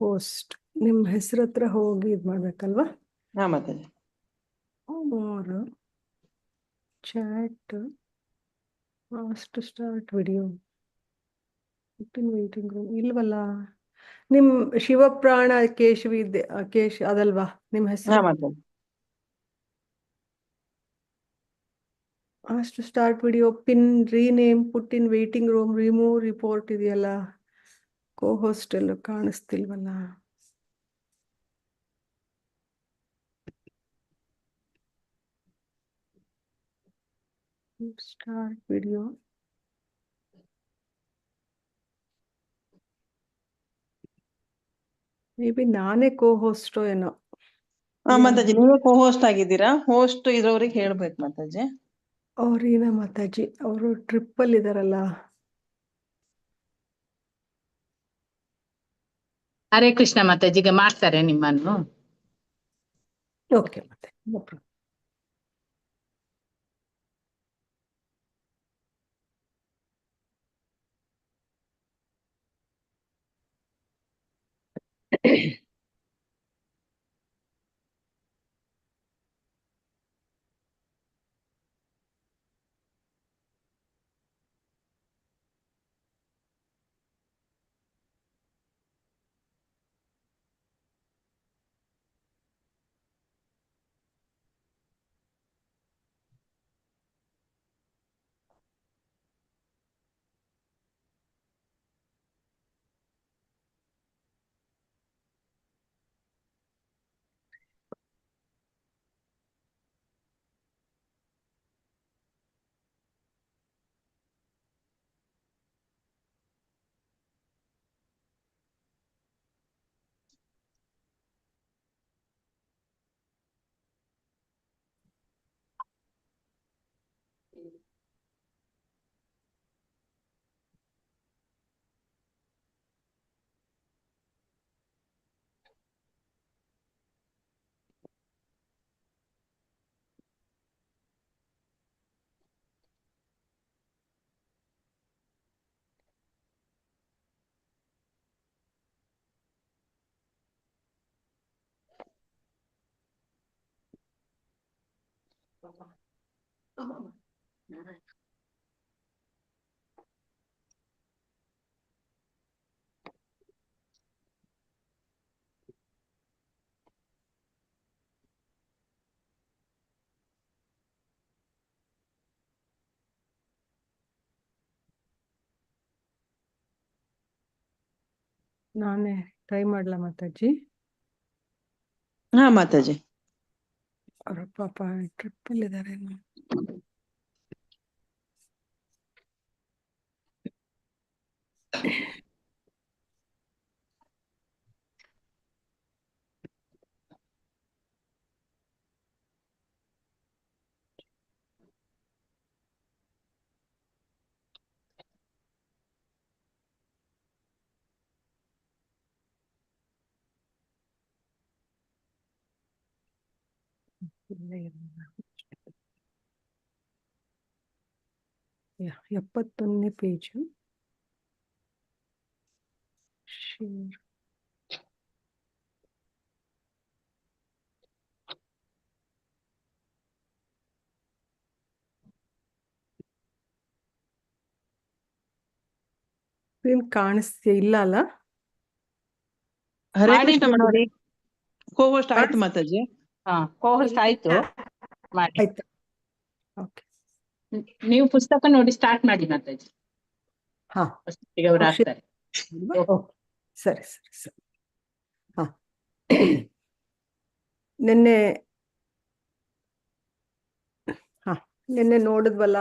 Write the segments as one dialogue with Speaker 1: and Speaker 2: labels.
Speaker 1: Post ನಿಮ್ಮ ಹೆಸರು ಹತ್ರ ಹೋಗಿ ಇದು ಮಾಡ್ಬೇಕಲ್ವಾ?
Speaker 2: ಹಾ ಮಾತಾಜಿ.
Speaker 1: More chat fast start video waiting room ಇಲ್ವಲ್ಲ. ನಿಮ್ ಶಿವಪ್ರಾಣ ಕೇಶವಿ ಕೇಶ್ ಅದಲ್ವಾ ನಿಮ್
Speaker 2: ಹಾ
Speaker 1: ಹೆಸರು?
Speaker 2: ಮಾತಾಜಿ.
Speaker 1: Fast start video pin rename put in waiting room remove report ಇದೆಯಲ್ಲ, ಕೋ ಹೋಸ್ಟ್ ಎಲ್ಲ ಕಾಣಿಸ್ತಿಲ್ವಲ್ಲ. ಸ್ಟಾರ್ಟ್ ವಿಡಿಯೋ ಮೇ ಬಿ ನಾನೇ ಕೋ ಹೋಸ್ಟೋ ಏನೋ.
Speaker 2: ಹಾ ಮಾತಾಜಿ, ನೀವೇ ಕೋ ಹೋಸ್ಟ್ ಆಗಿದ್ದೀರಾ? ಹೋಸ್ಟ್ ಇರೋರಿಗೆ ಹೇಳ್ಬೇಕು ಮಾತಾಜಿ.
Speaker 1: ಅವ್ರೀನ ಮಾತಾಜಿ ಅವರು ಟ್ರಿಪ್ ಅಲ್ಲಿ ಇದಾರಲ್ಲ.
Speaker 3: ಹರೇ ಕೃಷ್ಣ ಮಾತಾಜಿಗೆ ಮಾಡ್ತಾರೆ ನಿಮ್ಮನ್ನು.
Speaker 1: ಓಕೆ ಮತ್ತೆ ನೋ ಪ್ರಾಬ್ಲಮ್. ನಾನೇ ಟ್ರೈ ಮಾಡ್ಲಾ ಮಾತಾಜಿ?
Speaker 2: ಹಾ ಮಾತಾಜಿ.
Speaker 1: ಅವ್ರ ಪಾಪ ಟ್ರಿಪ್ ಅಲ್ಲಿ ಇದಾರೇನೋ. ಯಾ 71ನೇ ಪೇಜ್. ಶೇರ್ ಸ್ಕ್ರೀನ್ ಕಾಣಿಸ್ತೀಯ ಇಲ್ಲ ಅಲ್ಲ?
Speaker 2: ಹರೇ
Speaker 3: ಮಾಡಿ
Speaker 2: ಕೃಷ್ಣ
Speaker 3: ನೋಡಿ.
Speaker 2: ಕೋ ಹೋಸ್ಟ್ ಆಯ್ತು ಮಾತಾಜಿ.
Speaker 3: ಹಾ ಕೋ ಹೋಸ್ಟ್ ಆಯ್ತು, ಮಾಡಿ.
Speaker 1: ಆಯ್ತಾ? ಓಕೆ.
Speaker 3: ನೀವು ಪುಸ್ತಕ ನೋಡಿ ಸ್ಟಾರ್ಟ್ ಮಾಡಿ ಮಾತಾಜಿ.
Speaker 1: ಹಾ
Speaker 3: ಫಸ್ಟಿಗೆ ಅವ್ರು ಆಗ್ತಾರೆ.
Speaker 1: ಓಕೆ, ಸರಿ ಸರಿ ಸರಿ. ಹಾ ನಿನ್ನೆ ನೋಡಿದ್ವಲ್ಲ,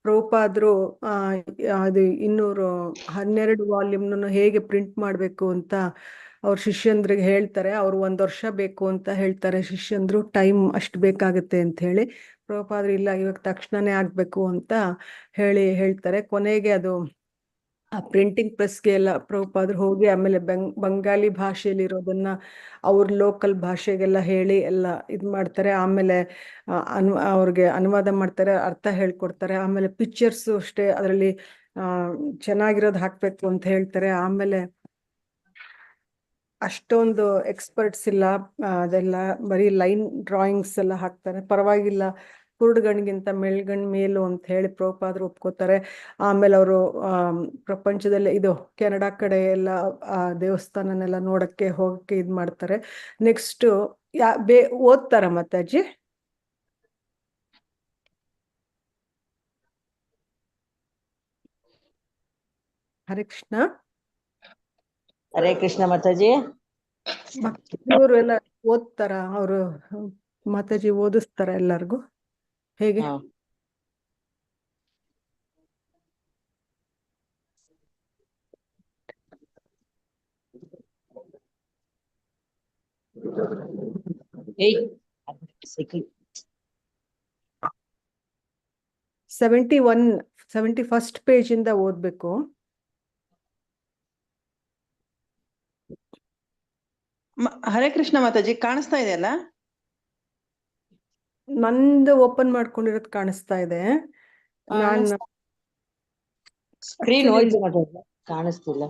Speaker 1: ಪ್ರಭುಪಾದ್ರು ಅದು 212 ವಾಲ್ಯೂಮ್ನ ಹೇಗೆ ಪ್ರಿಂಟ್ ಮಾಡಬೇಕು ಅಂತ ಅವ್ರ ಶಿಷ್ಯಂದ್ರಿಗೆ ಹೇಳ್ತಾರೆ. ಅವ್ರು 1 ವರ್ಷ ಬೇಕು ಅಂತ ಹೇಳ್ತಾರೆ ಶಿಷ್ಯಂದ್ರು. ಟೈಮ್ ಅಷ್ಟು ಬೇಕಾಗುತ್ತೆ ಅಂತ ಹೇಳಿ ಪ್ರಭುಪಾದ್ರು ಇಲ್ಲ ಇವಾಗ ತಕ್ಷಣನೇ ಆಗ್ಬೇಕು ಅಂತ ಹೇಳ್ತಾರೆ. ಕೊನೆಗೆ ಅದು ಆ ಪ್ರಿಂಟಿಂಗ್ ಪ್ರೆಸ್ಗೆ ಎಲ್ಲ ಪ್ರಭುಪಾದ್ರು ಹೋಗಿ ಆಮೇಲೆ ಬಂಗಾಲಿ ಭಾಷೆಯಲ್ಲಿ ಇರೋದನ್ನ ಅವ್ರ ಲೋಕಲ್ ಭಾಷೆಗೆಲ್ಲ ಹೇಳಿ ಎಲ್ಲ ಇದು ಮಾಡ್ತಾರೆ. ಆಮೇಲೆ ಅವ್ರಿಗೆ ಅನುವಾದ ಮಾಡ್ತಾರೆ, ಅರ್ಥ ಹೇಳ್ಕೊಡ್ತಾರೆ. ಆಮೇಲೆ ಪಿಕ್ಚರ್ಸು ಅಷ್ಟೇ ಅದರಲ್ಲಿ ಚೆನ್ನಾಗಿರೋದು ಹಾಕ್ಬೇಕು ಅಂತ ಹೇಳ್ತಾರೆ. ಆಮೇಲೆ ಅಷ್ಟೊಂದು ಎಕ್ಸ್ಪರ್ಟ್ಸ್ ಇಲ್ಲ. ಅದೆಲ್ಲ ಬರೀ ಲೈನ್ ಡ್ರಾಯಿಂಗ್ಸ್ ಎಲ್ಲ ಹಾಕ್ತಾರೆ. ಪರವಾಗಿಲ್ಲ, ಕುರುಡುಗಣ್ಗಿಂತ ಮೆಲ್ಗಣ್ ಮೇಲು ಅಂತ ಹೇಳಿ ಪ್ರಭುಪಾದರು ಒಪ್ಕೋತಾರೆ. ಆಮೇಲೆ ಅವರು ಪ್ರಪಂಚದಲ್ಲಿ ಇದು ಕೆನಡಾ ಕಡೆ ಎಲ್ಲ ದೇವಸ್ಥಾನನೆಲ್ಲ ನೋಡಕ್ಕೆ ಹೋಗಕ್ಕೆ ಇದು ಮಾಡ್ತಾರೆ. ನೆಕ್ಸ್ಟ್ ಓದ್ತಾರ ಮಾತಾಜಿ? ಹರೇ ಕೃಷ್ಣ.
Speaker 4: ಹರೇ ಕೃಷ್ಣ ಮಾತಾಜಿ.
Speaker 1: ಇವರು ಎಲ್ಲ ಓದ್ತಾರ? ಅವರು ಮಾತಾಜಿ ಓದಿಸ್ತಾರ ಎಲ್ಲರಿಗೂ? ಹೇಗೆ?
Speaker 4: ಹಾ. ಏಯ್
Speaker 1: 71 ಪೇಜ್ ಇಂದ ಓದ್ಬೇಕು.
Speaker 2: ಹರೇ ಕೃಷ್ಣ ಮಾತಾಜಿ, ಕಾಣಿಸ್ತಾ ಇದೆಯಲ್ಲ?
Speaker 1: ನಂದು ಓಪನ್ ಮಾಡ್ಕೊಂಡಿರೋದು ಕಾಣಿಸ್ತಾ ಇದೆ. ನಾನು
Speaker 4: ಸ್ಕ್ರೀನ್ ಹೋಯ್ತು ಮಾತಾಜಿ, ಕಾಣಿಸ್ತಿಲ್ಲ.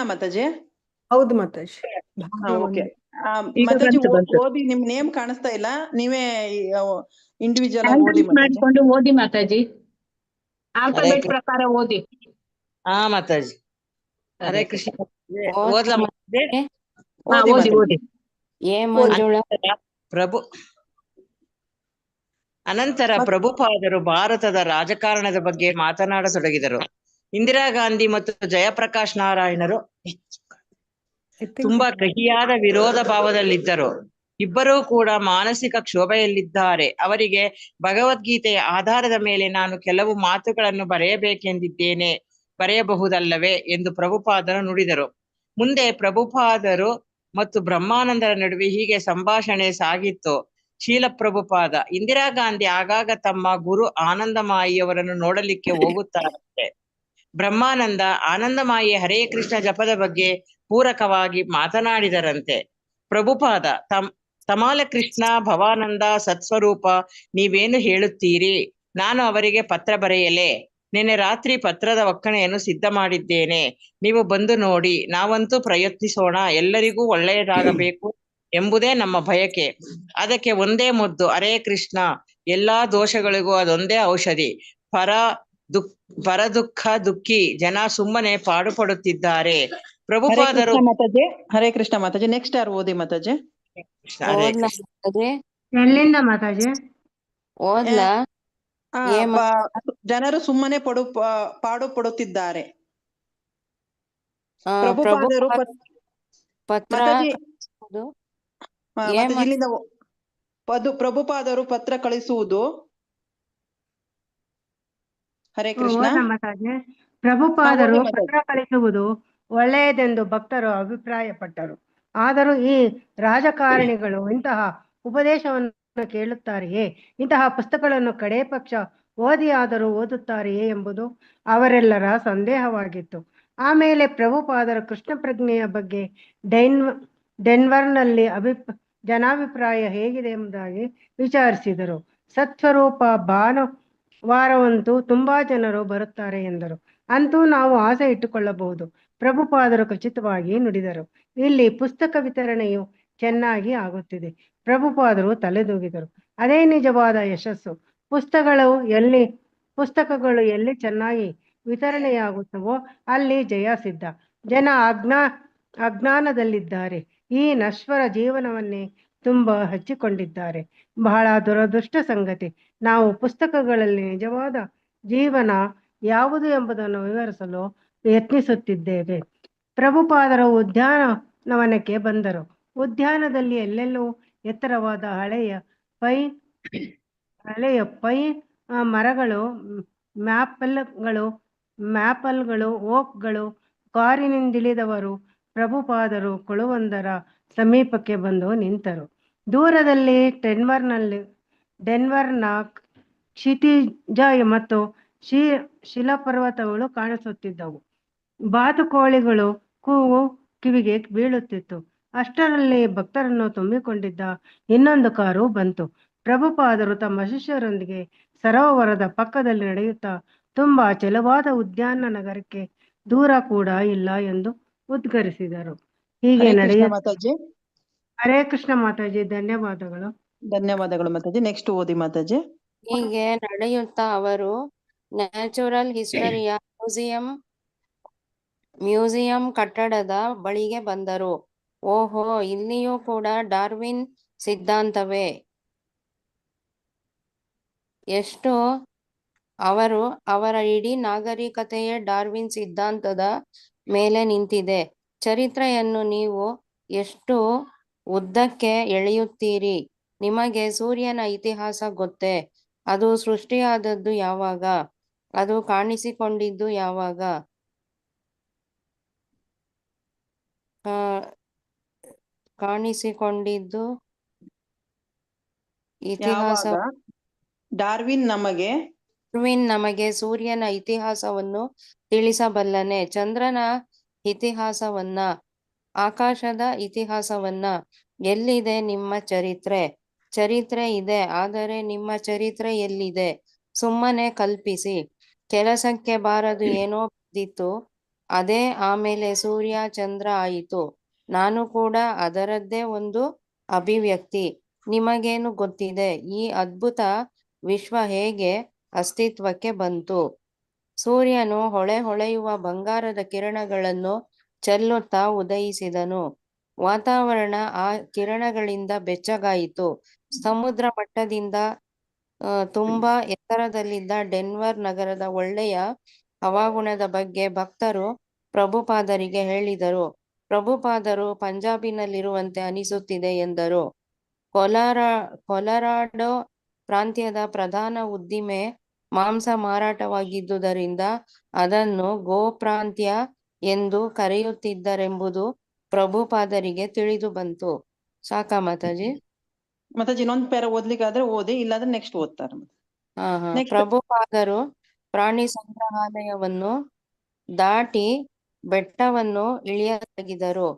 Speaker 2: ಮಾತಾಜಿ?
Speaker 1: ಹೌದು ಮಾತಾಜಿ.
Speaker 2: ಓಕೆ
Speaker 3: ಈಗ
Speaker 2: ಮಾತಾಜಿ,
Speaker 3: ಬಂತು.
Speaker 2: ಓದಿ. ನಿಮ್ ನೇಮ್ ಕಾಣಿಸ್ತಾ ಇಲ್ಲ, ನೀವೇ ಇಂಡಿವಿಜುವಲ್ ಆಗಿ ಓದಿ ಮಾತಾಜಿ.
Speaker 3: ಮಾಡ್ಕೊಂಡು ಓದಿ ಮಾತಾಜಿ, ಆಲ್ಫಾಬೆಟ್ ಪ್ರಕಾರ ಓದಿ.
Speaker 4: ಹಾ ಮಾತಾಜಿ. ಹರೇ ಕೃಷ್ಣ ಮಾತಾಜಿ. ಓದ್ಲಾ ಮಾತಾಜಿ?
Speaker 3: ಓದಿ ಓದಿ.
Speaker 4: ಅನಂತರ ಪ್ರಭುಪಾದರು ಭಾರತದ ರಾಜಕಾರಣದ ಬಗ್ಗೆ ಮಾತನಾಡತೊಡಗಿದರು. ಇಂದಿರಾ ಗಾಂಧಿ ಮತ್ತು ಜಯಪ್ರಕಾಶ್ ನಾರಾಯಣರು ತುಂಬಾ ಕಹಿಯಾದ ವಿರೋಧ ಭಾವದಲ್ಲಿದ್ದರು. ಇಬ್ಬರೂ ಕೂಡ ಮಾನಸಿಕ ಕ್ಷೋಭೆಯಲ್ಲಿದ್ದಾರೆ. ಅವರಿಗೆ ಭಗವದ್ಗೀತೆಯ ಆಧಾರದ ಮೇಲೆ ನಾನು ಕೆಲವು ಮಾತುಗಳನ್ನು ಬರೆಯಬೇಕೆಂದಿದ್ದೇನೆ, ಬರೆಯಬಹುದಲ್ಲವೇ ಎಂದು ಪ್ರಭುಪಾದರು ನುಡಿದರು. ಮುಂದೆ ಪ್ರಭುಪಾದರು ಮತ್ತು ಬ್ರಹ್ಮಾನಂದರ ನಡುವೆ ಹೀಗೆ ಸಂಭಾಷಣೆ ಸಾಗಿತ್ತು. ಶೀಲ ಪ್ರಭುಪಾದ: ಇಂದಿರಾ ಗಾಂಧಿ ಆಗಾಗ ತಮ್ಮ ಗುರು ಆನಂದಮಾಯಿಯವರನ್ನು ನೋಡಲಿಕ್ಕೆ ಹೋಗುತ್ತಾರಂತೆ. ಬ್ರಹ್ಮಾನಂದ ಆನಂದಮಾಯಿ ಹರೇ ಕೃಷ್ಣ ಜಪದ ಬಗ್ಗೆ ಪೂರಕವಾಗಿ ಮಾತನಾಡಿದರಂತೆ. ಪ್ರಭುಪಾದ: ತಮಾಲ ಕೃಷ್ಣ ಭವಾನಂದ ಸತ್ಸ್ವರೂಪ, ನೀವೇನು ಹೇಳುತ್ತೀರಿ? ನಾನು ಅವರಿಗೆ ಪತ್ರ ಬರೆಯಲೇ? ನಿನ್ನೆ ರಾತ್ರಿ ಪತ್ರದ ಒಕ್ಕಣೆಯನ್ನು ಸಿದ್ಧ ಮಾಡಿದ್ದೇನೆ, ನೀವು ಬಂದು ನೋಡಿ. ನಾವಂತೂ ಪ್ರಯತ್ನಿಸೋಣ, ಎಲ್ಲರಿಗೂ ಒಳ್ಳೆಯದಾಗಬೇಕು ಎಂಬುದೇ ನಮ್ಮ ಬಯಕೆ. ಅದಕ್ಕೆ ಒಂದೇ ಮದ್ದು, ಹರೇ ಕೃಷ್ಣ. ಎಲ್ಲಾ ದೋಷಗಳಿಗೂ ಅದೊಂದೇ ಔಷಧಿ. ಪರ ದುಃಖ ದುಃಖಿ ಜನ ಸುಮ್ಮನೆ ಪಾಡುಪಡುತ್ತಿದ್ದಾರೆ. ಪ್ರಭುಪಾದರು
Speaker 2: ಹರೇ ಕೃಷ್ಣ ಮಾತಾಜಿ. ನೆಕ್ಸ್ಟ್ ಯಾರು ಓದಿ ಮಾತಾಜಿ?
Speaker 5: ಎಲ್ಲಿಂದ ಮಾತಾಜಿ? ಓದ್ಲಾ?
Speaker 2: ಜನರು ಸುಮ್ಮನೆ ಪಾಡು ಪಡುತ್ತಿದ್ದಾರೆ. ಪ್ರಭುಪಾದರು ಇಲ್ಲಿಂದ ಪ್ರಭುಪಾದರು ಪತ್ರ ಕಳಿಸುವುದು. ಹರೇ ಕೃಷ್ಣ
Speaker 5: ಮಾತಾಜಿ. ಪ್ರಭುಪಾದರು ಪತ್ರ ಕಳಿಸುವುದು ಒಳ್ಳೆಯದೆಂದು ಭಕ್ತರು ಅಭಿಪ್ರಾಯಪಟ್ಟರು. ಆದರೂ ಈ ರಾಜಕಾರಣಿಗಳು ಇಂತಹ ಉಪದೇಶವನ್ನು ಕೇಳುತ್ತಾರೆಯೇ? ಇಂತಹ ಪುಸ್ತಕಗಳನ್ನು ಕಡೇ ಪಕ್ಷ ಓದಿಯಾದರೂ ಓದುತ್ತಾರೆಯೇ ಎಂಬುದು ಅವರೆಲ್ಲರ ಸಂದೇಹವಾಗಿತ್ತು. ಆಮೇಲೆ ಪ್ರಭುಪಾದರು ಕೃಷ್ಣ ಪ್ರಜ್ಞೆಯ ಬಗ್ಗೆ ಡೆನ್ವರ್ನಲ್ಲಿ ಜನಾಭಿಪ್ರಾಯ ಹೇಗಿದೆ ಎಂಬುದಾಗಿ ವಿಚಾರಿಸಿದರು. ಸತ್ಸ್ವರೂಪ ಭಾನುವಾರವಂತೂ ತುಂಬಾ ಜನರು ಬರುತ್ತಾರೆ ಎಂದರು. ಅಂತೂ ನಾವು ಆಸೆ ಇಟ್ಟುಕೊಳ್ಳಬಹುದು. ಪ್ರಭುಪಾದರು ಖಚಿತವಾಗಿ ನುಡಿದರು. ಇಲ್ಲಿ ಪುಸ್ತಕ ವಿತರಣೆಯು ಚೆನ್ನಾಗಿ ಆಗುತ್ತಿದೆ. ಪ್ರಭುಪಾದರು ತಲೆದೂಗಿದರು. ಅದೇ ನಿಜವಾದ ಯಶಸ್ಸು. ಪುಸ್ತಕಗಳು ಎಲ್ಲಿ ಚೆನ್ನಾಗಿ ವಿತರಣೆಯಾಗುತ್ತವೋ ಅಲ್ಲಿ ಜಯ ಸಿದ್ಧ. ಜನ ಅಜ್ಞಾನದಲ್ಲಿದ್ದಾರೆ. ಈ ನಶ್ವರ ಜೀವನವನ್ನೇ ತುಂಬಾ ಹಚ್ಚಿಕೊಂಡಿದ್ದಾರೆ. ಬಹಳ ದುರದೃಷ್ಟ ಸಂಗತಿ. ನಾವು ಪುಸ್ತಕಗಳಲ್ಲಿ ನಿಜವಾದ ಜೀವನ ಯಾವುದು ಎಂಬುದನ್ನು ವಿವರಿಸಲು ಯತ್ನಿಸುತ್ತಿದ್ದೇವೆ. ಪ್ರಭುಪಾದರು ಉದ್ಯಾನವನಕ್ಕೆ ಬಂದರು. ಉದ್ಯಾನದಲ್ಲಿ ಎಲ್ಲೆಲ್ಲೂ ಎತ್ತರವಾದ ಹಳೆಯ ಪೈನ್ ಮರಗಳು, ಮ್ಯಾಪಲ್ಗಳು, ಓಕ್ಗಳು. ಕಾರಿನಿಂದಿಳಿದವರು ಪ್ರಭುಪಾದರು ಕೊಳುವೊಂದರ ಸಮೀಪಕ್ಕೆ ಬಂದು ನಿಂತರು. ದೂರದಲ್ಲಿ ಡೆನ್ವರ್ನ ಕ್ಷಿತಿಜ ಮತ್ತು ಶಿಲಾಪರ್ವತಗಳು ಕಾಣಿಸುತ್ತಿದ್ದವು. ಬಾತುಕೋಳಿಗಳು ಕೂಗು ಕಿವಿಗೆ ಬೀಳುತ್ತಿತ್ತು. ಅಷ್ಟರಲ್ಲಿ ಭಕ್ತರನ್ನು ತುಂಬಿಕೊಂಡಿದ್ದ ಇನ್ನೊಂದು ಕಾರು ಬಂತು. ಪ್ರಭುಪಾದರು ತಮ್ಮ ಶಿಷ್ಯರೊಂದಿಗೆ ಸರೋವರದ ಪಕ್ಕದಲ್ಲಿ ನಡೆಯುತ್ತಾ ತುಂಬಾ ಚೆಲುವಾದ ಉದ್ಯಾನ ನಗರಕ್ಕೆ ದೂರ ಕೂಡ ಇಲ್ಲ ಎಂದು ಉದ್ಗರಿಸಿದರು. ಹೀಗೆ
Speaker 2: ಹರೇ ಕೃಷ್ಣ
Speaker 5: ನಡೆಯುತ್ತಾ
Speaker 2: ಮಾತಾಜಿ.
Speaker 5: ಹರೇ ಕೃಷ್ಣ ಮಾತಾಜಿ, ಧನ್ಯವಾದಗಳು.
Speaker 2: ಧನ್ಯವಾದಗಳು ಮಾತಾಜಿ. ನೆಕ್ಸ್ಟ್ ಓದಿ ಮಾತಾಜಿ.
Speaker 6: ಹೀಗೆ ನಡೆಯುತ್ತಾ ಅವರು ನ್ಯಾಚುರಲ್ ಹಿಸ್ಟರಿಯ ಮ್ಯೂಸಿಯಂ ಕಟ್ಟಡದ ಬಳಿಗೆ ಬಂದರು. ಓಹೋ, ಇಲ್ಲಿಯೂ ಕೂಡ ಡಾರ್ವಿನ್ ಸಿದ್ಧಾಂತವೇ ಎಷ್ಟು ಅವರ ಇಡೀ ನಾಗರಿಕತೆಯೇ ಡಾರ್ವಿನ್ ಸಿದ್ಧಾಂತದ ಮೇಲೆ ನಿಂತಿದೆ. ಚರಿತ್ರೆಯನ್ನು ನೀವು ಎಷ್ಟು ಉದ್ದಕ್ಕೆ ಎಳೆಯುತ್ತೀರಿ? ನಿಮಗೆ ಸೂರ್ಯನ ಇತಿಹಾಸ ಗೊತ್ತೇ? ಅದು ಸೃಷ್ಟಿಯಾದದ್ದು ಯಾವಾಗ? ಅದು ಕಾಣಿಸಿಕೊಂಡಿದ್ದು ಯಾವಾಗ? ಕಾಣಿಸಿಕೊಂಡಿದ್ದು ಇತಿಹಾಸ.
Speaker 2: ಯಾವಾಗ ಡಾರ್ವಿನ್ ನಮಗೆ
Speaker 6: ಸೂರ್ಯನ ಇತಿಹಾಸವನ್ನು ತಿಳಿಸಬಲ್ಲನೆ, ಚಂದ್ರನ ಇತಿಹಾಸವನ್ನ, ಆಕಾಶದ ಇತಿಹಾಸವನ್ನ. ಎಲ್ಲಿದೆ ನಿಮ್ಮ ಚರಿತ್ರೆ? ಚರಿತ್ರೆ ಇದೆ, ಆದರೆ ನಿಮ್ಮ ಚರಿತ್ರೆ ಎಲ್ಲಿದೆ? ಸುಮ್ಮನೆ ಕಲ್ಪಿಸಿ. ಕೆಲಸಕ್ಕೆ ಬಾರದು ಏನೋ ಬಿದ್ದಿತ್ತು, ಅದೇ ಆಮೇಲೆ ಸೂರ್ಯ ಚಂದ್ರ ಆಯಿತು. ನಾನು ಕೂಡ ಅದರದ್ದೇ ಒಂದು ಅಭಿವ್ಯಕ್ತಿ. ನಿಮಗೇನು ಗೊತ್ತಿದೆ? ಈ ಅದ್ಭುತ ವಿಶ್ವ ಹೇಗೆ ಅಸ್ತಿತ್ವಕ್ಕೆ ಬಂತು? ಸೂರ್ಯನು ಹೊಳೆಯುವ ಬಂಗಾರದ ಕಿರಣಗಳನ್ನು ಚೆಲ್ಲುತ್ತಾ ಉದಯಿಸಿದನು. ವಾತಾವರಣ ಆ ಕಿರಣಗಳಿಂದ ಬೆಚ್ಚಗಾಯಿತು. ಸಮುದ್ರ ಮಟ್ಟದಿಂದ ತುಂಬಾ ಎತ್ತರದಲ್ಲಿದ್ದ ಡೆನ್ವರ್ ನಗರದ ಒಳ್ಳೆಯ ಹವಾಗುಣದ ಬಗ್ಗೆ ಭಕ್ತರು ಪ್ರಭುಪಾದರಿಗೆ ಹೇಳಿದರು. ಪ್ರಭುಪಾದರು ಪಂಜಾಬಿನಲ್ಲಿರುವಂತೆ ಅನಿಸುತ್ತಿದೆ ಎಂದರು. ಕೊಲರಾಡೋ ಪ್ರಾಂತ್ಯದ ಪ್ರಧಾನ ಉದ್ದಿಮೆ ಮಾಂಸ ಮಾರಾಟವಾಗಿದ್ದುದರಿಂದ ಅದನ್ನು ಗೋಪ್ರಾಂತ್ಯ ಎಂದು ಕರೆಯುತ್ತಿದ್ದರೆಂಬುದು ಪ್ರಭುಪಾದರಿಗೆ ತಿಳಿದು ಬಂತು. ಸಾಕಾ ಮಾತಾಜಿ?
Speaker 2: ಮಾತಾಜಿ ಇನ್ನೊಂದ್ ಪೇರ ಓದ್ಲಿಕ್ಕಾದ್ರೆ ಓದಿ, ಇಲ್ಲಾಂದ್ರೆ ನೆಕ್ಸ್ಟ್ ಓದ್ತಾರೆ. Next.
Speaker 6: ಪ್ರಭುಪಾದರು ಪ್ರಾಣಿ ಸಂಗ್ರಹಾಲಯವನ್ನು ದಾಟಿ ಬೆಟ್ಟವನ್ನು ಇಳಿಯಲಾಗಿದರು.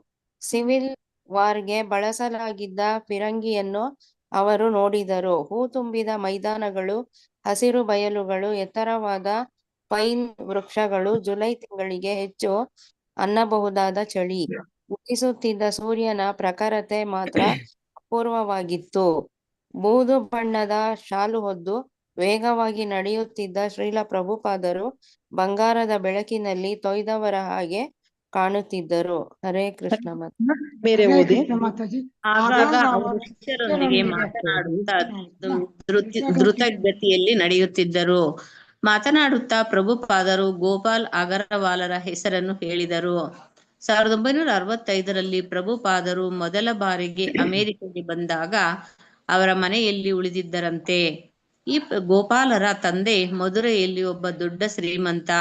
Speaker 6: ಸಿವಿಲ್ ವಾರ್ಗೆ ಬಳಸಲಾಗಿದ್ದ ಫಿರಂಗಿಯನ್ನು ಅವರು ನೋಡಿದರು. ಹೂ ತುಂಬಿದ ಮೈದಾನಗಳು, ಹಸಿರು ಬಯಲುಗಳು, ಎತ್ತರವಾದ ಪೈನ್ ವೃಕ್ಷಗಳು, ಜುಲೈ ತಿಂಗಳಿಗೆ ಹೆಚ್ಚು ಅನ್ನಬಹುದಾದ ಚಳಿ. ಉದಿಸುತ್ತಿದ್ದ ಸೂರ್ಯನ ಪ್ರಖರತೆ ಮಾತ್ರ ಅಪೂರ್ವವಾಗಿತ್ತು. ಬೂದು ಬಣ್ಣದ ಶಾಲು ಹೊದ್ದು ವೇಗವಾಗಿ ನಡೆಯುತ್ತಿದ್ದ ಶ್ರೀಲ ಪ್ರಭುಪಾದರು ಬಂಗಾರದ ಬೆಳಕಿನಲ್ಲಿ ತೊಯ್ದವರ ಹಾಗೆ ಕಾಣುತ್ತಿದ್ದರು. ಹರೇ ಕೃಷ್ಣ.
Speaker 2: ಬೇರೆ ಓದಿ.
Speaker 7: ಆಗಾಗ ಅವರು ಶಿಷ್ಯರೊಂದಿಗೆ ಮಾತನಾಡುತ್ತಾ ದ್ರುತಗತಿಯಲ್ಲಿ ನಡೆಯುತ್ತಿದ್ದರು. ಮಾತನಾಡುತ್ತಾ ಪ್ರಭುಪಾದರು ಗೋಪಾಲ್ ಅಗರವಾಲರ ಹೆಸರನ್ನು ಹೇಳಿದರು. 1965ರಲ್ಲಿ ಪ್ರಭುಪಾದರು ಮೊದಲ ಬಾರಿಗೆ ಅಮೆರಿಕಗೆ ಬಂದಾಗ ಅವರ ಮನೆಯಲ್ಲಿ ಉಳಿದಿದ್ದರಂತೆ. ಈ ಗೋಪಾಲರ ತಂದೆ ಮಧುರೆಯಲ್ಲಿ ಒಬ್ಬ ದೊಡ್ಡ ಶ್ರೀಮಂತ.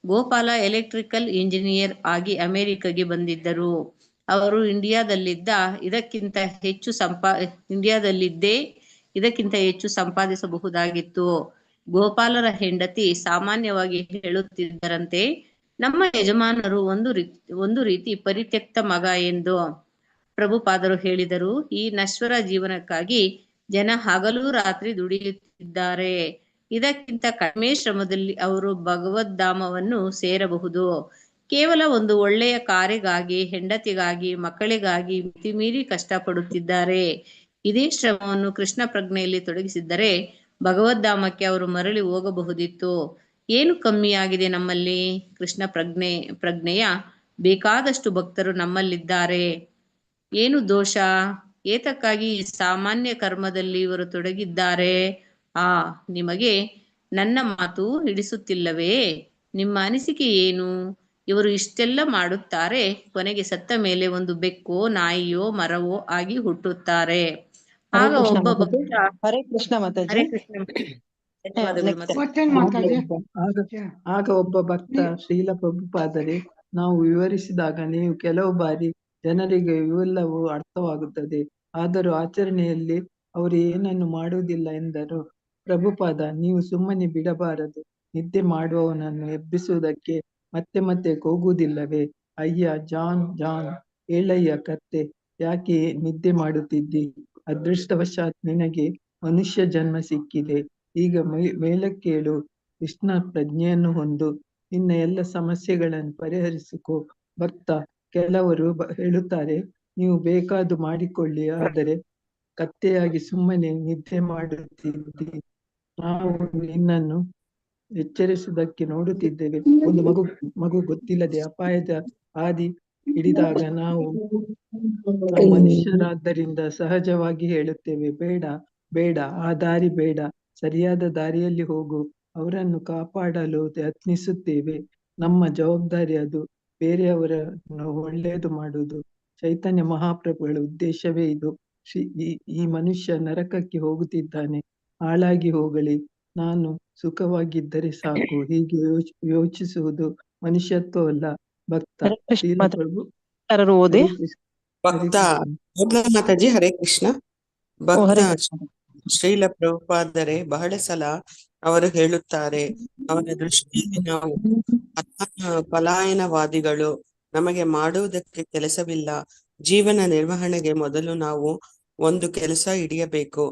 Speaker 7: ಗೋಪಾಲ ಎಲೆಕ್ಟ್ರಿಕಲ್ ಇಂಜಿನಿಯರ್ ಆಗಿ ಅಮೆರಿಕಗೆ ಬಂದಿದ್ದರು. ಅವರು ಇಂಡಿಯಾದಲ್ಲಿದ್ದೇ ಇದಕ್ಕಿಂತ ಹೆಚ್ಚು ಸಂಪಾದಿಸಬಹುದಾಗಿತ್ತು. ಗೋಪಾಲರ ಹೆಂಡತಿ ಸಾಮಾನ್ಯವಾಗಿ ಹೇಳುತ್ತಿದ್ದರಂತೆ, ನಮ್ಮ ಯಜಮಾನರು ಒಂದು ರೀತಿ ಪರಿತ್ಯಕ್ತ ಮಗ ಎಂದು. ಪ್ರಭುಪಾದರು ಹೇಳಿದರು, ಈ ನಶ್ವರ ಜೀವನಕ್ಕಾಗಿ ಜನ ಹಗಲು ರಾತ್ರಿ ದುಡಿಯುತ್ತಿದ್ದಾರೆ. ಇದಕ್ಕಿಂತ ಕಡಿಮೆ ಶ್ರಮದಲ್ಲಿ ಅವರು ಭಗವದ್ಧಾಮವನ್ನು ಸೇರಬಹುದು. ಕೇವಲ ಒಂದು ಒಳ್ಳೆಯ ಕಾರಿಗಾಗಿ, ಹೆಂಡತಿಗಾಗಿ, ಮಕ್ಕಳಿಗಾಗಿ ಮಿತಿಮೀರಿ ಕಷ್ಟಪಡುತ್ತಿದ್ದಾರೆ. ಇದೇ ಶ್ರಮವನ್ನು ಕೃಷ್ಣ ಪ್ರಜ್ಞೆಯಲ್ಲಿ ತೊಡಗಿಸಿದ್ದರೆ ಭಗವದ್ಧಾಮಕ್ಕೆ ಅವರು ಮರಳಿ ಹೋಗಬಹುದಿತ್ತು. ಏನು ಕಮ್ಮಿಯಾಗಿದೆ ನಮ್ಮಲ್ಲಿ? ಕೃಷ್ಣ ಪ್ರಜ್ಞೆಯ ಬೇಕಾದಷ್ಟು ಭಕ್ತರು ನಮ್ಮಲ್ಲಿದ್ದಾರೆ. ಏನು ದೋಷ? ಏತಕ್ಕಾಗಿ ಈ ಸಾಮಾನ್ಯ ಕರ್ಮದಲ್ಲಿ ಇವರು ತೊಡಗಿದ್ದಾರೆ? ನಿಮಗೆ ನನ್ನ ಮಾತು ಹಿಡಿಸುತ್ತಿಲ್ಲವೇ? ನಿಮ್ಮ ಅನಿಸಿಕೆ ಏನು? ಇವರು ಇಷ್ಟೆಲ್ಲ ಮಾಡುತ್ತಾರೆ, ಕೊನೆಗೆ ಸತ್ತ ಮೇಲೆ ಒಂದು ಬೆಕ್ಕೋ, ನಾಯಿಯೋ, ಮರವೋ ಆಗಿ ಹುಟ್ಟುತ್ತಾರೆ. ಆಗ ಒಬ್ಬ ಭಕ್ತ
Speaker 2: ಹರೇ ಕೃಷ್ಣ ಮಾತಾಜಿ.
Speaker 7: ಹರೇ ಕೃಷ್ಣ.
Speaker 8: ಆಗ ಒಬ್ಬ ಭಕ್ತ, ಶ್ರೀಲ ಪ್ರಭುಪಾದರೆ, ನಾವು ವಿವರಿಸಿದಾಗ ನೀವು ಕೆಲವು ಬಾರಿ ಜನರಿಗೆ ಇವೆಲ್ಲವೂ ಅರ್ಥವಾಗುತ್ತದೆ, ಆದರೂ ಆಚರಣೆಯಲ್ಲಿ ಅವರು ಏನನ್ನು ಮಾಡುವುದಿಲ್ಲ ಎಂದರು. ಪ್ರಭುಪಾದ, ನೀವು ಸುಮ್ಮನೆ ಬಿಡಬಾರದು. ನಿದ್ದೆ ಮಾಡುವವನನ್ನು ಎಬ್ಬಿಸುವುದಕ್ಕೆ ಮತ್ತೆ ಮತ್ತೆ ಕೂಗುವುದಿಲ್ಲವೇ? ಅಯ್ಯ ಜಾನ್, ಹೇಳಯ್ಯ ಕತ್ತೆ, ಯಾಕೆ ನಿದ್ದೆ ಮಾಡುತ್ತಿದ್ದಿ? ಅದೃಷ್ಟವಶಾತ್ ನಿನಗೆ ಮನುಷ್ಯ ಜನ್ಮ ಸಿಕ್ಕಿದೆ. ಈಗ ಮೇಲಕ್ಕೇಳು, ಕೃಷ್ಣ ಪ್ರಜ್ಞೆಯನ್ನು ಹೊಂದು, ನಿನ್ನ ಎಲ್ಲ ಸಮಸ್ಯೆಗಳನ್ನು ಪರಿಹರಿಸಿಕೊ. ಭಕ್ತ, ಕೆಲವರು ಹೇಳುತ್ತಾರೆ, ನೀವು ಬೇಕಾದ್ದು ಮಾಡಿಕೊಳ್ಳಿ, ಆದರೆ ಕತ್ತೆಯಾಗಿ ಸುಮ್ಮನೆ ನಿದ್ದೆ ಮಾಡುತ್ತಿದ್ದಿ. ನಾವು ನಿನ್ನನ್ನು ಎಚ್ಚರಿಸುವುದಕ್ಕೆ ನೋಡುತ್ತಿದ್ದೇವೆ. ಒಂದು ಮಗು ಗೊತ್ತಿಲ್ಲದೆ ಅಪಾಯದ ಹಾದಿ ಹಿಡಿದಾಗ ನಾವು ಮನುಷ್ಯರಾದ್ದರಿಂದ ಸಹಜವಾಗಿ ಹೇಳುತ್ತೇವೆ, ಬೇಡ ಬೇಡ, ಆ ದಾರಿ ಬೇಡ, ಸರಿಯಾದ ದಾರಿಯಲ್ಲಿ ಹೋಗು. ಅವರನ್ನು ಕಾಪಾಡಲು ಯತ್ನಿಸುತ್ತೇವೆ. ನಮ್ಮ ಜವಾಬ್ದಾರಿ ಅದು, ಬೇರೆಯವರನ್ನು ಒಳ್ಳೆಯದು ಮಾಡುವುದು. ಚೈತನ್ಯ ಮಹಾಪ್ರಭುಗಳ ಉದ್ದೇಶವೇ ಇದು. ಈ ಮನುಷ್ಯ ನರಕಕ್ಕೆ ಹೋಗುತ್ತಿದ್ದಾನೆ, ಹಾಳಾಗಿ ಹೋಗಲಿ, ನಾನು ಸುಖವಾಗಿದ್ದರೆ ಸಾಕು, ಹೀಗೆ ಯೋಚಿಸುವುದು ಮನುಷ್ಯತ್ವವಲ್ಲ. ಭಕ್ತ ಶ್ರೀಲ ಪ್ರಭು
Speaker 2: ಓದಿ.
Speaker 4: ಭಕ್ತ ಮಾತಾಜಿ, ಹರೇ ಕೃಷ್ಣ. ಭಕ್ತ ಶ್ರೀಲ ಪ್ರಭುಪಾದರೆ ಬಹಳ ಸಲ ಅವರು ಹೇಳುತ್ತಾರೆ, ಅವರ ದೃಷ್ಟಿಯಲ್ಲಿ ನಾವು ಪಲಾಯನವಾದಿಗಳು, ನಮಗೆ ಮಾಡುವುದಕ್ಕೆ ಕೆಲಸವಿಲ್ಲ, ಜೀವನ ನಿರ್ವಹಣೆಗೆ ಮೊದಲು ನಾವು ಒಂದು ಕೆಲಸ ಹಿಡಿಯಬೇಕು.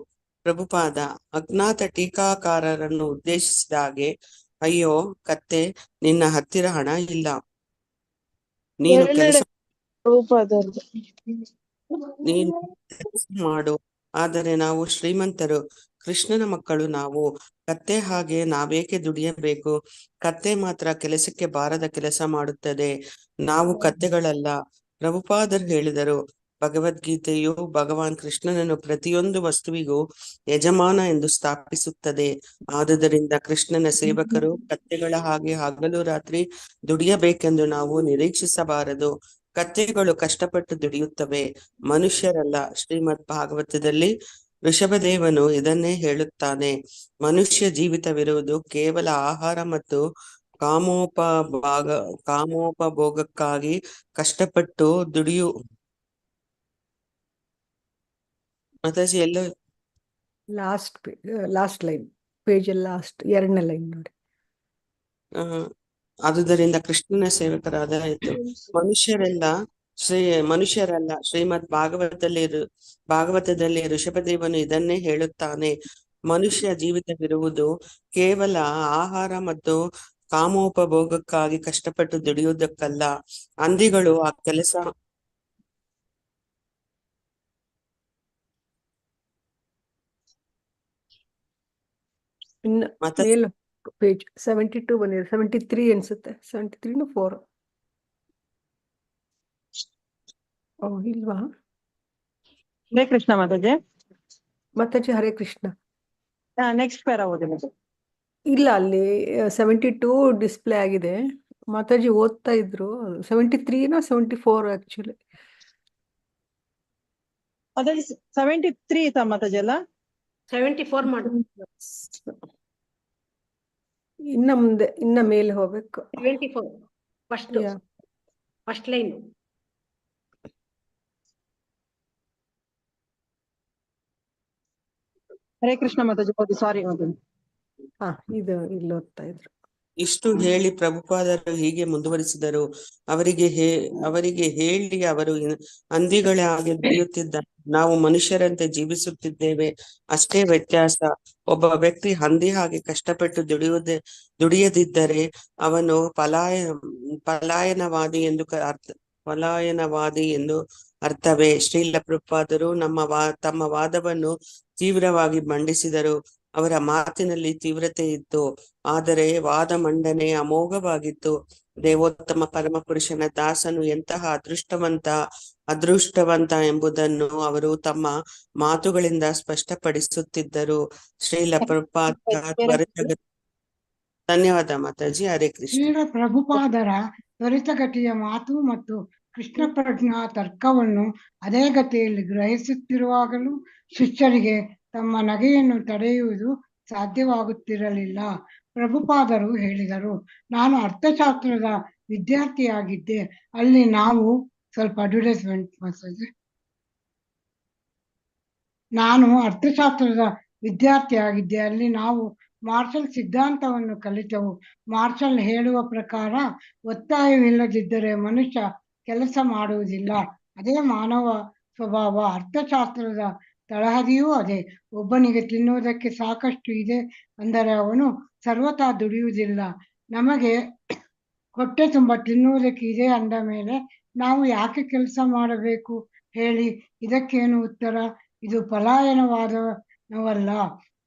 Speaker 4: ಪ್ರಭುಪಾದ ಅಜ್ಞಾತ ಟೀಕಾಕಾರರನ್ನು ಉದ್ದೇಶಿಸಿದ ಹಾಗೆ, ಅಯ್ಯೋ ಕತ್ತೆ, ನಿನ್ನ ಹತ್ತಿರ ಹಣ ಇಲ್ಲ, ನೀನು ಕೆಲಸ ಮಾಡು. ಆದರೆ ನಾವು ಶ್ರೀಮಂತರು, ಕೃಷ್ಣನ ಮಕ್ಕಳು ನಾವು, ಕತ್ತೆ ಹಾಗೆ ನಾವೇಕೆ ದುಡಿಯಬೇಕು? ಕತ್ತೆ ಮಾತ್ರ ಕೆಲಸಕ್ಕೆ ಬಾರದ ಕೆಲಸ ಮಾಡುತ್ತದೆ, ನಾವು ಕತ್ತೆಗಳಲ್ಲ. ಪ್ರಭುಪಾದರು ಹೇಳಿದರು, ಭಗವದ್ಗೀತೆಯು ಭಗವಾನ್ ಕೃಷ್ಣನನ್ನು ಪ್ರತಿಯೊಂದು ವಸ್ತುವಿಗೂ ಯಜಮಾನ ಎಂದು ಸ್ಥಾಪಿಸುತ್ತದೆ. ಆದುದರಿಂದ ಕೃಷ್ಣನ ಸೇವಕರು ಕತ್ತೆಗಳ ಹಾಗೆ ಹಗಲು ರಾತ್ರಿ ದುಡಿಯಬೇಕೆಂದು ನಾವು ನಿರೀಕ್ಷಿಸಬಾರದು. ಕತ್ತೆಗಳು ಕಷ್ಟಪಟ್ಟು ದುಡಿಯುತ್ತವೆ, ಮನುಷ್ಯರಲ್ಲ. ಶ್ರೀಮದ್ ಭಾಗವತದಲ್ಲಿ ಋಷಭದೇವನು ಇದನ್ನೇ ಹೇಳುತ್ತಾನೆ, ಮನುಷ್ಯ ಜೀವಿತವಿರುವುದು ಕೇವಲ ಆಹಾರ ಮತ್ತು ಕಾಮೋಪಭೋಗಕ್ಕಾಗಿ ಕಷ್ಟಪಟ್ಟು ಮಾತಾಜಿ ಎಲ್ಲ
Speaker 1: ಲಾಸ್ಟ್ ಲೈನ್, ಪೇಜ್ ಲಾಸ್ಟ್ 2ನೇ ಲೈನ್ ನೋಡಿ.
Speaker 4: ಆದುದರಿಂದ ಕೃಷ್ಣನ ಸೇವಕರಾದ ಆಯ್ತು, ಮನುಷ್ಯರಲ್ಲ. ಶ್ರೀಮದ್ ಭಾಗವತದಲ್ಲಿ ಋಷಭದೇವನು ಇದನ್ನೇ ಹೇಳುತ್ತಾನೆ, ಮನುಷ್ಯ ಜೀವಿತವಿರುವುದು ಕೇವಲ ಆಹಾರ ಮತ್ತು ಕಾಮೋಪಭೋಗಕ್ಕಾಗಿ ಕಷ್ಟಪಟ್ಟು ದುಡಿಯುವುದಕ್ಕಲ್ಲ. ಹಂದಿಗಳು ಆ ಕೆಲಸ
Speaker 1: ಪೇಜ್ 72 ಬಂದಿದೆ, 73 ಅನ್ಸುತ್ತೆ, 73 4 ಇಲ್ವಾ?
Speaker 2: ಹರೇ ಕೃಷ್ಣ ಮಾತಾಜಿ.
Speaker 1: ಮಾತಾಜಿ ಹರೇ ಕೃಷ್ಣ.
Speaker 2: ನೆಕ್ಸ್ಟ್ ಪ್ಯಾರಾ ಓದಿ.
Speaker 1: ಇಲ್ಲ, ಅಲ್ಲಿ 72 ಡಿಸ್ಪ್ಲೇ ಆಗಿದೆ. ಮಾತಾಜಿ ಓದ್ತಾ ಇದ್ರು. 73ನಾ 74 ಆಕ್ಚುಲಿ.
Speaker 2: ಅದ್ರಲ್ಲಿ 73 ಇತ್ತ ಮಾತಾಜಿ ಅಲ್ಲ?
Speaker 3: 74 ಮಾಡು.
Speaker 1: ಇನ್ನ ಮೇಲೆ ಹೋಗ್ಬೇಕು.
Speaker 3: 74 ಫಸ್ಟ್ ಲೈನ್.
Speaker 2: ಹರೇ ಕೃಷ್ಣ ಮಾತಾಜಿ ಓದಿ. ಸಾರಿ ಓದಿ.
Speaker 1: ಇದು ಇಲ್ಲಿ ಓದ್ತಾ ಇದ್ರು.
Speaker 4: ಇಷ್ಟು ಹೇಳಿ ಪ್ರಭುಪಾದರು ಹೀಗೆ ಮುಂದುವರಿಸಿದರು, ಅವರಿಗೆ ಹೇಳಿ, ಅವರು ಹಂದಿಗಳ ಹಾಗೆ ದುಡಿಯುತ್ತಿದ್ದಾರೆ, ನಾವು ಮನುಷ್ಯರಂತೆ ಜೀವಿಸುತ್ತಿದ್ದೇವೆ, ಅಷ್ಟೇ ವ್ಯತ್ಯಾಸ. ಒಬ್ಬ ವ್ಯಕ್ತಿ ಹಂದಿ ಹಾಗೆ ಕಷ್ಟಪಟ್ಟು ದುಡಿಯದಿದ್ದರೆ ಅವನು ಪಲಾಯನವಾದಿ ಎಂದು ಅರ್ಥವೇ. ಶ್ರೀಲ ಪ್ರಭುಪಾದರು ತಮ್ಮ ವಾದವನ್ನು ತೀವ್ರವಾಗಿ ಮಂಡಿಸಿದರು. ಅವರ ಮಾತಿನಲ್ಲಿ ತೀವ್ರತೆ ಇತ್ತು, ಆದರೆ ವಾದ ಮಂಡನೆ ಅಮೋಘವಾಗಿತ್ತು. ದೇವೋತ್ತಮ ಪರಮಪುರುಷನ ದಾಸನು ಎಂತಹ ಅದೃಷ್ಟವಂತ ಎಂಬುದನ್ನು ಅವರು ತಮ್ಮ ಮಾತುಗಳಿಂದ ಸ್ಪಷ್ಟಪಡಿಸುತ್ತಿದ್ದರು. ಶ್ರೀಲ ಪ್ರಭುಪಾದ ಧನ್ಯವಾದ ಮಾತಾಜಿ. ಹರೇ ಕೃಷ್ಣ.
Speaker 9: ಶ್ರೀಲ ಪ್ರಭುಪಾದರ ತ್ವರಿತಗತಿಯ ಮಾತು ಮತ್ತು ಕೃಷ್ಣ ಪ್ರಜ್ಞಾ ತರ್ಕವನ್ನು ಅದೇ ಗತಿಯಲ್ಲಿ ಗ್ರಹಿಸುತ್ತಿರುವಾಗಲೂ ಶಿಷ್ಯರಿಗೆ ತಮ್ಮ ನಗೆಯನ್ನು ತಡೆಯುವುದು ಸಾಧ್ಯವಾಗುತ್ತಿರಲಿಲ್ಲ. ಪ್ರಭುಪಾದರು ಹೇಳಿದರು, ನಾನು ಅರ್ಥಶಾಸ್ತ್ರದ ವಿದ್ಯಾರ್ಥಿಯಾಗಿದ್ದೆ, ಅಲ್ಲಿ ನಾವು ಸ್ವಲ್ಪ ಅಡ್ವರ್ಟೈಸ್ಮೆಂಟ್ ಮಾಡ್ತಿದ್ದೆ. ನಾನು ಅರ್ಥಶಾಸ್ತ್ರದ ವಿದ್ಯಾರ್ಥಿಯಾಗಿದ್ದೆ, ಅಲ್ಲಿ ನಾವು ಮಾರ್ಷಲ್ ಸಿದ್ಧಾಂತವನ್ನು ಕಲಿತೆವು. ಮಾರ್ಷಲ್ ಹೇಳುವ ಪ್ರಕಾರ ಒತ್ತಾಯವಿಲ್ಲದಿದ್ದರೆ ಮನುಷ್ಯ ಕೆಲಸ ಮಾಡುವುದಿಲ್ಲ. ಅದೇ ಮಾನವ ಸ್ವಭಾವ. ಅರ್ಥಶಾಸ್ತ್ರದ ತಳಹದಿಯೂ ಅದೇ. ಒಬ್ಬನಿಗೆ ತಿನ್ನುವುದಕ್ಕೆ ಸಾಕಷ್ಟು ಇದೆ ಅಂದರೆ ಅವನು ಸರ್ವತಾ ದುಡಿಯುವುದಿಲ್ಲ. ನಮಗೆ ಹೊಟ್ಟೆ ತುಂಬ ತಿನ್ನುವುದಕ್ಕೆ ಇದೆ ಅಂದ ಮೇಲೆ ನಾವು ಯಾಕೆ ಕೆಲಸ ಮಾಡಬೇಕು ಹೇಳಿ? ಇದಕ್ಕೇನು ಉತ್ತರ? ಇದು ಪಲಾಯನವಾದವಲ್ಲ,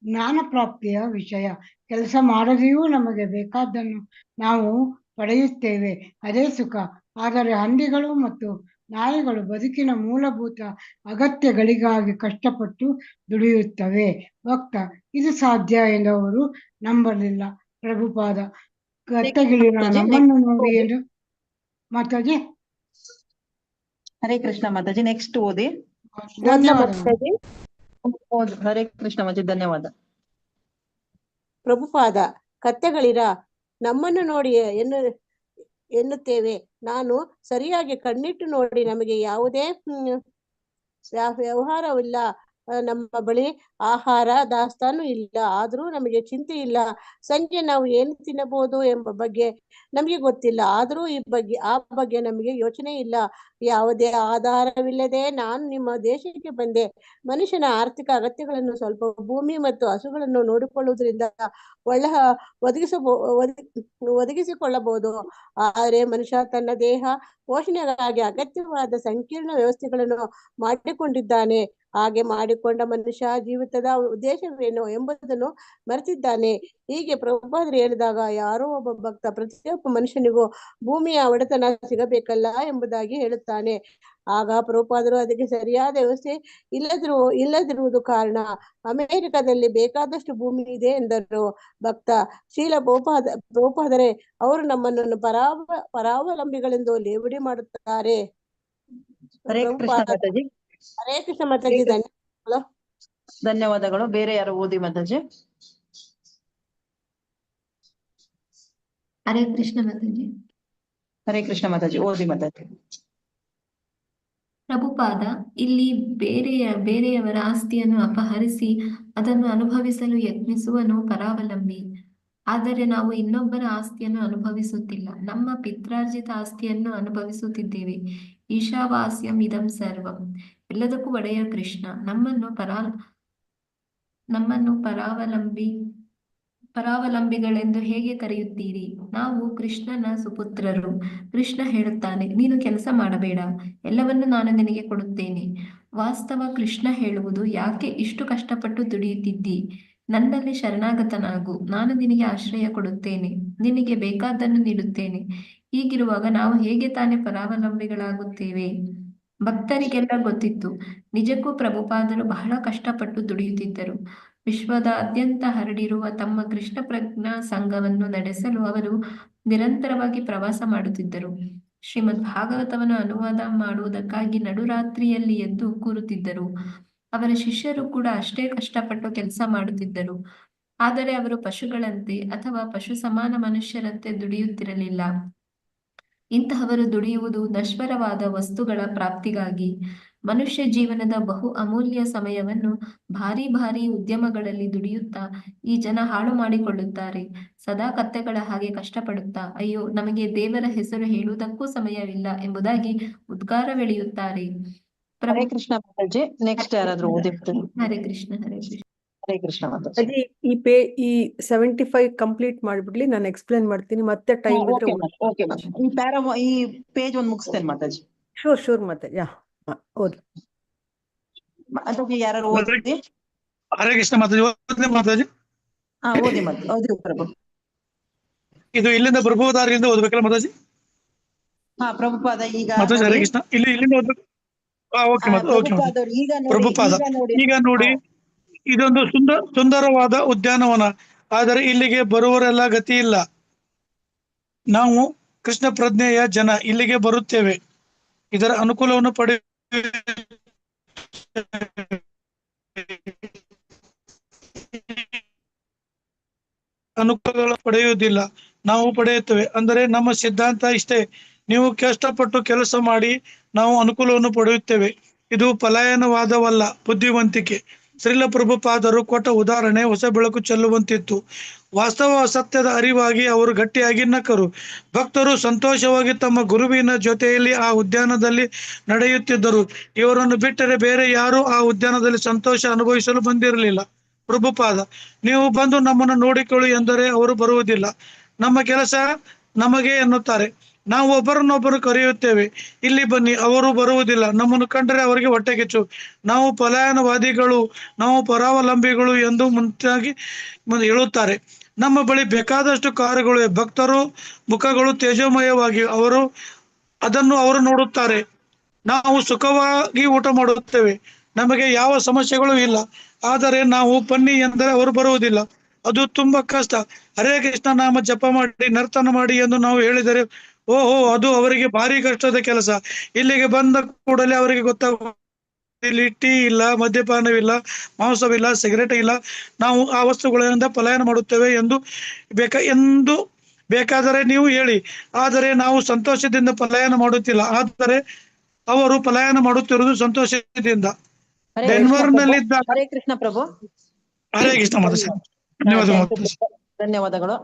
Speaker 9: ಜ್ಞಾನ ಪ್ರಾಪ್ತಿಯ ವಿಷಯ. ಕೆಲಸ ಮಾಡದೆಯೂ ನಮಗೆ ಬೇಕಾದ್ದನ್ನು ನಾವು ಪಡೆಯುತ್ತೇವೆ, ಅದೇ ಸುಖ. ಆದರೆ ಹಂದಿಗಳು ಮತ್ತು ನಾಯಿಗಳು ಬದುಕಿನ ಮೂಲಭೂತ ಅಗತ್ಯಗಳಿಗಾಗಿ ಕಷ್ಟಪಟ್ಟು ದುಡಿಯುತ್ತವೆ. ಭಕ್ತ ಇದು ಸಾಧ್ಯ ಎಂದು ಅವರು ನಂಬಲಿಲ್ಲ. ಪ್ರಭುಪಾದ ಕತ್ತೆಗಿಳಿನ ನಮ್ಮನ್ನು ನೋಡಿ ಎಂದು ಮಾತಾಜಿ.
Speaker 2: ಹರೇ ಕೃಷ್ಣ ಮಾತಾಜಿ. ನೆಕ್ಸ್ಟ್ ಓದಿ.
Speaker 9: ಧನ್ಯವಾದ.
Speaker 2: ಹರೇ ಕೃಷ್ಣ ಮಾತಾಜಿ, ಧನ್ಯವಾದ.
Speaker 10: ಪ್ರಭುಪಾದ ಕತ್ತೆಗಳಿರ ನಮ್ಮನ್ನು ನೋಡಿ ಎನ್ನುತ್ತೇವೆ. ನಾನು ಸರಿಯಾಗಿ ಕಣ್ಣಿಟ್ಟು ನೋಡಿ ನಮಗೆ ಯಾವುದೇ ವ್ಯವಹಾರವಿಲ್ಲ. ನಮ್ಮ ಬಳಿ ಆಹಾರ ದಾಸ್ತಾನು ಇಲ್ಲ, ಆದರೂ ನಮಗೆ ಚಿಂತೆ ಇಲ್ಲ. ಸಂಜೆ ನಾವು ಏನು ತಿನ್ನಬಹುದು ಎಂಬ ಬಗ್ಗೆ ನಮಗೆ ಗೊತ್ತಿಲ್ಲ, ಆದರೂ ಆ ಬಗ್ಗೆ ನಮಗೆ ಯೋಚನೆ ಇಲ್ಲ. ಯಾವುದೇ ಆಧಾರವಿಲ್ಲದೆ ನಾನು ನಿಮ್ಮ ದೇಶಕ್ಕೆ ಬಂದೆ. ಮನುಷ್ಯನ ಆರ್ಥಿಕ ಅಗತ್ಯಗಳನ್ನು ಸ್ವಲ್ಪ ಭೂಮಿ ಮತ್ತು ಹಸುಗಳನ್ನು ನೋಡಿಕೊಳ್ಳುವುದರಿಂದ ಒದಗಿಸಿಕೊಳ್ಳಬಹುದು. ಆದರೆ ಮನುಷ್ಯ ತನ್ನ ದೇಹ ಪೋಷಣೆಗಾಗಿ ಅಗತ್ಯವಾದ ಸಂಕೀರ್ಣ ವ್ಯವಸ್ಥೆಗಳನ್ನು ಮಾಡಿಕೊಂಡಿದ್ದಾನೆ. ಹಾಗೆ ಮಾಡಿಕೊಂಡ ಮನುಷ್ಯ ಜೀವಿತದ ಉದ್ದೇಶವೇನು ಎಂಬುದನ್ನು ಮರೆತಿದ್ದಾನೆ. ಹೀಗೆ ಪ್ರಭುಪಾದರು ಹೇಳಿದಾಗ ಯಾರೋ ಒಬ್ಬ ಭಕ್ತ ಪ್ರತಿಯೊಬ್ಬ ಮನುಷ್ಯನಿಗೂ ಭೂಮಿಯ ಒಡೆತನ ಸಿಗಬೇಕಲ್ಲ ಎಂಬುದಾಗಿ ಹೇಳುತ್ತಾನೆ. ಆಗ ಪ್ರಭುಪಾದರು ಅದಕ್ಕೆ ಸರಿಯಾದ ವ್ಯವಸ್ಥೆ ಇಲ್ಲದಿರುವುದು ಕಾರಣ. ಅಮೆರಿಕದಲ್ಲಿ ಬೇಕಾದಷ್ಟು ಭೂಮಿ ಇದೆ ಎಂದರು. ಭಕ್ತ ಶ್ರೀಲ ಪ್ರಭುಪಾದರೆ ಅವರು ನಮ್ಮನ್ನು ಪರಾವಲಂಬಿಗಳೆಂದು ಲೇವಡಿ ಮಾಡುತ್ತಾರೆ.
Speaker 2: ಹರೇ ಕೃಷ್ಣ ಮಾತಾಜಿ.
Speaker 10: ಹರೇ ಕೃಷ್ಣ ಮಾತಾಜಿ, ಧನ್ಯವಾದಗಳು.
Speaker 2: ಧನ್ಯವಾದಗಳು. ಬೇರೆ ಯಾರು ಓದಿ ಮಾತಾಜಿ.
Speaker 11: ಹರೇ ಕೃಷ್ಣ ಮಾತಾಜಿ.
Speaker 2: ಹರೇ ಕೃಷ್ಣ ಮಾತಾಜಿ, ಓದಿ ಮಾತಾಜಿ.
Speaker 11: ಪ್ರಭುಪಾದ, ಇಲ್ಲಿ ಬೇರೆಯವರ ಆಸ್ತಿಯನ್ನು ಅಪಹರಿಸಿ ಅದನ್ನು ಅನುಭವಿಸಲು ಯತ್ನಿಸುವನು ಪರಾವಲಂಬಿ. ಆದರೆ ನಾವು ಇನ್ನೊಬ್ಬರ ಆಸ್ತಿಯನ್ನು ಅನುಭವಿಸುತ್ತಿಲ್ಲ, ನಮ್ಮ ಪಿತ್ರಾರ್ಜಿತ ಆಸ್ತಿಯನ್ನು ಅನುಭವಿಸುತ್ತಿದ್ದೇವೆ. ಈಶಾವಾಸ್ಯಂ ಇದಂ ಸರ್ವಂ. ಎಲ್ಲದಕ್ಕೂ ಒಡೆಯ ಕೃಷ್ಣ. ನಮ್ಮನ್ನು ಪರಾವಲಂಬಿಗಳೆಂದು ಹೇಗೆ ಕರೆಯುತ್ತೀರಿ? ನಾವು ಕೃಷ್ಣನ ಸುಪುತ್ರರು. ಕೃಷ್ಣ ಹೇಳುತ್ತಾನೆ, ನೀನು ಕೆಲಸ ಮಾಡಬೇಡ, ಎಲ್ಲವನ್ನು ನಾನು ನಿನಗೆ ಕೊಡುತ್ತೇನೆ. ವಾಸ್ತವ ಕೃಷ್ಣ ಹೇಳುವುದು, ಯಾಕೆ ಇಷ್ಟು ಕಷ್ಟಪಟ್ಟು ದುಡಿಯುತ್ತಿದ್ದಿ? ನನ್ನಲ್ಲಿ ಶರಣಾಗತನಾಗು, ನಾನು ನಿನಗೆ ಆಶ್ರಯ ಕೊಡುತ್ತೇನೆ, ನಿನಗೆ ಬೇಕಾದ್ದನ್ನು ನೀಡುತ್ತೇನೆ. ಹೀಗಿರುವಾಗ ನಾವು ಹೇಗೆ ತಾನೇ ಪರಾವಲಂಬಿಗಳಾಗುತ್ತೇವೆ? ಭಕ್ತರಿಗೆಲ್ಲ ಗೊತ್ತಿತ್ತು. ನಿಜಕ್ಕೂ ಪ್ರಭುಪಾದರು ಬಹಳ ಕಷ್ಟಪಟ್ಟು ದುಡಿಯುತ್ತಿದ್ದರು. ವಿಶ್ವದಾದ್ಯಂತ ಹರಡಿರುವ ತಮ್ಮ ಕೃಷ್ಣ ಪ್ರಜ್ಞಾ ಸಂಘವನ್ನು ನಡೆಸಲು ಅವರು ನಿರಂತರವಾಗಿ ಪ್ರವಾಸ ಮಾಡುತ್ತಿದ್ದರು. ಶ್ರೀಮದ್ ಭಾಗವತವನ್ನು ಅನುವಾದ ಮಾಡುವುದಕ್ಕಾಗಿ ನಡುರಾತ್ರಿಯಲ್ಲಿ ಎದ್ದು ಕೂರುತ್ತಿದ್ದರು. ಅವರ ಶಿಷ್ಯರು ಕೂಡ ಅಷ್ಟೇ ಕಷ್ಟಪಟ್ಟು ಕೆಲಸ ಮಾಡುತ್ತಿದ್ದರು. ಆದರೆ ಅವರು ಪಶುಗಳಂತೆ ಅಥವಾ ಪಶು ಸಮಾನ ಮನುಷ್ಯರಂತೆ ದುಡಿಯುತ್ತಿರಲಿಲ್ಲ. ಇಂತಹವರು ದುಡಿಯುವುದು ನಶ್ವರವಾದ ವಸ್ತುಗಳ ಪ್ರಾಪ್ತಿಗಾಗಿ. ಮನುಷ್ಯ ಜೀವನದ ಬಹು ಅಮೂಲ್ಯ ಸಮಯವನ್ನು ಭಾರಿ ಉದ್ಯಮಗಳಲ್ಲಿ ದುಡಿಯುತ್ತಾ ಈ ಜನ ಹಾಳು ಮಾಡಿಕೊಳ್ಳುತ್ತಾರೆ. ಸದಾ ಕತ್ತೆಗಳ ಹಾಗೆ ಕಷ್ಟಪಡುತ್ತಾ, ಅಯ್ಯೋ ನಮಗೆ ದೇವರ ಹೆಸರು ಹೇಳುವುದಕ್ಕೂ ಸಮಯವಿಲ್ಲ ಎಂಬುದಾಗಿ ಉದ್ಗಾರವೆಳೆಯುತ್ತಾರೆ.
Speaker 2: ಹರೇ ಕೃಷ್ಣ ಮಾತಾಜಿ. ನೆಕ್ಸ್ಟ್ ಯಾರಾದ್ರೂ ಓದಿ.
Speaker 11: ಹರೇ ಕೃಷ್ಣ. ಹರೇ ಕೃಷ್ಣ.
Speaker 2: ಹರೇ ಕೃಷ್ಣ ಮಾತಾಜಿ.
Speaker 1: ಈ 75 ಕಂಪ್ಲೀಟ್ ಮಾಡ್ಬಿಡ್ಲಿ, ನಾನು ಎಕ್ಸ್ಪ್ಲೇನ್ ಮಾಡ್ತೀನಿ. ಮತ್ತೆ ಟೈಮ್ ಇದ್ರೆ
Speaker 2: ಈ ಪೇಜ್ ಒಂದು ಮುಗಿಸ್ತೇನೆ ಮಾತಾಜಿ.
Speaker 1: ಶೂರ್ ಮತ್ತೆ ಓದಿ.
Speaker 2: ಅದಕ್ಕೆ ಯಾರು ಓದಿ.
Speaker 12: ಹರೇ ಕೃಷ್ಣ ಮಾತಾಜಿ. ಮಾತಾಜಿ
Speaker 2: ಓದಿ ಮತ್ತೆ. ಓದಿ ಪ್ರಭು.
Speaker 12: ಇದು ಇಲ್ಲಿಂದ ಪ್ರಭುಪಾದರಿಂದ ಓದ್ಬೇಕಲ್ಲ ಮಾತಾಜಿ?
Speaker 2: ಪ್ರಭುಪಾದ ಈಗ
Speaker 12: ಹರೇ ಕೃಷ್ಣ. ಇಲ್ಲಿಂದ ಓದ್ಬೇಕು. ಪ್ರಭುಪಾದ, ಈಗ ನೋಡಿ, ಇದೊಂದು ಸುಂದರವಾದ ಉದ್ಯಾನವನ. ಆದರೆ ಇಲ್ಲಿಗೆ ಬರುವವರೆಲ್ಲ ಗತಿ ಇಲ್ಲ. ನಾವು ಕೃಷ್ಣ ಪ್ರಜ್ಞೆಯ ಜನ ಇಲ್ಲಿಗೆ ಬರುತ್ತೇವೆ. ಇದರ ಅನುಕೂಲವನ್ನು ಅನುಕೂಲಗಳು ಪಡೆಯುವುದಿಲ್ಲ, ನಾವು ಪಡೆಯುತ್ತೇವೆ. ಅಂದರೆ ನಮ್ಮ ಸಿದ್ಧಾಂತ ಇಷ್ಟೇ, ನೀವು ಕಷ್ಟಪಟ್ಟು ಕೆಲಸ ಮಾಡಿ ನಾವು ಅನುಕೂಲವನ್ನು ಪಡೆಯುತ್ತೇವೆ. ಇದು ಪಲಾಯನವಾದವಲ್ಲ, ಬುದ್ಧಿವಂತಿಕೆ. ಶ್ರೀಲ ಪ್ರಭುಪಾದರು ಕೊಟ್ಟ ಉದಾಹರಣೆ ಹೊಸ ಬೆಳಕು ಚೆಲ್ಲುವಂತಿತ್ತು. ವಾಸ್ತವ ಸತ್ಯದ ಅರಿವಾಗಿ ಅವರು ಗಟ್ಟಿಯಾಗಿ ನಕ್ಕರು. ಭಕ್ತರು ಸಂತೋಷವಾಗಿ ತಮ್ಮ ಗುರುವಿನ ಜೊತೆಯಲ್ಲಿ ಆ ಉದ್ಯಾನದಲ್ಲಿ ನಡೆಯುತ್ತಿದ್ದರು. ಇವರನ್ನು ಬಿಟ್ಟರೆ ಬೇರೆ ಯಾರೂ ಆ ಉದ್ಯಾನದಲ್ಲಿ ಸಂತೋಷ ಅನುಭವಿಸಲು ಬಂದಿರಲಿಲ್ಲ. ಪ್ರಭುಪಾದ, ನೀವು ಬಂದು ನಮ್ಮನ್ನು ನೋಡಿಕೊಳ್ಳಿ ಎಂದರೆ ಅವರು ಬರುವುದಿಲ್ಲ. ನಮ್ಮ ಕೆಲಸ ನಮಗೆ ಎನ್ನುತ್ತಾರೆ. ನಾವು ಒಬ್ಬರನ್ನೊಬ್ಬರು ಕರೆಯುತ್ತೇವೆ, ಇಲ್ಲಿ ಬನ್ನಿ, ಅವರು ಬರುವುದಿಲ್ಲ. ನಮ್ಮನ್ನು ಕಂಡರೆ ಅವರಿಗೆ ಹೊಟ್ಟೆಕಿಚ್ಚು. ನಾವು ಪಲಾಯನವಾದಿಗಳು, ನಾವು ಪರಾವಲಂಬಿಗಳು ಎಂದು ಮುಂತಾಗಿ ಹೇಳುತ್ತಾರೆ. ನಮ್ಮ ಬಳಿ ಬೇಕಾದಷ್ಟು ಕಾರುಗಳು, ಭಕ್ತರು ಮುಖಗಳು ತೇಜೋಮಯವಾಗಿ ಅದನ್ನು ಅವರು ನೋಡುತ್ತಾರೆ. ನಾವು ಸುಖವಾಗಿ ಊಟ ಮಾಡುತ್ತೇವೆ, ನಮಗೆ ಯಾವ ಸಮಸ್ಯೆಗಳು ಇಲ್ಲ. ಆದರೆ ನಾವು ಬನ್ನಿ ಎಂದರೆ ಅವರು ಬರುವುದಿಲ್ಲ. ಅದು ತುಂಬಾ ಕಷ್ಟ. ಹರೇ ಕೃಷ್ಣ ನಾಮ ಜಪ ಮಾಡಿ ನರ್ತನ ಮಾಡಿ ಎಂದು ನಾವು ಹೇಳಿದರೆ ಓಹೋ, ಅದು ಅವರಿಗೆ ಭಾರಿ ಕಷ್ಟದ ಕೆಲಸ. ಇಲ್ಲಿಗೆ ಬಂದ ಕೂಡಲೇ ಅವರಿಗೆ ಗೊತ್ತಾಗ ಇಲ್ಲಿ ಟೀ ಇಲ್ಲ, ಮದ್ಯಪಾನವಿಲ್ಲ, ಮಾಂಸವಿಲ್ಲ, ಸಿಗರೇಟ್ ಇಲ್ಲ, ನಾವು ಆ ವಸ್ತುಗಳಿಂದ ಪಲಾಯನ ಮಾಡುತ್ತೇವೆ ಎಂದು ಬೇಕಾದರೆ ನೀವು ಹೇಳಿ. ಆದರೆ ನಾವು ಸಂತೋಷದಿಂದ ಪಲಾಯನ ಮಾಡುತ್ತಿಲ್ಲ. ಆದರೆ ಅವರು ಪಲಾಯನ ಮಾಡುತ್ತಿರುವುದು ಸಂತೋಷದಿಂದ. ಡೆನ್ವರ್ನಲ್ಲಿದ್ದ
Speaker 2: ಹರೇ ಕೃಷ್ಣ ಪ್ರಭು.
Speaker 12: ಹರೇ ಕೃಷ್ಣ ಮಾತಾಜಿ. ಧನ್ಯವಾದಗಳು.
Speaker 2: ಧನ್ಯವಾದಗಳು.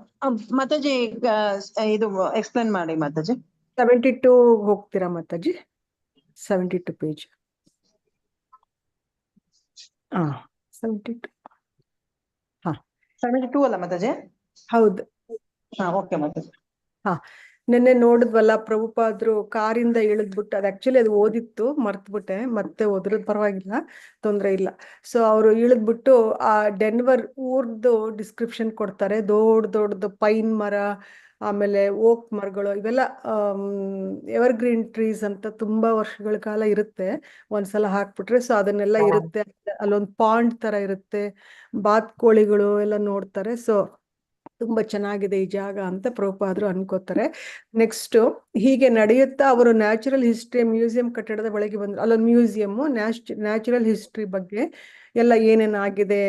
Speaker 2: ಮಾತಾಜಿ ಇದು ಎಕ್ಸ್ಪ್ಲೇನ್ ಮಾಡಿ ಮಾತಾಜಿ.
Speaker 1: 72 ಹೋಗ್ತೀರಾ ಮಾತಾಜಿ? 72 ಪೇಜ್. 72.
Speaker 2: 72 ಅಲ್ಲ ಮಾತಾಜಿ?
Speaker 1: ಹೌದು.
Speaker 2: ಓಕೆ ಮಾತಾಜಿ.
Speaker 1: ನಿನ್ನೆ ನೋಡಿದ್ವಲ್ಲ, ಪ್ರಭುಪಾದ್ರು ಕಾರಿಂದ ಇಳಿದ್ಬಿಟ್ಟು, ಅದು ಆಕ್ಚುಲಿ ಅದು ಓದಿತ್ತು, ಮರ್ತ್ಬಿಟ್ಟೆ, ಮತ್ತೆ ಓದ್ರದ್ ಪರವಾಗಿಲ್ಲ, ತೊಂದ್ರೆ ಇಲ್ಲ. ಸೊ ಅವರು ಇಳಿದ್ಬಿಟ್ಟು ಆ ಡೆನ್ವರ್ ಊರ್ದು ಡಿಸ್ಕ್ರಿಪ್ಷನ್ ಕೊಡ್ತಾರೆ. ದೊಡ್ಡದು ಪೈನ್ ಮರ, ಆಮೇಲೆ ಓಕ್ ಮರಗಳು, ಇವೆಲ್ಲ ಎವರ್ಗ್ರೀನ್ ಟ್ರೀಸ್ ಅಂತ ತುಂಬಾ ವರ್ಷಗಳ ಕಾಲ ಇರುತ್ತೆ ಒಂದ್ಸಲ ಹಾಕ್ಬಿಟ್ರೆ. ಸೊ ಅದನ್ನೆಲ್ಲ ಇರುತ್ತೆ. ಅಲ್ಲೊಂದು ಪಾಂಡ್ ತರ ಇರುತ್ತೆ, ಬಾತ್ಕೋಳಿಗಳು ಎಲ್ಲ ನೋಡ್ತಾರೆ. ಸೊ ತುಂಬಾ ಚೆನ್ನಾಗಿದೆ ಈ ಜಾಗ ಅಂತ ಪ್ರಭುಪಾದ್ರು ಅನ್ಕೋತಾರೆ. ನೆಕ್ಸ್ಟ್ ಹೀಗೆ ನಡೆಯುತ್ತಾ ಅವರು ನ್ಯಾಚುರಲ್ ಹಿಸ್ಟ್ರಿ ಮ್ಯೂಸಿಯಂ ಕಟ್ಟಡದ ಒಳಗೆ ಬಂದ್ರು. ಅಲ್ಲೊಂದು ಮ್ಯೂಸಿಯಂ ನ್ಯಾಚುರಲ್ ಹಿಸ್ಟ್ರಿ ಬಗ್ಗೆ ಎಲ್ಲ ಏನೇನಾಗಿದೆ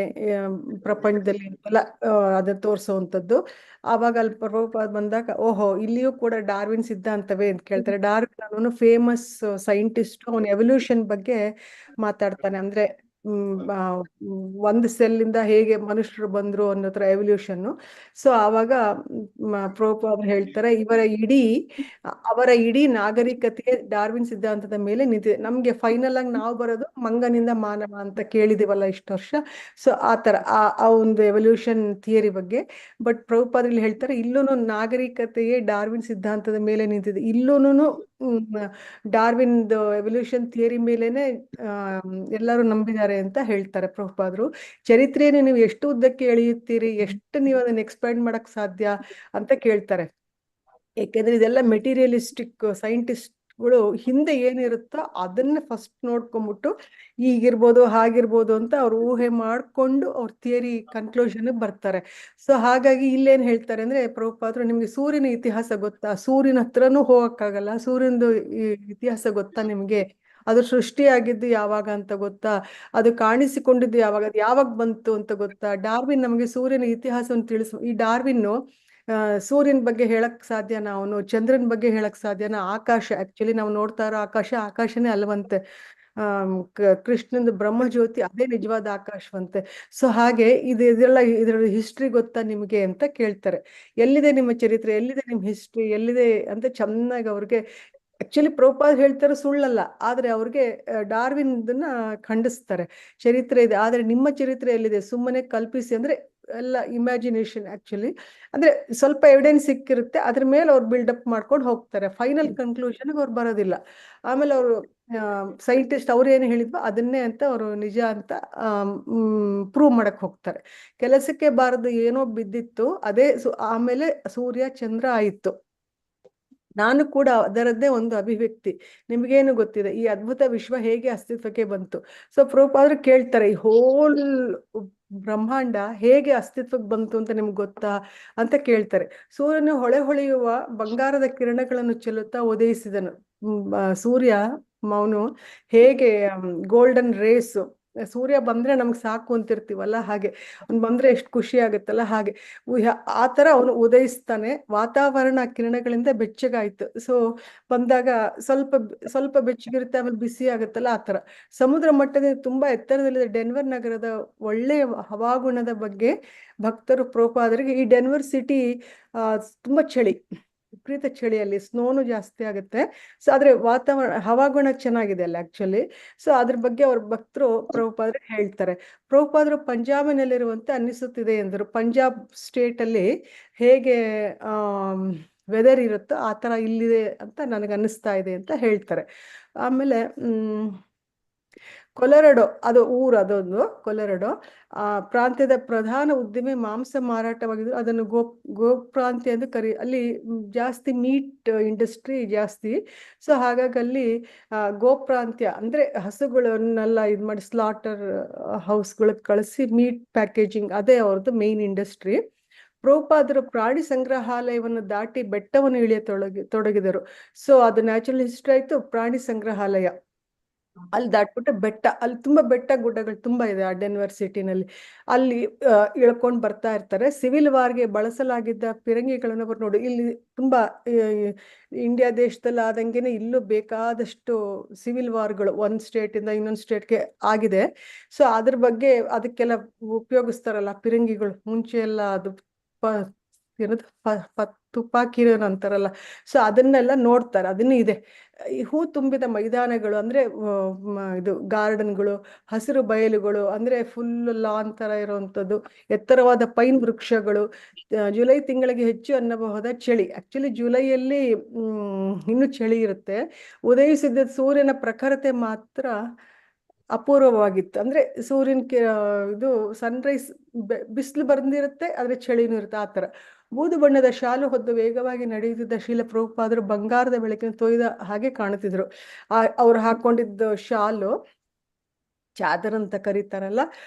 Speaker 1: ಪ್ರಪಂಚದಲ್ಲಿ ಎಲ್ಲ ಅದನ್ನ ತೋರಿಸುವಂಥದ್ದು. ಆವಾಗ ಅಲ್ಲಿ ಪ್ರಭುಪಾದ ಬಂದಾಗ, ಓಹೋ, ಇಲ್ಲಿಯೂ ಕೂಡ ಡಾರ್ವಿನ್ ಸಿದ್ಧಾಂತವೇ ಅಂತ ಕೇಳ್ತಾರೆ. ಡಾರ್ವಿನ್ ಅವನು ಫೇಮಸ್ ಸೈಂಟಿಸ್ಟ್. ಅವನು ಎವಲ್ಯೂಷನ್ ಬಗ್ಗೆ ಮಾತಾಡ್ತಾನೆ. ಅಂದ್ರೆ ಒಂದು ಸೆಲ್ಲಿಂದ ಹೇಗೆ ಮನುಷ್ಯರು ಬಂದ್ರು ಅನ್ನೋ ತರ ಎವಲ್ಯೂಷನ್. ಸೊ ಆವಾಗ ಪ್ರಭುಪಾದರು ಹೇಳ್ತಾರೆ, ಅವರ ಇಡೀ ನಾಗರಿಕತೆ ಡಾರ್ವಿನ್ ಸಿದ್ಧಾಂತದ ಮೇಲೆ ನಿಂತಿದೆ. ನಮ್ಗೆ ಫೈನಲ್ ಆಗಿ ನಾವು ಬರೋದು ಮಂಗನಿಂದ ಮಾನವ ಅಂತ ಕೇಳಿದಿವಲ್ಲ ಇಷ್ಟು ವರ್ಷ. ಸೊ ಆ ತರ ಆ ಒಂದು ಎವಲ್ಯೂಷನ್ ಥಿಯರಿ ಬಗ್ಗೆ. ಬಟ್ ಪ್ರಭುಪಾದರು ಹೇಳ್ತಾರೆ, ಇಲ್ಲೂನು ನಾಗರಿಕತೆಯೇ ಡಾರ್ವಿನ್ ಸಿದ್ಧಾಂತದ ಮೇಲೆ ನಿಂತಿದೆ. ಇಲ್ಲೂನು ಡಾರ್ವಿನ್ ಎವಲ್ಯೂಷನ್ ಥಿಯರಿ ಮೇಲೆನೆ ಎಲ್ಲರೂ ನಂಬಿದ್ದಾರೆ ಅಂತ ಹೇಳ್ತಾರೆ ಪ್ರಭುಪಾದರು. ಚರಿತ್ರೆಯನ್ನು ನೀವು ಎಷ್ಟು ಉದ್ದಕ್ಕೆ ಎಳೆಯುತ್ತೀರಿ, ಎಷ್ಟು ನೀವು ಅದನ್ನ ಎಕ್ಸ್ಪ್ಯಾಂಡ್ ಮಾಡಕ್ ಸಾಧ್ಯ ಅಂತ ಕೇಳ್ತಾರೆ. ಯಾಕೆಂದ್ರೆ ಇದೆಲ್ಲ ಮೆಟೀರಿಯಲಿಸ್ಟಿಕ್ ಸೈಂಟಿಸ್ಟ್ಗಳು ಹಿಂದೆ ಏನಿರುತ್ತೋ ಅದನ್ನ ಫಸ್ಟ್ ನೋಡ್ಕೊಂಡ್ಬಿಟ್ಟು ಈಗಿರ್ಬೋದು ಹಾಗಿರ್ಬೋದು ಅಂತ ಅವ್ರು ಊಹೆ ಮಾಡ್ಕೊಂಡು ಅವ್ರ ಥಿಯರಿ ಕನ್ಕ್ಲೂಷನ್ ಬರ್ತಾರೆ. ಸೊ ಹಾಗಾಗಿ ಇಲ್ಲೇನ್ ಹೇಳ್ತಾರೆ ಅಂದ್ರೆ ಪ್ರಭುಪಾದರು, ನಿಮ್ಗೆ ಸೂರ್ಯನ ಇತಿಹಾಸ ಗೊತ್ತಾ? ಸೂರ್ಯನ ಹತ್ರನೂ ಹೋಗಕ್ಕಾಗಲ್ಲ. ಸೂರ್ಯನದು ಇತಿಹಾಸ ಗೊತ್ತಾ ನಿಮ್ಗೆ? ಅದು ಸೃಷ್ಟಿಯಾಗಿದ್ದು ಯಾವಾಗ ಅಂತ ಗೊತ್ತಾ? ಅದು ಕಾಣಿಸಿಕೊಂಡಿದ್ದು ಯಾವಾಗ? ಅದು ಯಾವಾಗ ಬಂತು ಅಂತ ಗೊತ್ತಾ? ಡಾರ್ವಿನ್ ನಮಗೆ ಸೂರ್ಯನ ಇತಿಹಾಸವನ್ನು ಈ ಡಾರ್ವಿನ್ ಸೂರ್ಯನ ಬಗ್ಗೆ ಹೇಳಕ್ ಸಾಧ್ಯನಾ? ಅವನು ಚಂದ್ರನ ಬಗ್ಗೆ ಹೇಳಕ್ ಸಾಧ್ಯನಾ? ಆಕಾಶ, ಆಕ್ಚುಲಿ ನಾವು ನೋಡ್ತಾ ಇರೋ ಆಕಾಶನೇ ಅಲ್ವಂತೆ. ಕೃಷ್ಣಂದು ಬ್ರಹ್ಮಜ್ಯೋತಿ ಅದೇ ನಿಜವಾದ ಆಕಾಶವಂತೆ. ಸೊ ಹಾಗೆ ಇದರ ಹಿಸ್ಟ್ರಿ ಗೊತ್ತಾ ನಿಮ್ಗೆ ಅಂತ ಕೇಳ್ತಾರೆ. ಎಲ್ಲಿದೆ ನಿಮ್ಮ ಚರಿತ್ರೆ, ಎಲ್ಲಿದೆ ನಿಮ್ ಹಿಸ್ಟ್ರಿ, ಎಲ್ಲಿದೆ ಅಂತ ಚೆನ್ನಾಗಿ ಅವ್ರಿಗೆ. ಆಕ್ಚುಲಿ ಪ್ರಭುಪಾದ ಹೇಳ್ತಾರೆ ಸುಳ್ಳಲ್ಲ, ಆದ್ರೆ ಅವ್ರಿಗೆ ಡಾರ್ವಿನ್ ಇದನ್ನ ಖಂಡಿಸ್ತಾರೆ. ಚರಿತ್ರೆ ಇದೆ, ಆದ್ರೆ ನಿಮ್ಮ ಚರಿತ್ರೆ ಎಲ್ಲಿದೆ? ಸುಮ್ಮನೆ ಕಲ್ಪಿಸಿ, ಅಂದ್ರೆ ಎಲ್ಲ ಇಮ್ಯಾಜಿನೇಷನ್. ಆಕ್ಚುಲಿ ಅಂದ್ರೆ ಸ್ವಲ್ಪ ಎವಿಡೆನ್ಸ್ ಸಿಕ್ಕಿರುತ್ತೆ, ಅದ್ರ ಮೇಲೆ ಅವ್ರು ಬಿಲ್ಡಪ್ ಮಾಡ್ಕೊಂಡು ಹೋಗ್ತಾರೆ. ಫೈನಲ್ ಕನ್ಕ್ಲೂಷನ್ ಅವ್ರು ಬರೋದಿಲ್ಲ. ಆಮೇಲೆ ಅವರು ಸೈಂಟಿಸ್ಟ್ ಅವ್ರು ಏನು ಹೇಳಿದ್ವೋ ಅದನ್ನೇ ಅಂತ ಅವರು ನಿಜ ಅಂತ ಪ್ರೂವ್ ಮಾಡಕ್ ಹೋಗ್ತಾರೆ. ಕೆಲಸಕ್ಕೆ ಬಾರದು ಏನೋ ಬಿದ್ದಿತ್ತು, ಅದೇ ಆಮೇಲೆ ಸೂರ್ಯ ಚಂದ್ರ ಆಯಿತು. ನಾನು ಕೂಡ ಅದರದ್ದೇ ಒಂದು ಅಭಿವ್ಯಕ್ತಿ. ನಿಮ್ಗೇನು ಗೊತ್ತಿದೆ ಈ ಅದ್ಭುತ ವಿಶ್ವ ಹೇಗೆ ಅಸ್ತಿತ್ವಕ್ಕೆ ಬಂತು? ಸೊ ಪ್ರಭುಪಾದರು ಕೇಳ್ತಾರೆ, ಈ ಹೋಲ್ ಬ್ರಹ್ಮಾಂಡ ಹೇಗೆ ಅಸ್ತಿತ್ವಕ್ಕೆ ಬಂತು ಅಂತ ನಿಮ್ಗೆ ಗೊತ್ತಾ ಅಂತ ಕೇಳ್ತಾರೆ. ಸೂರ್ಯನು ಹೊಳೆಯುವ ಬಂಗಾರದ ಕಿರಣಗಳನ್ನು ಚೆಲ್ಲುತ್ತಾ ಉದಯಿಸಿದನು. ಸೂರ್ಯ ಅವನು ಹೇಗೆ ಗೋಲ್ಡನ್ ರೇಸ್ ಸೂರ್ಯ ಬಂದ್ರೆ ನಮ್ಗೆ ಸಾಕು ಅಂತಿರ್ತೀವಲ್ಲ, ಹಾಗೆ ಅವ್ನು ಬಂದ್ರೆ ಎಷ್ಟು ಖುಷಿ ಆಗುತ್ತಲ್ಲ, ಹಾಗೆ ಆ ತರ ಅವನು ಉದಯಿಸ್ತಾನೆ. ವಾತಾವರಣ ಕಿರಣಗಳಿಂದ ಬೆಚ್ಚಗಾಯ್ತು. ಸೊ ಬಂದಾಗ ಸ್ವಲ್ಪ ಬೆಚ್ಚಗಿರುತ್ತೆ, ಆಮೇಲೆ ಬಿಸಿ ಆಗುತ್ತಲ್ಲ, ಆ ತರ. ಸಮುದ್ರ ಮಟ್ಟದಿಂದ ತುಂಬಾ ಎತ್ತರದಲ್ಲಿದೆ ಡೆನ್ವರ್ ನಗರದ ಒಳ್ಳೆಯ ಹವಾಗುಣದ ಬಗ್ಗೆ ಭಕ್ತರು ಪ್ರಭುಪಾದರಿಗೆ, ಈ ಡೆನ್ವರ್ ಸಿಟಿ ತುಂಬಾ ಚಳಿ, ವಿಪರೀತ ಚಳಿಯಲ್ಲಿ ಸ್ನೋನು ಜಾಸ್ತಿ ಆಗುತ್ತೆ. ಸೊ ಆದ್ರೆ ವಾತಾವರಣ ಹವಾಗುಣ ಚೆನ್ನಾಗಿದೆ ಅಲ್ಲ ಆಕ್ಚುಲಿ. ಸೊ ಅದ್ರ ಬಗ್ಗೆ ಅವ್ರ ಭಕ್ತರು ಪ್ರಭುಪಾದರು ಹೇಳ್ತಾರೆ. ಪ್ರಭುಪಾದರು ಪಂಜಾಬಿನಲ್ಲಿರುವಂತೆ ಅನ್ನಿಸುತ್ತಿದೆ ಎಂದರು. ಪಂಜಾಬ್ ಸ್ಟೇಟ್ ಅಲ್ಲಿ ಹೇಗೆ ವೆದರ್ ಇರುತ್ತೋ ಆ ತರ ಇಲ್ಲಿದೆ ಅಂತ ನನಗೆ ಅನ್ನಿಸ್ತಾ ಇದೆ ಅಂತ ಹೇಳ್ತಾರೆ. ಆಮೇಲೆ ಕೊಲೆರಡೋ, ಅದು ಊರು, ಅದೊಂದು ಕೊಲೆರಡೋ ಪ್ರಾಂತ್ಯದ ಪ್ರಧಾನ ಉದ್ದಿಮೆ ಮಾಂಸ ಮಾರಾಟವಾಗಿದ್ದು ಅದನ್ನು ಗೋಪ್ರಾಂತ್ಯ ಎಂದು ಅಲ್ಲಿ ಜಾಸ್ತಿ ಮೀಟ್ ಇಂಡಸ್ಟ್ರಿ ಜಾಸ್ತಿ. ಸೊ ಹಾಗಾಗಿ ಅಲ್ಲಿ ಗೋಪ್ರಾಂತ್ಯ ಅಂದ್ರೆ ಹಸುಗಳನ್ನೆಲ್ಲ ಇದು ಮಾಡಿ ಸ್ಲಾಟರ್ ಹೌಸ್ಗಳಿಗೆ ಕಳಿಸಿ ಮೀಟ್ ಪ್ಯಾಕೇಜಿಂಗ್, ಅದೇ ಅವ್ರದ್ದು ಮೇನ್ ಇಂಡಸ್ಟ್ರಿ. ಪ್ರಭುಪಾದರು ಪ್ರಾಣಿ ಸಂಗ್ರಹಾಲಯವನ್ನು ದಾಟಿ ಬೆಟ್ಟವನ್ನು ಇಳಿಯ ತೊಡಗಿದರು. ಸೊ ಅದು ನ್ಯಾಚುರಲ್ ಹಿಸ್ಟ್ರಿ ಆಯ್ತು. ಪ್ರಾಣಿ ಸಂಗ್ರಹಾಲಯ ಅಲ್ಲಿ ದಾಟ್ಬಿಟ್ಟು ಬೆಟ್ಟ, ಅಲ್ಲಿ ತುಂಬಾ ಬೆಟ್ಟ ಗುಡ್ಡಗಳು ತುಂಬಾ ಇದೆ ಆ ಡೆನ್ವರ್ ಸಿಟಿನಲ್ಲಿ. ಅಲ್ಲಿ ಇಳ್ಕೊಂಡ್ ಬರ್ತಾ ಇರ್ತಾರೆ. ಸಿವಿಲ್ ವಾರ್ಗೆ ಬಳಸಲಾಗಿದ್ದ ಪಿರಂಗಿಗಳನ್ನು ಅವರು ನೋಡಿ, ಇಲ್ಲಿ ತುಂಬಾ ಇಂಡಿಯಾ ದೇಶದಲ್ಲಿ ಆದಂಗೆನೆ ಇಲ್ಲೂ ಬೇಕಾದಷ್ಟು ಸಿವಿಲ್ ವಾರ್ಗಳು ಒಂದ್ ಸ್ಟೇಟ್ ಇಂದ ಇನ್ನೊಂದು ಸ್ಟೇಟ್ಗೆ ಆಗಿದೆ. ಸೊ ಅದ್ರ ಬಗ್ಗೆ ಅದಕ್ಕೆಲ್ಲ ಉಪಯೋಗಿಸ್ತಾರಲ್ಲ ಪಿರಂಗಿಗಳು. ಮುಂಚೆ ಎಲ್ಲ ಅದು ಏನದು ತುಪಾಕಿ ಅಂತಾರಲ್ಲ. ಸೊ ಅದನ್ನೆಲ್ಲ ನೋಡ್ತಾರೆ. ಅದನ್ನು ಇದೆ. ಈ ಹೂ ತುಂಬಿದ ಮೈದಾನಗಳು ಅಂದ್ರೆ ಇದು ಗಾರ್ಡನ್ಗಳು, ಹಸಿರು ಬಯಲುಗಳು ಅಂದ್ರೆ ಫುಲ್ ಲಾನ್ ತರ ಇರುವಂತದ್ದು, ಎತ್ತರವಾದ ಪೈನ್ ವೃಕ್ಷಗಳು. ಜುಲೈ ತಿಂಗಳಿಗೆ ಹೆಚ್ಚು ಅನ್ನಬಹುದ ಚಳಿ. ಆಕ್ಚುಲಿ ಜುಲೈಯಲ್ಲಿ ಇನ್ನೂ ಚಳಿ ಇರುತ್ತೆ. ಉದಯಿಸಿದ ಸೂರ್ಯನ ಪ್ರಖರತೆ ಮಾತ್ರ ಅಪೂರ್ವವಾಗಿತ್ತು. ಅಂದ್ರೆ ಸೂರ್ಯನ ಇದು ಸನ್ರೈಸ್ ಬಿಸಿಲು ಬಂದಿರುತ್ತೆ, ಆದ್ರೆ ಚಳಿನೂ ಇರುತ್ತೆ, ಆ ತರ. ಬೂದು ಬಣ್ಣದ ಶಾಲು ಹೊದ್ದು ವೇಗವಾಗಿ ನಡೆಯುತ್ತಿದ್ದ ಶ್ರೀಲ ಪ್ರಭುಪಾದರು ಬಂಗಾರದ ಬೆಳಕಿನ ತೊಯ್ದ ಹಾಗೆ ಕಾಣುತ್ತಿದ್ರು. ಅವ್ರು ಹಾಕೊಂಡಿದ್ದ ಶಾಲು ಚಾದರ್ ಅಂತ ಕರೀತಾರಲ್ಲ,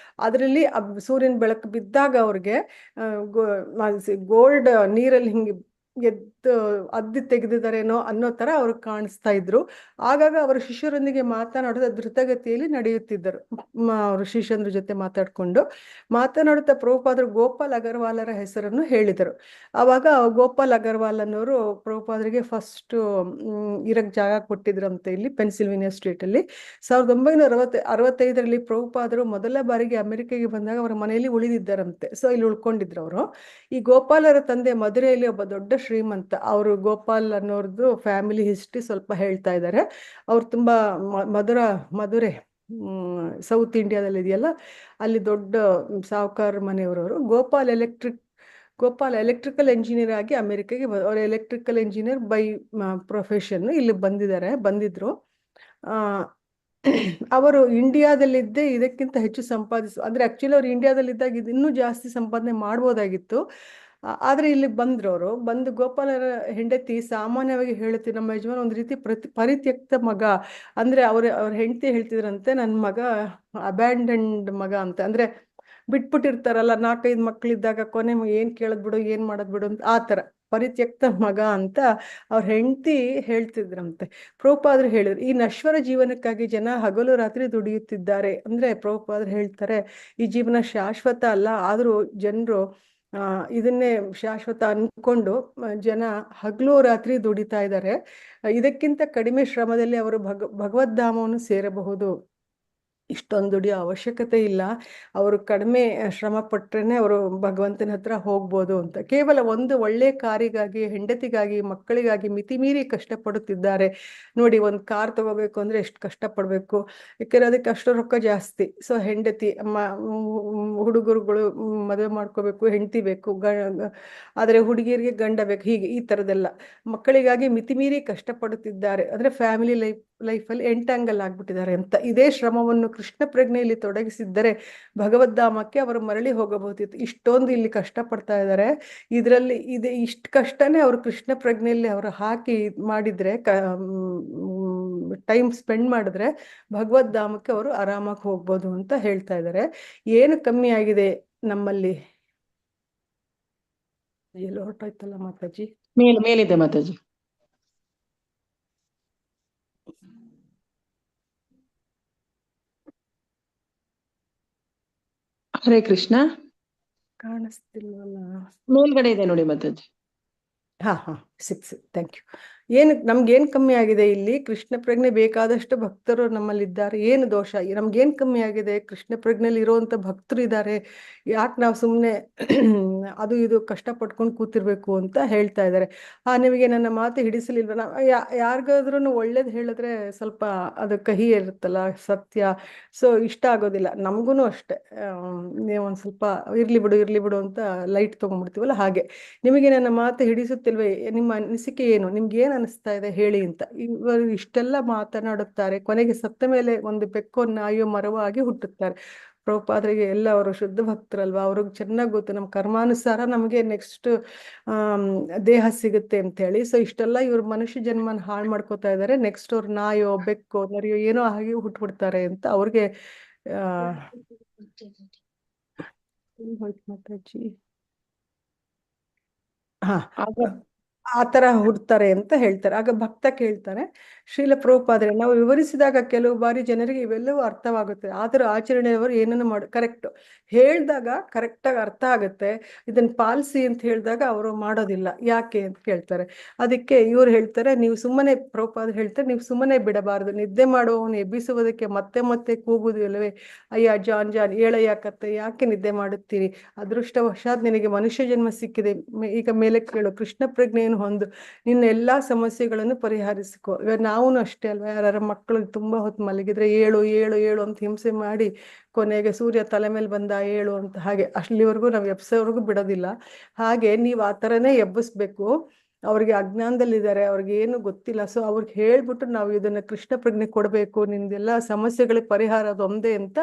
Speaker 1: ಅದರಲ್ಲಿ ಸೂರ್ಯನ ಬೆಳಕು ಬಿದ್ದಾಗ ಅವ್ರಿಗೆ ಗೋಲ್ಡ್ ನೀರಲ್ಲಿ ಹಿಂಗೆ ಅದ್ದಿ ತೆಗೆದಿದ್ದಾರೇನೋ ಅನ್ನೋ ತರ ಅವ್ರು ಕಾಣಿಸ್ತಾ ಇದ್ರು. ಆಗಾಗ ಅವರ ಶಿಷ್ಯರೊಂದಿಗೆ ಮಾತನಾಡುತ್ತಾ ದ್ರುತಗತಿಯಲ್ಲಿ ನಡೆಯುತ್ತಿದ್ದರು. ಅವರು ಶಿಷ್ಯಂದ್ರ ಜೊತೆ ಮಾತನಾಡುತ್ತಾ ಪ್ರಭುಪಾದರು ಗೋಪಾಲ್ ಅಗರ್ವಾಲರ ಹೆಸರನ್ನು ಹೇಳಿದರು. ಆವಾಗ ಗೋಪಾಲ್ ಅಗರ್ವಾಲ್ ಅನ್ನೋರು ಪ್ರಭುಪಾದರಿಗೆ ಫಸ್ಟ್ ಇರಕ್ ಜಾಗ ಕೊಟ್ಟಿದ್ರಂತೆ ಇಲ್ಲಿ ಪೆನ್ಸಿಲ್ವೇನಿಯಾ ಸ್ಟೇಟ್ ಅಲ್ಲಿ. 1965ರಲ್ಲಿ ಪ್ರಭುಪಾದರು ಮೊದಲ ಬಾರಿಗೆ ಅಮೆರಿಕೆಗೆ ಬಂದಾಗ ಅವರ ಮನೆಯಲ್ಲಿ ಉಳಿದಿದ್ದಾರಂತೆ. ಸೊ ಇಲ್ಲಿ ಉಳ್ಕೊಂಡಿದ್ರು ಅವರು. ಈ ಗೋಪಾಲರ ತಂದೆ ಮಧುರೆಯಲ್ಲಿ ಒಬ್ಬ ದೊಡ್ಡ ಶ್ರೀಮಂತ. ಅವರು ಗೋಪಾಲ್ ಅನ್ನೋರ್ದು ಫ್ಯಾಮಿಲಿ ಹಿಸ್ಟ್ರಿ ಸ್ವಲ್ಪ ಹೇಳ್ತಾ ಇದ್ದಾರೆ. ಅವ್ರು ತುಂಬಾ ಮಧುರೆ ಸೌತ್ ಇಂಡಿಯಾದಲ್ಲಿ ಇದೆಯಲ್ಲ, ಅಲ್ಲಿ ದೊಡ್ಡ ಸಾಹುಕಾರ ಮನೆಯವರವರು. ಗೋಪಾಲ್ ಎಲೆಕ್ಟ್ರಿಕಲ್ ಎಂಜಿನಿಯರ್ ಆಗಿ ಅಮೆರಿಕೆಗೆ ಅವರು ಎಲೆಕ್ಟ್ರಿಕಲ್ ಎಂಜಿನಿಯರ್ ಬೈ ಪ್ರೊಫೆಷನ್ ಇಲ್ಲಿ ಬಂದಿದ್ರು. ಅವರು ಇಂಡಿಯಾದಲ್ಲಿದ್ದೇ ಇದಕ್ಕಿಂತ ಹೆಚ್ಚು ಅಂದ್ರೆ ಆಕ್ಚುಲಿ ಅವ್ರು ಇಂಡಿಯಾದಲ್ಲಿದ್ದಾಗ ಇನ್ನೂ ಜಾಸ್ತಿ ಸಂಪಾದನೆ ಮಾಡ್ಬೋದಾಗಿತ್ತು. ಆದ್ರೆ ಇಲ್ಲಿ ಬಂದ್ರು. ಅವರು ಬಂದು ಗೋಪಾಲರ ಹೆಂಡತಿ ಸಾಮಾನ್ಯವಾಗಿ ಹೇಳುತ್ತೀವಿ, ನಮ್ಮ ಯಜಮಾನ್ ಒಂದು ರೀತಿ ಪರಿತ್ಯಕ್ತ ಮಗ. ಅಂದ್ರೆ ಅವ್ರ ಹೆಂಡತಿ ಹೇಳ್ತಿದ್ರಂತೆ, ನನ್ನ ಮಗ ಅಬ್ಯಾಂಡನ್ಡ್ ಮಗ ಅಂತ. ಅಂದ್ರೆ ಬಿಟ್ಬಿಟ್ಟಿರ್ತಾರಲ್ಲ 4-5 ಮಕ್ಳಿದ್ದಾಗ ಕೊನೆ ಏನ್ ಕೇಳದ್ ಬಿಡು, ಏನ್ ಮಾಡದ್ ಬಿಡು ಅಂತ, ಆ ತರ ಪರಿತ್ಯಕ್ತ ಮಗ ಅಂತ ಅವ್ರ ಹೆಂಡತಿ ಹೇಳ್ತಿದ್ರಂತೆ. ಪ್ರಭುಪಾದರು ಹೇಳಿದ್ರು, ಈ ನಶ್ವರ ಜೀವನಕ್ಕಾಗಿ ಜನ ಹಗಲು ರಾತ್ರಿ ದುಡಿಯುತ್ತಿದ್ದಾರೆ. ಅಂದ್ರೆ ಪ್ರಭುಪಾದರು ಹೇಳ್ತಾರೆ, ಈ ಜೀವನ ಶಾಶ್ವತ ಅಲ್ಲ, ಆದ್ರೂ ಜನರು ಇದನ್ನೇ ಶಾಶ್ವತ ಅನ್ಕೊಂಡು ಜನ ಹಗಲು ರಾತ್ರಿ ದುಡಿತಾ ಇದ್ದಾರೆ. ಇದಕ್ಕಿಂತ ಕಡಿಮೆ ಶ್ರಮದಲ್ಲಿ ಅವರು ಭಗವದ್ಧಾಮವನ್ನು ಸೇರಬಹುದು. ಇಷ್ಟೊಂದು ದುಡಿಯೋ ಅವಶ್ಯಕತೆ ಇಲ್ಲ. ಅವರು ಕಡಿಮೆ ಶ್ರಮ ಪಟ್ರೇನೆ ಅವರು ಭಗವಂತನ ಹತ್ರ ಹೋಗ್ಬೋದು ಅಂತ. ಕೇವಲ ಒಂದು ಒಳ್ಳೆ ಕಾರಿಗಾಗಿ, ಹೆಂಡತಿಗಾಗಿ, ಮಕ್ಕಳಿಗಾಗಿ ಮಿತಿಮೀರಿ ಕಷ್ಟಪಡುತ್ತಿದ್ದಾರೆ. ನೋಡಿ, ಒಂದು ಕಾರ್ ತಗೋಬೇಕು ಅಂದ್ರೆ ಎಷ್ಟು ಕಷ್ಟಪಡ್ಬೇಕು, ಯಾಕಂದ್ರೆ ಅದಕ್ಕೆ ಅಷ್ಟು ರೊಕ್ಕ ಜಾಸ್ತಿ. ಸೊ ಹೆಂಡತಿ, ಹುಡುಗರುಗಳು ಮದುವೆ ಮಾಡ್ಕೋಬೇಕು, ಹೆಂಡತಿ ಬೇಕು, ಆದ್ರೆ ಹುಡುಗಿಯರಿಗೆ ಗಂಡ ಬೇಕು, ಹೀಗೆ ಈ ತರದೆಲ್ಲ. ಮಕ್ಕಳಿಗಾಗಿ ಮಿತಿಮೀರಿ ಕಷ್ಟಪಡುತ್ತಿದ್ದಾರೆ. ಅಂದ್ರೆ ಫ್ಯಾಮಿಲಿ ಲೈಫಲ್ಲಿ ಎಂಟ್ಯಾಂಗಲ್ ಆಗ್ಬಿಟ್ಟಿದ್ದಾರೆ ಅಂತ. ಇದೇ ಶ್ರಮವನ್ನು ಕೃಷ್ಣ ಪ್ರಜ್ಞೆಯಲ್ಲಿ ತೊಡಗಿಸಿದ್ದರೆ ಭಗವದ್ಧಾಮಕ್ಕೆ ಅವರು ಮರಳಿ ಹೋಗಬಹುದಿತ್ತು. ಇಷ್ಟೊಂದು ಇಲ್ಲಿ ಕಷ್ಟಪಡ್ತಾ ಇದ್ದಾರೆ. ಇದರಲ್ಲಿ ಇಷ್ಟು ಕಷ್ಟನೇ ಅವರು ಕೃಷ್ಣ ಪ್ರಜ್ಞೆಯಲ್ಲಿ ಅವರು ಹಾಕಿ ಮಾಡಿದ್ರೆ, ಟೈಮ್ ಸ್ಪೆಂಡ್ ಮಾಡಿದ್ರೆ ಭಗವದ್ಧಾಮಕ್ಕೆ ಅವರು ಆರಾಮಾಗಿ ಹೋಗ್ಬೋದು ಅಂತ ಹೇಳ್ತಾ ಇದ್ದಾರೆ. ಏನು ಕಮ್ಮಿ ಆಗಿದೆ ನಮ್ಮಲ್ಲಿ? ಎಲ್ಲ ಹೊರಟೋಯ್ತಲ್ಲ ಮಾತಾಜಿ.
Speaker 2: ಮೇಲಿದೆ ಮಾತಾಜಿ. ಹರೇ ಕೃಷ್ಣ.
Speaker 1: ಕಾಣಿಸ್ತಿಲ್ವಲ್ಲ.
Speaker 2: ಮೇಲ್ಗಡೆ ಇದೆ ನೋಡಿ ಮಾತಾಜಿ.
Speaker 1: ಹಾ ಸಿಕ್ಸ್. Thank you. ನಮ್ಗೇನ್ ಕಮ್ಮಿ ಆಗಿದೆ ಇಲ್ಲಿ? ಕೃಷ್ಣ ಪ್ರಜ್ಞೆ ಬೇಕಾದಷ್ಟು ಭಕ್ತರು ನಮ್ಮಲ್ಲಿದ್ದಾರೆ. ಏನು ದೋಷ? ನಮ್ಗೇನ್ ಕಮ್ಮಿ ಆಗಿದೆ? ಕೃಷ್ಣ ಪ್ರಜ್ಞೆಯಲ್ಲಿ ಇರುವಂತ ಭಕ್ತರು ಇದ್ದಾರೆ. ಯಾಕೆ ನಾವು ಸುಮ್ಮನೆ ಅದು ಇದು ಕಷ್ಟ ಪಟ್ಕೊಂಡು ಕೂತಿರ್ಬೇಕು ಅಂತ ಹೇಳ್ತಾ ಇದ್ದಾರೆ. ನಿಮಗೆ ನನ್ನ ಮಾತು ಹಿಡಿಸಲಿಲ್ವ? ಯಾರಿಗಾದ್ರೂ ಒಳ್ಳೇದು ಹೇಳಿದ್ರೆ ಸ್ವಲ್ಪ ಅದು ಕಹಿ ಇರುತ್ತಲ್ಲ, ಸತ್ಯ. ಸೊ ಇಷ್ಟ ಆಗೋದಿಲ್ಲ. ನಮಗೂ ಅಷ್ಟೇ. ನೀವು ಒಂದ್ ಸ್ವಲ್ಪ ಇರ್ಲಿ ಬಿಡು ಅಂತ ಲೈಟ್ ತಗೊಂಡ್ಬಿಡ್ತೀವಲ್ಲ, ಹಾಗೆ. ನಿಮಗೆ ನನ್ನ ಮಾತು ಹಿಡಿಸುತ್ತಿಲ್ವೇ? ನಿಮ್ಮ ಅನಿಸಿಕೆ ಏನು? ನಿಮ್ಗೆ ಏನ್ ಅನಿಸ್ತಾ ಇದೆ ಹೇಳಿ ಅಂತ. ಇವರು ಇಷ್ಟೆಲ್ಲ ಮಾತನಾಡುತ್ತಾರೆ, ಕೊನೆಗೆ ಸತ್ತ ಮೇಲೆ ಒಂದು ಬೆಕ್ಕೋ ನಾಯಿಯೋ ಮರವೋ ಆಗಿ ಹುಟ್ಟುತ್ತಾರೆ. ಪ್ರಭುಪಾದರಿಗೆ ಎಲ್ಲ ಅವರು ಶುದ್ಧ ಭಕ್ತರಲ್ವಾ, ಅವ್ರಿಗೆ ಚೆನ್ನಾಗಿ ಗೊತ್ತು ನಮ್ಮ ಕರ್ಮಾನುಸಾರ ನಮಗೆ ನೆಕ್ಸ್ಟ್ ದೇಹ ಸಿಗುತ್ತೆ ಅಂತ ಹೇಳಿ. ಸೊ ಇಷ್ಟೆಲ್ಲ ಇವ್ರು ಮನುಷ್ಯ ಜನ್ಮನ ಹಾಳು ಮಾಡ್ಕೋತಾ ಇದ್ದಾರೆ. ನೆಕ್ಸ್ಟ್ ಅವ್ರು ನಾಯೋ ಬೆಕ್ಕೋ ನರಿಯೋ ಏನೋ ಆಗಿ ಹುಟ್ಬಿಡ್ತಾರೆ ಅಂತ ಅವ್ರಿಗೆ ಮಾತಾಜಿ ಆ ತರ ಹುಡ್ತಾರೆ ಅಂತ ಹೇಳ್ತಾರೆ. ಆಗ ಭಕ್ತ ಕೇಳ್ತಾನೆ, ಶ್ರೀಲ ಪ್ರಭುಪಾದರೆ, ನಾವು ವಿವರಿಸಿದಾಗ ಕೆಲವು ಬಾರಿ ಜನರಿಗೆ ಇವೆಲ್ಲವೂ ಅರ್ಥವಾಗುತ್ತೆ, ಆದರೂ ಆಚರಣೆಯವರು ಏನನ್ನು ಕರೆಕ್ಟ್ ಹೇಳಿದಾಗ ಕರೆಕ್ಟಾಗಿ ಅರ್ಥ ಆಗುತ್ತೆ, ಇದನ್ನ ಪಾಲಿಸಿ ಅಂತ ಹೇಳಿದಾಗ ಅವರು ಮಾಡೋದಿಲ್ಲ. ಯಾಕೆ ಅಂತ ಕೇಳ್ತಾರೆ. ಅದಕ್ಕೆ ಇವ್ರು ಹೇಳ್ತಾರೆ, ನೀವು ಸುಮ್ಮನೆ, ಪ್ರಭುಪಾದರು ಹೇಳ್ತಾರೆ, ನೀವು ಸುಮ್ಮನೆ ಬಿಡಬಾರದು. ನಿದ್ದೆ ಮಾಡುವವನು ಎಬ್ಬಿಸುವುದಕ್ಕೆ ಮತ್ತೆ ಮತ್ತೆ ಕೂಗುವುದು ಇಲ್ಲವೇ? ಅಯ್ಯ ಜಾನ್ ಏಳಯ್ಯ ಕತ್ತೆ, ಯಾಕೆ ನಿದ್ದೆ ಮಾಡುತ್ತೀರಿ? ಅದೃಷ್ಟವಶಾತ್ ನಿನಗೆ ಮನುಷ್ಯ ಜನ್ಮ ಸಿಕ್ಕಿದೆ. ಈಗ ಮೇಲೆ ಕೇಳು, ಕೃಷ್ಣ ಪ್ರಜ್ಞೆಯನ್ನು ಹೊಂದು ನಿನ್ನ ಎಲ್ಲಾ ಸಮಸ್ಯೆಗಳನ್ನು ಪರಿಹರಿಸಿಕೊ. ಇವಾಗ ನಾವು ಅಷ್ಟೇ ಅಲ್ವಾ, ಯಾರ ಮಕ್ಕಳು ತುಂಬಾ ಹೊತ್ತು ಮಲಗಿದ್ರೆ ಏಳು ಏಳು ಏಳು ಅಂತ ಹಿಂಸೆ ಮಾಡಿ ಕೊನೆಗೆ ಸೂರ್ಯ ತಲೆ ಮೇಲೆ ಬಂದ ಏಳು ಅಂತ, ಹಾಗೆ ಅಲ್ಲಿವರೆಗೂ ನಾವು ಎಬ್ಸೋವರೆಗೂ ಬಿಡೋದಿಲ್ಲ. ಹಾಗೆ ನೀವು ಆ ಥರನೇ ಎಬ್ಬಿಸ್ಬೇಕು. ಅವ್ರಿಗೆ ಅಜ್ಞಾನದಲ್ಲಿದ್ದಾರೆ, ಅವ್ರಿಗೆ ಏನು ಗೊತ್ತಿಲ್ಲ. ಸೊ ಅವ್ರಿಗೆ ಹೇಳ್ಬಿಟ್ಟು ನಾವು ಇದನ್ನ ಕೃಷ್ಣ ಪ್ರಜ್ಞೆ ಕೊಡಬೇಕು, ನಿಮ್ದೆಲ್ಲ ಸಮಸ್ಯೆಗಳಿಗೆ ಪರಿಹಾರ ಅದೊಂದೇ ಅಂತ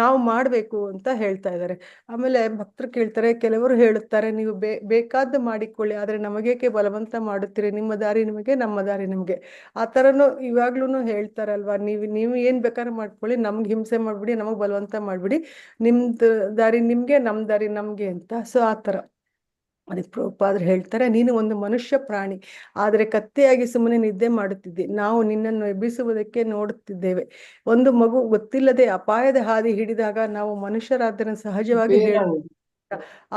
Speaker 1: ನಾವು ಮಾಡಬೇಕು ಅಂತ ಹೇಳ್ತಾ ಇದ್ದಾರೆ. ಆಮೇಲೆ ಭಕ್ತರು ಕೇಳ್ತಾರೆ, ಕೆಲವರು ಹೇಳುತ್ತಾರೆ, ನೀವು ಬೇಕಾದ್ದು ಮಾಡಿಕೊಳ್ಳಿ, ಆದ್ರೆ ನಮಗೇಕೆ ಬಲವಂತ ಮಾಡುತ್ತೀರಿ? ನಿಮ್ಮ ದಾರಿ ನಿಮಗೆ, ನಮ್ಮ ದಾರಿ ನಿಮಗೆ. ಆ ಥರನೂ ಇವಾಗ್ಲೂ ಹೇಳ್ತಾರಲ್ವಾ, ನೀವು ಏನ್ ಬೇಕಾದ್ರೂ ಮಾಡ್ಕೊಳ್ಳಿ, ನಮ್ಗೆ ಹಿಂಸೆ ಮಾಡ್ಬಿಡಿ, ನಮಗ್ ಬಲವಂತ ಮಾಡ್ಬಿಡಿ, ನಿಮ್ದು ದಾರಿ ನಿಮ್ಗೆ, ನಮ್ ದಾರಿ ನಮ್ಗೆ ಅಂತ. ಸೊ ಆ ಥರ. ಅದಕ್ಕೆ ಪ್ರಭುಪಾದರು ಹೇಳ್ತಾರೆ, ನೀನು ಒಂದು ಮನುಷ್ಯ ಪ್ರಾಣಿ, ಆದರೆ ಕತ್ತೆಯಾಗಿ ಸುಮ್ಮನೆ ನಿದ್ದೆ ಮಾಡುತ್ತಿದ್ದೆ. ನಾವು ನಿನ್ನನ್ನು ಎಬ್ಬಿಸುವುದಕ್ಕೆ ನೋಡುತ್ತಿದ್ದೇವೆ. ಒಂದು ಮಗು ಗೊತ್ತಿಲ್ಲದೆ ಅಪಾಯದ ಹಾದಿ ಹಿಡಿದಾಗ ನಾವು ಮನುಷ್ಯರಾದನ್ನು ಸಹಜವಾಗಿ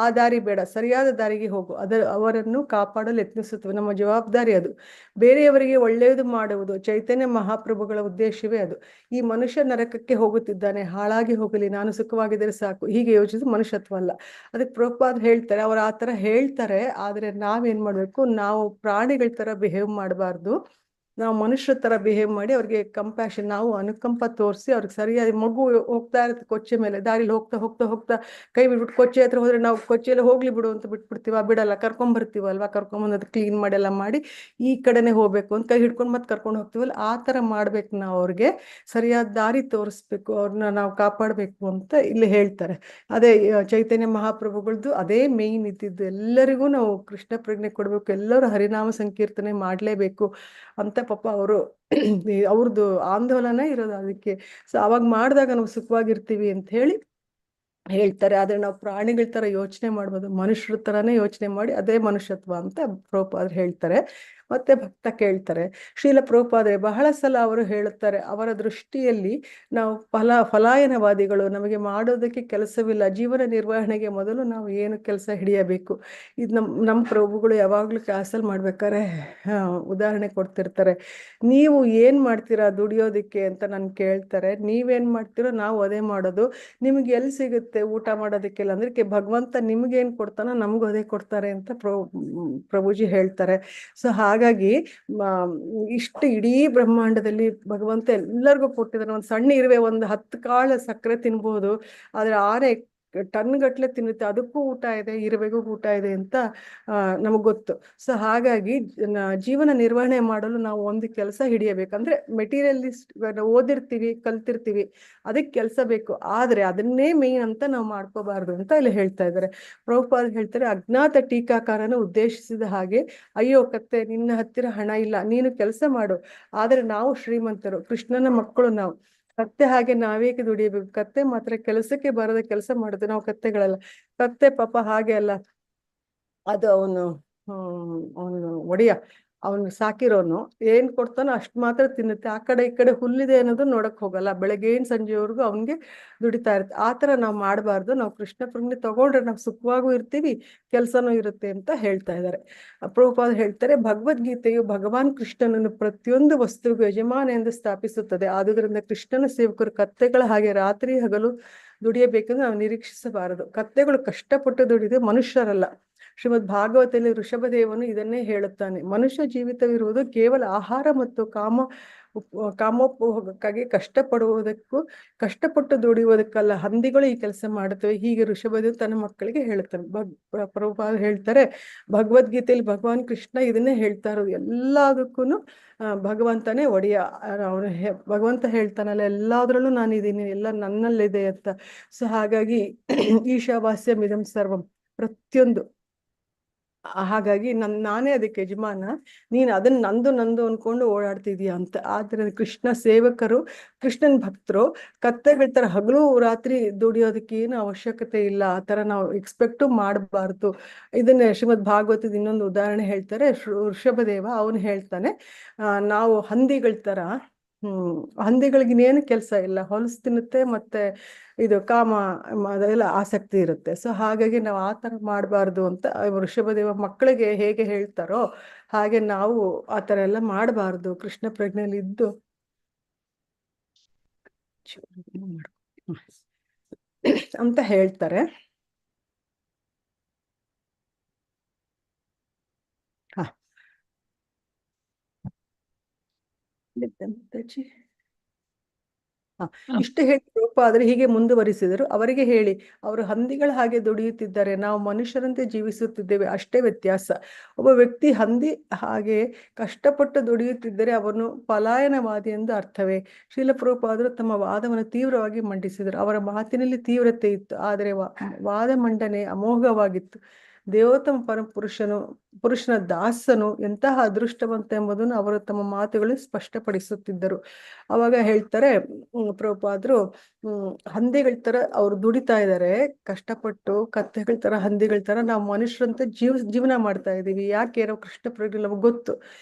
Speaker 1: ಆ ದಾರಿ ಬೇಡ, ಸರಿಯಾದ ದಾರಿಗೆ ಹೋಗು, ಅವರನ್ನು ಕಾಪಾಡಲು ಯತ್ನಿಸುತ್ತವೆ. ನಮ್ಮ ಜವಾಬ್ದಾರಿ ಅದು. ಬೇರೆಯವರಿಗೆ ಒಳ್ಳೆಯದು ಮಾಡುವುದು ಚೈತನ್ಯ ಮಹಾಪ್ರಭುಗಳ ಉದ್ದೇಶವೇ ಅದು. ಈ ಮನುಷ್ಯ ನರಕಕ್ಕೆ ಹೋಗುತ್ತಿದ್ದಾನೆ, ಹಾಳಾಗಿ ಹೋಗಲಿ, ನಾನು ಸುಖವಾಗಿದ್ದರೆ ಸಾಕು, ಹೀಗೆ ಯೋಚಿಸುವುದು ಮನುಷ್ಯತ್ವ ಅಲ್ಲ. ಅದಕ್ಕೆ ಪ್ರಭುಪಾದರು ಹೇಳ್ತಾರೆ, ಅವ್ರು ಆ ಥರ ಹೇಳ್ತಾರೆ, ಆದರೆ ನಾವೇನ್ ಮಾಡ್ಬೇಕು? ನಾವು ಪ್ರಾಣಿಗಳ ತರ ಬಿಹೇವ್ ಮಾಡಬಾರ್ದು. ನಾವು ಮನುಷ್ಯರ ತರ ಬಿಹೇವ್ ಮಾಡಿ ಅವ್ರಿಗೆ ಕಂಪ್ಯಾಷನ್, ನಾವು ಅನುಕಂಪ ತೋರಿಸಿ ಅವ್ರಿಗೆ ಸರಿಯಾಗಿ, ಮಗು ಹೋಗ್ತಾ ಇರುತ್ತೆ ಕೊಚ್ಚೆ ಮೇಲೆ, ದಾರಿಲಿ ಹೋಗ್ತಾ ಹೋಗ್ತಾ ಹೋಗ್ತಾ ಕೈ ಬಿಟ್ಬಿಟ್ಟು ಕೊಚ್ಚೆ ಹತ್ರ ಹೋದ್ರೆ ನಾವು ಕೊಚ್ಚೆಲ್ಲ ಹೋಗ್ಲಿ ಬಿಡು ಅಂತ ಬಿಟ್ಬಿಡ್ತೀವ, ಬಿಡಲ್ಲ, ಕರ್ಕೊಂಡ್ಬರ್ತೀವಲ್ವಾ, ಕರ್ಕೊಂಡ್ಬಂದು ಕ್ಲೀನ್ ಮಾಡಿ ಮಾಡಿ ಈ ಕಡೆನೆ ಹೋಗ್ಬೇಕು ಅಂತ ಕೈ ಹಿಡ್ಕೊಂಡು ಮತ್ತೆ ಕರ್ಕೊಂಡು ಹೋಗ್ತೀವಲ್ಲ, ಆ ತರ ಮಾಡ್ಬೇಕು. ನಾವು ಅವ್ರಿಗೆ ಸರಿಯಾದ ದಾರಿ ತೋರಿಸ್ಬೇಕು, ಅವ್ರನ್ನ ನಾವು ಕಾಪಾಡ್ಬೇಕು ಅಂತ ಇಲ್ಲಿ ಹೇಳ್ತಾರೆ. ಅದೇ ಚೈತನ್ಯ ಮಹಾಪ್ರಭುಗಳದ್ದು ಅದೇ ಮೇಯ್ನ್ ಇದ್ದಿದ್ದು. ಎಲ್ಲರಿಗೂ ನಾವು ಕೃಷ್ಣ ಪ್ರಜ್ಞೆ ಕೊಡ್ಬೇಕು, ಎಲ್ಲರೂ ಹರಿನಾಮ ಸಂಕೀರ್ತನೆ ಮಾಡ್ಲೇಬೇಕು ಅಂತ ಪಾಪ ಅವ್ರದ್ದು ಆಂದೋಲನ ಇರೋದು ಅದಕ್ಕೆ. ಸೊ ಅವಾಗ ಮಾಡಿದಾಗ ನಾವು ಸುಖವಾಗಿರ್ತೀವಿ ಅಂತ ಹೇಳ್ತಾರೆ. ಆದ್ರೆ ನಾವು ಪ್ರಾಣಿಗಳ ತರ ಯೋಚನೆ ಮಾಡ್ಬೋದು, ಮನುಷ್ಯರ ತರಾನೇ ಯೋಚನೆ ಮಾಡಿ, ಅದೇ ಮನುಷ್ಯತ್ವ ಅಂತ ಪ್ರಭುಪಾದರು ಹೇಳ್ತಾರೆ. ಮತ್ತೆ ಭಕ್ತ ಕೇಳ್ತಾರೆ, ಶ್ರೀಲ ಪ್ರಭುಪಾದರೆ, ಬಹಳ ಸಲ ಅವರು ಹೇಳುತ್ತಾರೆ, ಅವರ ದೃಷ್ಟಿಯಲ್ಲಿ ನಾವು ಫಲಾಯನವಾದಿಗಳು, ನಮಗೆ ಮಾಡೋದಕ್ಕೆ ಕೆಲಸವಿಲ್ಲ, ಜೀವನ ನಿರ್ವಹಣೆಗೆ ಮೊದಲು ನಾವು ಏನು ಕೆಲಸ ಹಿಡಿಯಬೇಕು. ಇದು ನಮ್ಮ ಪ್ರಭುಗಳು ಯಾವಾಗ್ಲೂ ಕ್ಲಾಸಲ್ಲಿ ಮಾಡ್ಬೇಕಾದ್ರೆ ಉದಾಹರಣೆ ಕೊಡ್ತಿರ್ತಾರೆ. ನೀವು ಏನ್ ಮಾಡ್ತೀರಾ ದುಡಿಯೋದಿಕ್ಕೆ ಅಂತ ನಾನು ಕೇಳ್ತಾರೆ. ನೀವೇನ್ ಮಾಡ್ತೀರೋ ನಾವು ಅದೇ ಮಾಡೋದು. ನಿಮ್ಗೆ ಎಲ್ಲಿ ಸಿಗುತ್ತೆ ಊಟ ಮಾಡೋದಕ್ಕೆಲ್ಲ ಅಂದ್ರೆ ಭಗವಂತ ನಿಮ್ಗೇನ್ ಕೊಡ್ತಾನೋ ನಮಗೂ ಅದೇ ಕೊಡ್ತಾರೆ ಅಂತ ಪ್ರಭುಜಿ ಹೇಳ್ತಾರೆ. ಸೊ ಹಾಗಾಗಿ ಇಷ್ಟು ಇಡೀ ಬ್ರಹ್ಮಾಂಡದಲ್ಲಿ ಭಗವಂತ ಎಲ್ಲರಿಗೂ ಕೊಟ್ಟಿದ್ದಾನೆ. ಒಂದು ಸಣ್ಣ ಇರುವೆ ಒಂದು 10 ಕಾಳು ಸಕ್ಕರೆ ತಿನ್ಬಹುದು, ಆದ್ರೆ ಆನೆ ಟನ್ ಗಟ್ಲೆ ತಿನ್ನುತ್ತೆ, ಅದಕ್ಕೂ ಊಟ ಇದೆ, ಇರುವೆಗೂ ಊಟ ಇದೆ ಅಂತ ನಮಗ್ ಗೊತ್ತು. ಸೊ ಹಾಗಾಗಿ ಜೀವನ ನಿರ್ವಹಣೆ ಮಾಡಲು ನಾವು ಒಂದು ಕೆಲಸ ಹಿಡಿಯಬೇಕಂದ್ರೆ ಮೆಟೀರಿಯಲಿಸ್ಟ್ ಓದಿರ್ತೀವಿ, ಕಲ್ತಿರ್ತೀವಿ, ಅದಕ್ಕೆ ಕೆಲಸ ಬೇಕು, ಆದ್ರೆ ಅದನ್ನೇ ಮೇನ್ ಅಂತ ನಾವು ಮಾಡ್ಕೋಬಾರ್ದು ಅಂತ ಇಲ್ಲಿ ಹೇಳ್ತಾ ಇದ್ದಾರೆ. ಪ್ರಭುಪಾದ ಹೇಳ್ತಾರೆ, ಅಜ್ಞಾತ ಟೀಕಾಕಾರನ ಉದ್ದೇಶಿಸಿದ ಹಾಗೆ, ಅಯ್ಯೋ ಕತ್ತೆ, ನಿನ್ನ ಹತ್ತಿರ ಹಣ ಇಲ್ಲ, ನೀನು ಕೆಲಸ ಮಾಡು, ಆದ್ರೆ ನಾವು ಶ್ರೀಮಂತರು, ಕೃಷ್ಣನ ಮಕ್ಕಳು ನಾವು, ಕತ್ತೆ ಹಾಗೆ ನಾವೇಕೆ ದುಡಿಯಬೇಕು? ಕತ್ತೆ ಮಾತ್ರ ಕೆಲಸಕ್ಕೆ ಬರದ ಕೆಲಸ ಮಾಡುದು, ನಾವು ಕತ್ತೆಗಳಲ್ಲ. ಕತ್ತೆ ಪಾಪ ಹಾಗೆ ಅಲ್ಲ, ಅದು ಅವನು ಒಡೆಯ, ಅವನು ಸಾಕಿರೋನು ಏನ್ ಕೊಡ್ತಾನೋ ಅಷ್ಟು ಮಾತ್ರ ತಿನ್ನುತ್ತೆ. ಆ ಕಡೆ ಈ ಕಡೆ ಹುಲ್ಲಿದೆ ಅನ್ನೋದು ನೋಡಕ್ ಹೋಗಲ್ಲ. ಬೆಳಗ್ಗೆಯಿಂದ ಸಂಜೆವರೆಗೂ ಅವನ್ಗೆ ದುಡಿತಾ ಇರುತ್ತೆ. ಆ ತರ ನಾವು ಮಾಡಬಾರ್ದು. ನಾವು ಕೃಷ್ಣ ಪ್ರಜ್ಞೆ ತಗೊಂಡ್ರೆ ನಾವು ಸುಖವಾಗೂ ಇರ್ತೀವಿ, ಕೆಲ್ಸನೂ ಇರುತ್ತೆ ಅಂತ ಹೇಳ್ತಾ ಇದ್ದಾರೆ. ಪ್ರಭುಪಾದ ಹೇಳ್ತಾರೆ, ಭಗವದ್ಗೀತೆಯು ಭಗವಾನ್ ಕೃಷ್ಣನನ್ನು ಪ್ರತಿಯೊಂದು ವಸ್ತುವಿಗೂ ಯಜಮಾನ ಎಂದು ಸ್ಥಾಪಿಸುತ್ತದೆ. ಆದುದರಿಂದ ಕೃಷ್ಣನ ಸೇವಕರು ಕತ್ತೆಗಳ ಹಾಗೆ ರಾತ್ರಿ ಹಗಲು ದುಡಿಯಬೇಕೆಂದು ನಾವು ನಿರೀಕ್ಷಿಸಬಾರದು. ಕತ್ತೆಗಳು ಕಷ್ಟಪಟ್ಟು ದುಡಿದು ಮನುಷ್ಯರಲ್ಲ. ಶ್ರೀಮದ್ ಭಾಗವತದಲ್ಲಿ ಋಷಭದೇವನು ಇದನ್ನೇ ಹೇಳುತ್ತಾನೆ. ಮನುಷ್ಯ ಜೀವಿತವಿರುವುದು ಕೇವಲ ಆಹಾರ ಮತ್ತು ಕಾಮೋಪಭೋಗಕ್ಕಾಗಿ ಕಷ್ಟಪಟ್ಟು ದುಡಿಯುವುದಕ್ಕಲ್ಲ. ಹಂದಿಗಳು ಈ ಕೆಲಸ ಮಾಡುತ್ತವೆ. ಹೀಗೆ ಋಷಭದೇವ್ ತನ್ನ ಮಕ್ಕಳಿಗೆ ಹೇಳುತ್ತಾನೆ. ಪ್ರಭುಪಾದ ಹೇಳ್ತಾರೆ, ಭಗವದ್ಗೀತೆಯಲ್ಲಿ ಭಗವಾನ್ ಕೃಷ್ಣ ಇದನ್ನೇ ಹೇಳ್ತಾ ಇರೋದು. ಎಲ್ಲದಕ್ಕೂ ಭಗವಂತನೇ ಒಡೆಯ. ಅವನು ಭಗವಂತ ಹೇಳ್ತಾನಲ್ಲ, ಎಲ್ಲಾದ್ರಲ್ಲೂ ನಾನಿದ್ದೀನಿ, ಎಲ್ಲ ನನ್ನಲ್ಲಿದೆ ಅಂತ. ಸೊ ಹಾಗಾಗಿ ಈಶಾವಾಸ್ಯಂ ಇದಂ ಸರ್ವಂ, ಪ್ರತಿಯೊಂದು. ಹಾಗಾಗಿ ನಾನೇ ಅದಕ್ಕೆ ಯಜಮಾನ, ನೀನು ಅದನ್ನ ನಂದು ಅನ್ಕೊಂಡು ಓಡಾಡ್ತಿದೀಯ ಅಂತ. ಆದ್ರೆ ಕೃಷ್ಣ ಸೇವಕರು, ಕೃಷ್ಣನ್ ಭಕ್ತರು ಕತ್ತೆಗಳ ತರ ಹಗಲು ರಾತ್ರಿ ದುಡಿಯೋದಕ್ಕೆ ಏನು ಅವಶ್ಯಕತೆ ಇಲ್ಲ. ಆ ತರ ನಾವು ಎಕ್ಸ್ಪೆಕ್ಟು ಮಾಡಬಾರ್ದು. ಇದನ್ನ ಶ್ರೀಮದ್ ಭಾಗವತದ ಇನ್ನೊಂದು ಉದಾಹರಣೆ ಹೇಳ್ತಾರೆ. ಋಷಭದೇವ ಅವನು ಹೇಳ್ತಾನೆ, ನಾವು ಹಂದಿಗಳ ತರ ಹಂದಿಗಳಿಗಿನ್ನೇನು ಕೆಲಸ ಇಲ್ಲ, ಹೊಲಸು ತಿನ್ನುತ್ತೆ, ಮತ್ತೆ ಇದು ಕಾಮ ಅದೆಲ್ಲ ಆಸಕ್ತಿ ಇರುತ್ತೆ. ಸೊ ಹಾಗಾಗಿ ನಾವು ಆ ಥರ ಮಾಡಬಾರ್ದು ಅಂತ ಋಷಭದೇವ ಮಕ್ಕಳಿಗೆ ಹೇಗೆ ಹೇಳ್ತಾರೋ ಹಾಗೆ ನಾವು ಆ ಥರ ಎಲ್ಲ ಮಾಡಬಾರ್ದು. ಕೃಷ್ಣ ಪ್ರಜ್ಞೆಯಲ್ಲಿ ಇದ್ದು ಅಂತ ಹೇಳ್ತಾರೆ. ಹ ಇಷ್ಟು ಹೇಳಿ ಪ್ರಭುಪಾದರು ಹೀಗೆ ಮುಂದುವರಿಸಿದರು. ಅವರಿಗೆ ಹೇಳಿ, ಅವರು ಹಂದಿಗಳ ಹಾಗೆ ದುಡಿಯುತ್ತಿದ್ದಾರೆ, ನಾವು ಮನುಷ್ಯರಂತೆ ಜೀವಿಸುತ್ತಿದ್ದೇವೆ, ಅಷ್ಟೇ ವ್ಯತ್ಯಾಸ. ಒಬ್ಬ ವ್ಯಕ್ತಿ ಹಂದಿ ಹಾಗೆ ಕಷ್ಟಪಟ್ಟು ದುಡಿಯುತ್ತಿದ್ದರೆ ಅವನು ಪಲಾಯನವಾದಿ ಎಂದು ಅರ್ಥವೇ? ಶ್ರೀಲ ಪ್ರಭುಪಾದರು ತಮ್ಮ ವಾದವನ್ನು ತೀವ್ರವಾಗಿ ಮಂಡಿಸಿದರು. ಅವರ ಮಾತಿನಲ್ಲಿ ತೀವ್ರತೆ ಇತ್ತು, ಆದರೆ ವಾದ ಮಂಡನೆ ಅಮೋಘವಾಗಿತ್ತು. ದೇವೋತ್ತಮ ಪುರುಷನ ದಾಸನು ಎಂತಹ ಅದೃಷ್ಟವಂತ ಎಂಬುದನ್ನು ಅವರು ತಮ್ಮ ಮಾತುಗಳಲ್ಲಿ ಸ್ಪಷ್ಟಪಡಿಸುತ್ತಿದ್ದರು. ಅವಾಗ ಹೇಳ್ತಾರೆ ಪ್ರಭುಪಾದರು, ಹಂದಿಗಳ ತರ ಅವ್ರು ದುಡಿತಾ ಇದ್ದಾರೆ ಕಷ್ಟಪಟ್ಟು, ಕತ್ತೆಗಳ ತರ ಹಂದಿಗಳ ತರ ನಾವು ಮನುಷ್ಯರಂತೆ ಜೀವನ ಮಾಡ್ತಾ ಇದೀವಿ. ಯಾಕೆ? ನಾವು ಕೃಷ್ಣ ಪ್ರಜ್ಞೆ ನಮಗ್ ಗೊತ್ತು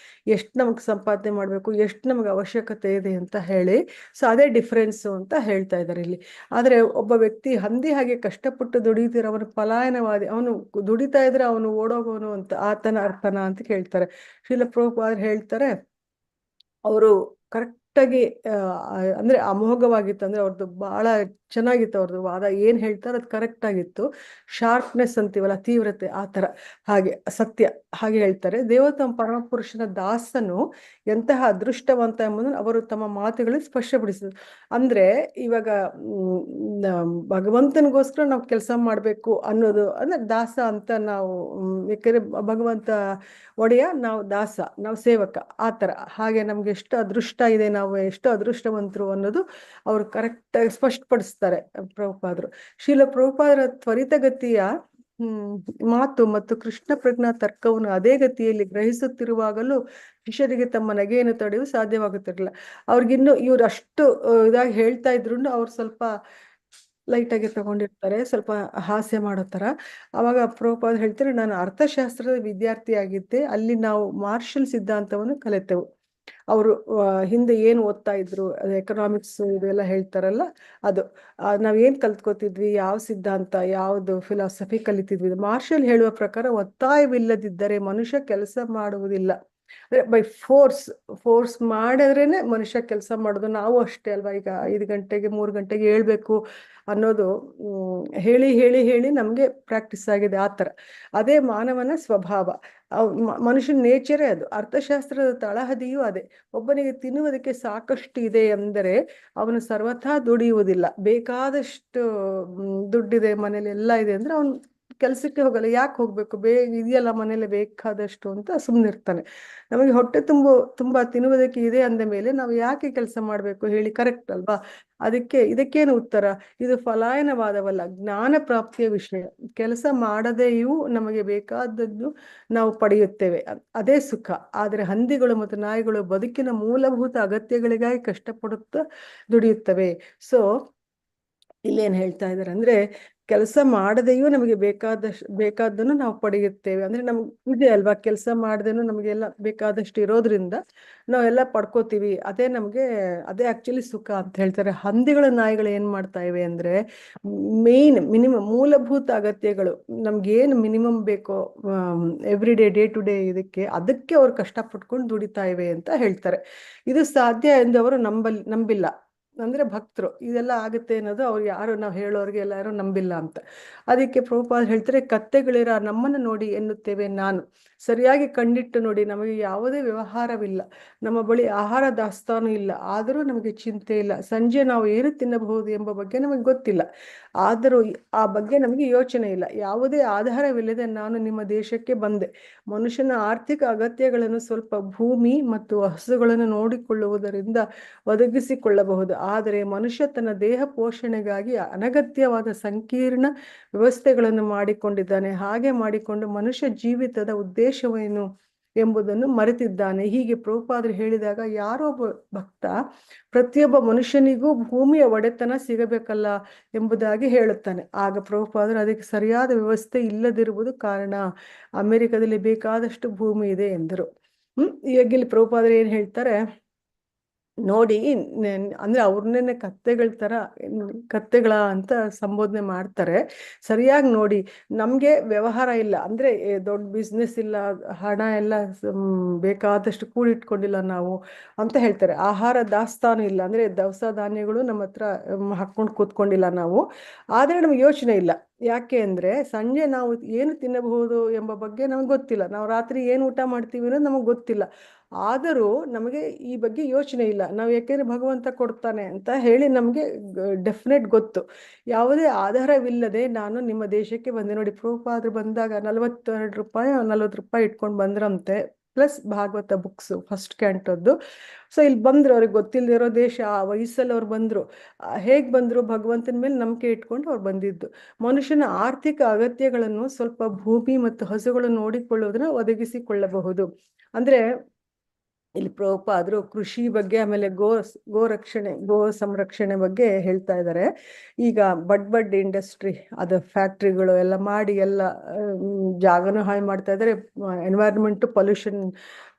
Speaker 1: ಎಷ್ಟು ನಮಗ್ ಸಂಪಾದನೆ ಮಾಡ್ಬೇಕು, ಎಷ್ಟು ನಮಗೆ ಅವಶ್ಯಕತೆ ಇದೆ ಅಂತ ಹೇಳಿ. ಸೊ ಅದೇ ಡಿಫ್ರೆನ್ಸು ಅಂತ ಹೇಳ್ತಾ ಇದ್ದಾರೆ ಇಲ್ಲಿ. ಆದ್ರೆ ಒಬ್ಬ ವ್ಯಕ್ತಿ ಹಂದಿ ಹಾಗೆ ಕಷ್ಟಪಟ್ಟು ದುಡಿಯುತ್ತೀರ, ಅವನು ಪಲಾಯನವಾದಿ, ಅವನು ದುಡಿತಾ ಇದ್ರೆ ಅವನು ಓಡೋಗೋನು ಅಂತ ಆತನ ಅರ್ಥನ ಅಂತ ಕೇಳ್ತಾರೆ. ಶ್ರೀಲ ಪ್ರಭುಪಾದರು ಹೇಳ್ತಾರೆ, ಅವರು ಕರೆಕ್ಟಾಗಿ ಅಂದ್ರೆ ಅಮೋಘವಾಗಿತ್ತು, ಅಂದ್ರೆ ಅವ್ರದ್ದು ಬಹಳ ಚೆನ್ನಾಗಿತ್ತು ಅವ್ರದ್ದು ವಾದ. ಏನ್ ಹೇಳ್ತಾರೆ ಅದು ಕರೆಕ್ಟ್ ಆಗಿತ್ತು. ಶಾರ್ಪ್ನೆಸ್ ಅಂತೀವಲ್ಲ, ತೀವ್ರತೆ, ಆ ತರ, ಹಾಗೆ ಸತ್ಯ ಹಾಗೆ ಹೇಳ್ತಾರೆ. ದೇವೋತ್ತಮ ಪರಮಪುರುಷನ ದಾಸನು ಎಂತಹ ಅದೃಷ್ಟವಂತ ಎಂಬುದನ್ನು ಅವರು ತಮ್ಮ ಮಾತುಗಳಲ್ಲಿ ಸ್ಪಷ್ಟಪಡಿಸಿದ್ರು. ಅಂದ್ರೆ ಇವಾಗ ಭಗವಂತನಿಗೋಸ್ಕರ ನಾವು ಕೆಲಸ ಮಾಡ್ಬೇಕು ಅನ್ನೋದು ಅಂದ್ರೆ ದಾಸ ಅಂತ ನಾವು, ಯಾಕಂದ್ರೆ ಭಗವಂತ ಒಡೆಯ, ನಾವು ದಾಸ, ನಾವು ಸೇವಕ, ಆ ತರ. ಹಾಗೆ ನಮ್ಗೆ ಎಷ್ಟು ಅದೃಷ್ಟ ಇದೆ, ನಾವು ಎಷ್ಟು ಅದೃಷ್ಟವಂತರು ಅನ್ನೋದು ಅವ್ರು ಕರೆಕ್ಟ್ ಆಗಿ ಸ್ಪಷ್ಟಪಡಿಸ್ತಾರೆ ಪ್ರಭುಪಾದರು. ಶೀಲ ಪ್ರಭುಪಾದರ ತ್ವರಿತಗತಿಯ ಮಾತು ಮತ್ತು ಕೃಷ್ಣ ಪ್ರಜ್ಞಾ ತರ್ಕವನ್ನು ಅದೇ ಗತಿಯಲ್ಲಿ ಗ್ರಹಿಸುತ್ತಿರುವಾಗಲೂ ಶಿಷ್ಯರಿಗೆ ತಮ್ಮ ನಗೆಯನ್ನು ತಡೆಯಲು ಸಾಧ್ಯವಾಗುತ್ತಿರಲಿಲ್ಲ. ಅವ್ರಿಗಿನ್ನು ಇವ್ರು ಅಷ್ಟು ಇದಾಗಿ ಹೇಳ್ತಾ ಇದ್ರು, ಅವ್ರು ಸ್ವಲ್ಪ ಲೈಟ್ ಆಗಿ ತಗೊಂಡಿರ್ತಾರೆ, ಸ್ವಲ್ಪ ಹಾಸ್ಯ ಮಾಡೋ ತರ. ಅವಾಗ ಪ್ರಭುಪಾದ ಹೇಳ್ತಾರೆ, ನಾನು ಅರ್ಥಶಾಸ್ತ್ರದ ವಿದ್ಯಾರ್ಥಿ ಆಗಿದ್ದೆ, ಅಲ್ಲಿ ನಾವು ಮಾರ್ಷಲ್ ಸಿದ್ಧಾಂತವನ್ನು ಕಲಿತೆವು. ಅವರು ಹಿಂದೆ ಏನು ಓದ್ತಾ ಇದ್ರು, ಅದು ಎಕನಾಮಿಕ್ಸ್ ಇದೆಲ್ಲ ಹೇಳ್ತಾರಲ್ಲ, ಅದು ನಾವೇನ್ ಕಲ್ತ್ಕೋತಿದ್ವಿ, ಯಾವ ಸಿದ್ಧಾಂತ, ಯಾವ್ದು ಫಿಲಾಸಫಿ ಕಲಿತಿದ್ವಿ. ಮಾರ್ಷಲ್ ಹೇಳುವ ಪ್ರಕಾರ ಒತ್ತಾಯವಿಲ್ಲದಿದ್ದರೆ ಮನುಷ್ಯ ಕೆಲಸ ಮಾಡುವುದಿಲ್ಲ. ಬೈ ಫೋರ್ಸ್ ಮಾಡಿದ್ರೇನೆ ಮನುಷ್ಯ ಕೆಲಸ ಮಾಡೋದು. ನಾವು ಅಷ್ಟೇ ಅಲ್ವಾ, ಈಗ 5 ಗಂಟೆಗೆ 3 ಗಂಟೆಗೆ ಹೇಳ್ಬೇಕು ಅನ್ನೋದು ಹೇಳಿ ಹೇಳಿ ಹೇಳಿ ನಮ್ಗೆ ಪ್ರಾಕ್ಟೀಸ್ ಆಗಿದೆ. ಆ ತರ ಅದೇ ಮಾನವನ ಸ್ವಭಾವ, ಮನುಷ್ಯನ ನೇಚರೇ ಅದು. ಅರ್ಥಶಾಸ್ತ್ರದ ತಳಹದಿಯೂ ಅದೇ. ಒಬ್ಬನಿಗೆ ತಿನ್ನುವುದಕ್ಕೆ ಸಾಕಷ್ಟು ಇದೆ ಅಂದರೆ ಅವನು ಸರ್ವಥಾ ದುಡಿಯುವುದಿಲ್ಲ. ಬೇಕಾದಷ್ಟು ದುಡ್ಡಿದೆ, ಮನೇಲಿ ಎಲ್ಲ ಇದೆ ಅಂದ್ರೆ ಅವನು ಕೆಲ್ಸಕ್ಕೆ ಹೋಗಲ್ಲ. ಯಾಕೆ ಹೋಗ್ಬೇಕು, ಇದೆಯಲ್ಲ ಮನೇಲಿ ಬೇಕಾದಷ್ಟು ಅಂತ ಸುಮ್ಮನಿರ್ತಾನೆ. ನಮಗೆ ಹೊಟ್ಟೆ ತುಂಬಾ ತಿನ್ನುವುದಕ್ಕೆ ಇದೆ ಅಂದ ಮೇಲೆ ನಾವು ಯಾಕೆ ಕೆಲಸ ಮಾಡ್ಬೇಕು ಹೇಳಿ? ಕರೆಕ್ಟ್ ಅಲ್ವಾ? ಇದಕ್ಕೇನು ಉತ್ತರ? ಇದು ಫಲಾಯನವಾದವಲ್ಲ, ಜ್ಞಾನ ಪ್ರಾಪ್ತಿಯ ವಿಷಯ. ಕೆಲಸ ಮಾಡದೆಯೂ ನಮಗೆ ಬೇಕಾದದ್ದು ನಾವು ಪಡೆಯುತ್ತೇವೆ, ಅದೇ ಸುಖ. ಆದ್ರೆ ಹಂದಿಗಳು ಮತ್ತು ನಾಯಿಗಳು ಬದುಕಿನ ಮೂಲಭೂತ ಅಗತ್ಯಗಳಿಗಾಗಿ ಕಷ್ಟಪಡುತ್ತಾ ದುಡಿಯುತ್ತವೆ. ಸೊ ಇಲ್ಲೇನ್ ಹೇಳ್ತಾ ಇದ್ದಾರೆ ಅಂದ್ರೆ, ಕೆಲಸ ಮಾಡದೆಯೂ ನಮಗೆ ಬೇಕಾದನ್ನು ನಾವು ಪಡೆಯುತ್ತೇವೆ. ಅಂದ್ರೆ ನಮ್ಗೆ ಇದೆ ಅಲ್ವಾ, ಕೆಲಸ ಮಾಡದೇನು ನಮಗೆಲ್ಲ ಬೇಕಾದಷ್ಟು ಇರೋದ್ರಿಂದ ನಾವೆಲ್ಲ ಪಡ್ಕೋತೀವಿ. ಅದೇ ಆಕ್ಚುಲಿ ಸುಖ ಅಂತ ಹೇಳ್ತಾರೆ. ಹಂದಿಗಳ ನಾಯಿಗಳು ಏನ್ ಮಾಡ್ತಾ ಇವೆ ಅಂದ್ರೆ ಮಿನಿಮಮ್ ಮೂಲಭೂತ ಅಗತ್ಯಗಳು ನಮ್ಗೇನು ಮಿನಿಮಮ್ ಬೇಕೋ ಎವ್ರಿ ಡೇ ಟು ಡೇ ಅದಕ್ಕೆ ಅವ್ರು ಕಷ್ಟಪಟ್ಕೊಂಡು ದುಡಿತಾ ಇವೆ ಅಂತ ಹೇಳ್ತಾರೆ. ಇದು ಸಾಧ್ಯ ಎಂದು ಅವರು ನಂಬಿಲ್ಲ. ಅಂದ್ರೆ ಭಕ್ತರು ಇದೆಲ್ಲ ಆಗುತ್ತೆ ಅನ್ನೋದು ಅವ್ರು ಯಾರು ನಾವು ಹೇಳೋರಿಗೆ ಎಲ್ಲಾರು ನಂಬಿಲ್ಲ ಅಂತ. ಅದಕ್ಕೆ ಪ್ರಭುಪಾದ ಹೇಳ್ತಾರೆ, ಕತ್ತೆಗಳಿರ ನಮ್ಮನ್ನು ನೋಡಿ ಎನ್ನುತ್ತೇವೆ ನಾನು, ಸರಿಯಾಗಿ ಕಣ್ಣಿಟ್ಟು ನೋಡಿ, ನಮಗೆ ಯಾವುದೇ ವ್ಯವಹಾರವಿಲ್ಲ, ನಮ್ಮ ಬಳಿ ಆಹಾರ ದಾಸ್ತಾನು ಇಲ್ಲ, ಆದರೂ ನಮಗೆ ಚಿಂತೆ ಇಲ್ಲ. ಸಂಜೆ ನಾವು ಏನು ತಿನ್ನಬಹುದು ಎಂಬ ಬಗ್ಗೆ ನಮಗೆ ಗೊತ್ತಿಲ್ಲ, ಆದರೂ ಆ ಬಗ್ಗೆ ನಮಗೆ ಯೋಚನೆ ಇಲ್ಲ. ಯಾವುದೇ ಆಧಾರವಿಲ್ಲದೆ ನಾನು ನಿಮ್ಮ ದೇಶಕ್ಕೆ ಬಂದೆ. ಮನುಷ್ಯನ ಆರ್ಥಿಕ ಅಗತ್ಯಗಳನ್ನು ಸ್ವಲ್ಪ ಭೂಮಿ ಮತ್ತು ಹಸುಗಳನ್ನು ನೋಡಿಕೊಳ್ಳುವುದರಿಂದ ಒದಗಿಸಿಕೊಳ್ಳಬಹುದು. ಆದರೆ ಮನುಷ್ಯ ತನ್ನ ದೇಹ ಪೋಷಣೆಗಾಗಿ ಅನಗತ್ಯವಾದ ಸಂಕೀರ್ಣ ವ್ಯವಸ್ಥೆಗಳನ್ನು ಮಾಡಿಕೊಂಡಿದ್ದಾನೆ. ಹಾಗೆ ಮಾಡಿಕೊಂಡು ಮನುಷ್ಯ ಜೀವಿತದ ಉದ್ದೇಶವೇನು ಎಂಬುದನ್ನು ಮರೆತಿದ್ದಾನೆ. ಹೀಗೆ ಪ್ರಭುಪಾದರು ಹೇಳಿದಾಗ ಯಾರೋ ಒಬ್ಬ ಭಕ್ತ ಪ್ರತಿಯೊಬ್ಬ ಮನುಷ್ಯನಿಗೂ ಭೂಮಿಯ ಒಡೆತನ ಸಿಗಬೇಕಲ್ಲ ಎಂಬುದಾಗಿ ಹೇಳುತ್ತಾನೆ. ಆಗ ಪ್ರಭುಪಾದರು ಅದಕ್ಕೆ ಸರಿಯಾದ ವ್ಯವಸ್ಥೆ ಇಲ್ಲದಿರುವುದು ಕಾರಣ, ಅಮೆರಿಕದಲ್ಲಿ ಬೇಕಾದಷ್ಟು ಭೂಮಿ ಇದೆ ಎಂದರು. ಈಗ ಇಲ್ಲಿ ಪ್ರಭುಪಾದರು ಏನ್ ಹೇಳ್ತಾರೆ ನೋಡಿ, ಅಂದ್ರೆ ಅವ್ರನ್ನೇ ಕತ್ತೆಗಳ ಅಂತ ಸಂಬೋಧನೆ ಮಾಡ್ತಾರೆ. ಸರಿಯಾಗಿ ನೋಡಿ, ನಮ್ಗೆ ವ್ಯವಹಾರ ಇಲ್ಲ, ಅಂದ್ರೆ ದೊಡ್ಡ ಬಿಸ್ನೆಸ್ ಇಲ್ಲ, ಹಣ ಎಲ್ಲ ಬೇಕಾದಷ್ಟು ಕೂಡಿಟ್ಕೊಂಡಿಲ್ಲ ನಾವು ಅಂತ ಹೇಳ್ತಾರೆ. ಆಹಾರ ದಾಸ್ತಾನು ಇಲ್ಲ, ಅಂದ್ರೆ ದವಸ ಧಾನ್ಯಗಳು ನಮ್ಮ ಹತ್ರ ಹಾಕೊಂಡು ಕೂತ್ಕೊಂಡಿಲ್ಲ ನಾವು, ಆದ್ರೆ ನಮ್ಗೆ ಯೋಚನೆ ಇಲ್ಲ. ಯಾಕೆ ಅಂದ್ರೆ ಸಂಜೆ ನಾವು ಏನು ತಿನ್ನಬಹುದು ಎಂಬ ಬಗ್ಗೆ ನಮ್ಗೆ ಗೊತ್ತಿಲ್ಲ, ನಾವು ರಾತ್ರಿ ಏನು ಊಟ ಮಾಡ್ತೀವಿ ಅನ್ನೋದು ನಮಗೆ ಗೊತ್ತಿಲ್ಲ, ಆದರೂ ನಮಗೆ ಈ ಬಗ್ಗೆ ಯೋಚನೆ ಇಲ್ಲ. ನಾವು ಯಾಕೆಂದ್ರೆ ಭಗವಂತ ಕೊಡ್ತಾನೆ ಅಂತ ಹೇಳಿ ನಮಗೆ ಡೆಫಿನೆಟ್ ಗೊತ್ತು. ಯಾವುದೇ ಆಧಾರವಿಲ್ಲದೆ ನಾನು ನಿಮ್ಮ ದೇಶಕ್ಕೆ ಬಂದೆ. ನೋಡಿ, ಪ್ರಭುಪಾದರು ಬಂದಾಗ 42 ರೂಪಾಯಿ 40 ರೂಪಾಯಿ ಇಟ್ಕೊಂಡು ಬಂದ್ರಂತೆ, ಪ್ಲಸ್ ಭಾಗವತ ಬುಕ್ಸ್ ಫಸ್ಟ್ ಕ್ಯಾಂಟದ್ದು. ಸೊ ಇಲ್ಲಿ ಬಂದ್ರು, ಅವ್ರಿಗೆ ಗೊತ್ತಿಲ್ಲದಿರೋ ದೇಶ, ಆ ವಯಸ್ಸಲ್ಲಿ ಅವ್ರು ಬಂದ್ರು. ಹೇಗ್ ಬಂದ್ರು? ಭಗವಂತನ ಮೇಲೆ ನಂಬಿಕೆ ಇಟ್ಕೊಂಡು ಅವ್ರು ಬಂದಿದ್ದು. ಮನುಷ್ಯನ ಆರ್ಥಿಕ ಅಗತ್ಯಗಳನ್ನು ಸ್ವಲ್ಪ ಭೂಮಿ ಮತ್ತು ಹಸುಗಳನ್ನು ನೋಡಿಕೊಳ್ಳುವುದನ್ನ ಒದಗಿಸಿಕೊಳ್ಳಬಹುದು. ಅಂದ್ರೆ ಇಲ್ಲಿ ಪ್ರಭುಪಾದರು ಕೃಷಿ ಬಗ್ಗೆ, ಆಮೇಲೆ ಗೋ ಸಂರಕ್ಷಣೆ ಬಗ್ಗೆ ಹೇಳ್ತಾ ಇದ್ದಾರೆ. ಈಗ ಬಡ್ ಇಂಡಸ್ಟ್ರಿ, ಅದು ಫ್ಯಾಕ್ಟ್ರಿಗಳು ಎಲ್ಲ ಮಾಡಿ ಎಲ್ಲ ಜಾಗನೂ ಹಾಳು ಮಾಡ್ತಾ ಇದ್ದಾರೆ, ಎನ್ವೈರನ್ಮೆಂಟ್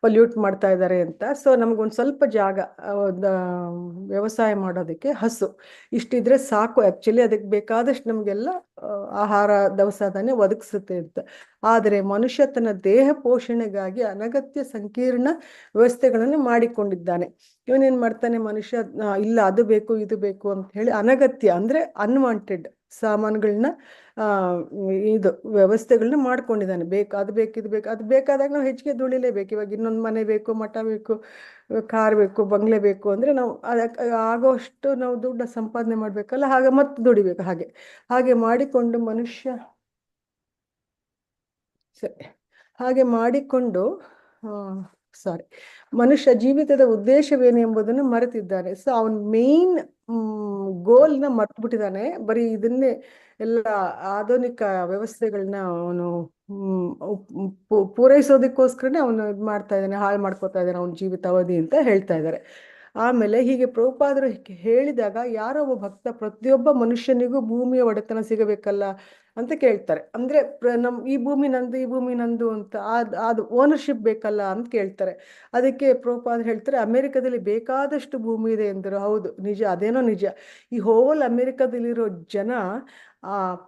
Speaker 1: ಪೊಲ್ಯೂಟ್ ಮಾಡ್ತಾ ಇದ್ದಾರೆ ಅಂತ. ಸೊ ನಮ್ಗೊಂದು ಸ್ವಲ್ಪ ಜಾಗ ವ್ಯವಸಾಯ ಮಾಡೋದಕ್ಕೆ ಹಸು ಇಷ್ಟಿದ್ರೆ ಸಾಕು. ಆಕ್ಚುಲಿ ಅದಕ್ಕೆ ಬೇಕಾದಷ್ಟು ನಮ್ಗೆಲ್ಲ ಆಹಾರ ದವಸ ಧಾನ್ಯ ಒದಗಿಸುತ್ತೆ ಅಂತ. ಆದರೆ ಮನುಷ್ಯ ತನ್ನ ದೇಹ ಪೋಷಣೆಗಾಗಿ ಅನಗತ್ಯ ಸಂಕೀರ್ಣ ವ್ಯವಸ್ಥೆಗಳನ್ನು ಮಾಡಿಕೊಂಡಿದ್ದಾನೆ. ಇವನೇನ್ ಮಾಡ್ತಾನೆ ಮನುಷ್ಯ, ಇಲ್ಲ ಅದು ಬೇಕು ಇದು ಬೇಕು ಅಂತ ಹೇಳಿ ಅನಗತ್ಯ ಅಂದ್ರೆ ಅನ್ವಾಂಟೆಡ್ ಸಾಮಾನುಗಳನ್ನ ಇದು ವ್ಯವಸ್ಥೆಗಳನ್ನ ಮಾಡ್ಕೊಂಡಿದ್ದಾನೆ. ಅದು ಬೇಕು ಇದು ಬೇಕು, ಅದು ಬೇಕಾದಾಗ ನಾವು ಹೆಚ್ಚಿಗೆ ದುಡಿಲೇಬೇಕು. ಇವಾಗ ಇನ್ನೊಂದು ಮನೆ ಬೇಕು, ಮಠ ಬೇಕು, ಕಾರ್ ಬೇಕು, ಬಂಗ್ಲೆ ಬೇಕು ಅಂದ್ರೆ ನಾವು ಆಗೋಷ್ಟು ನಾವು ದುಡ್ಡು ಸಂಪಾದನೆ ಮಾಡ್ಬೇಕಲ್ಲ, ಹಾಗೆ ಮತ್ತೆ ದುಡಿಬೇಕು. ಹಾಗೆ ಮಾಡಿಕೊಂಡು ಮನುಷ್ಯ ಜೀವಿತದ ಉದ್ದೇಶವೇನು ಎಂಬುದನ್ನು ಮರೆತಿದ್ದಾನೆ. ಸೊ ಅವನ್ ಮೇನ್ ಗೋಲ್ನ ಮರ್ತ್ಬಿಟ್ಟಿದ್ದಾನೆ. ಬರೀ ಇದನ್ನೇ ಎಲ್ಲ ಆಧುನಿಕ ವ್ಯವಸ್ಥೆಗಳನ್ನ ಅವನು ಪೂರೈಸೋದಕ್ಕೋಸ್ಕರನೇ ಅವನು ಇದು ಮಾಡ್ತಾ ಇದ್ದಾನೆ, ಹಾಳು ಮಾಡ್ಕೋತಾ ಇದ್ದಾನೆ ಅವನ ಜೀವಿತಾವಧಿ ಅಂತ ಹೇಳ್ತಾ ಇದ್ದಾರೆ. ಆಮೇಲೆ ಹೀಗೆ ಪ್ರಭುಪಾದರು ಹೇಳಿದಾಗ ಯಾರೋ ಒಬ್ಬ ಭಕ್ತ ಪ್ರತಿಯೊಬ್ಬ ಮನುಷ್ಯನಿಗೂ ಭೂಮಿಯ ಒಡೆತನ ಸಿಗಬೇಕಲ್ಲ ಅಂತ ಕೇಳ್ತಾರೆ. ಅಂದ್ರೆ ಈ ಭೂಮಿ ನಂದು ಅಂತ ಅದು ಓನರ್ಶಿಪ್ ಬೇಕಲ್ಲ ಅಂತ ಕೇಳ್ತಾರೆ. ಅದಕ್ಕೆ ಪ್ರಭುಪಾದರು ಹೇಳ್ತಾರೆ, ಅಮೆರಿಕದಲ್ಲಿ ಬೇಕಾದಷ್ಟು ಭೂಮಿ ಇದೆ ಎಂದರು. ಹೌದು, ನಿಜ, ಅದೇನೋ ನಿಜ. ಈ ಹೋಲ್ ಅಮೆರಿಕದಲ್ಲಿರೋ ಜನ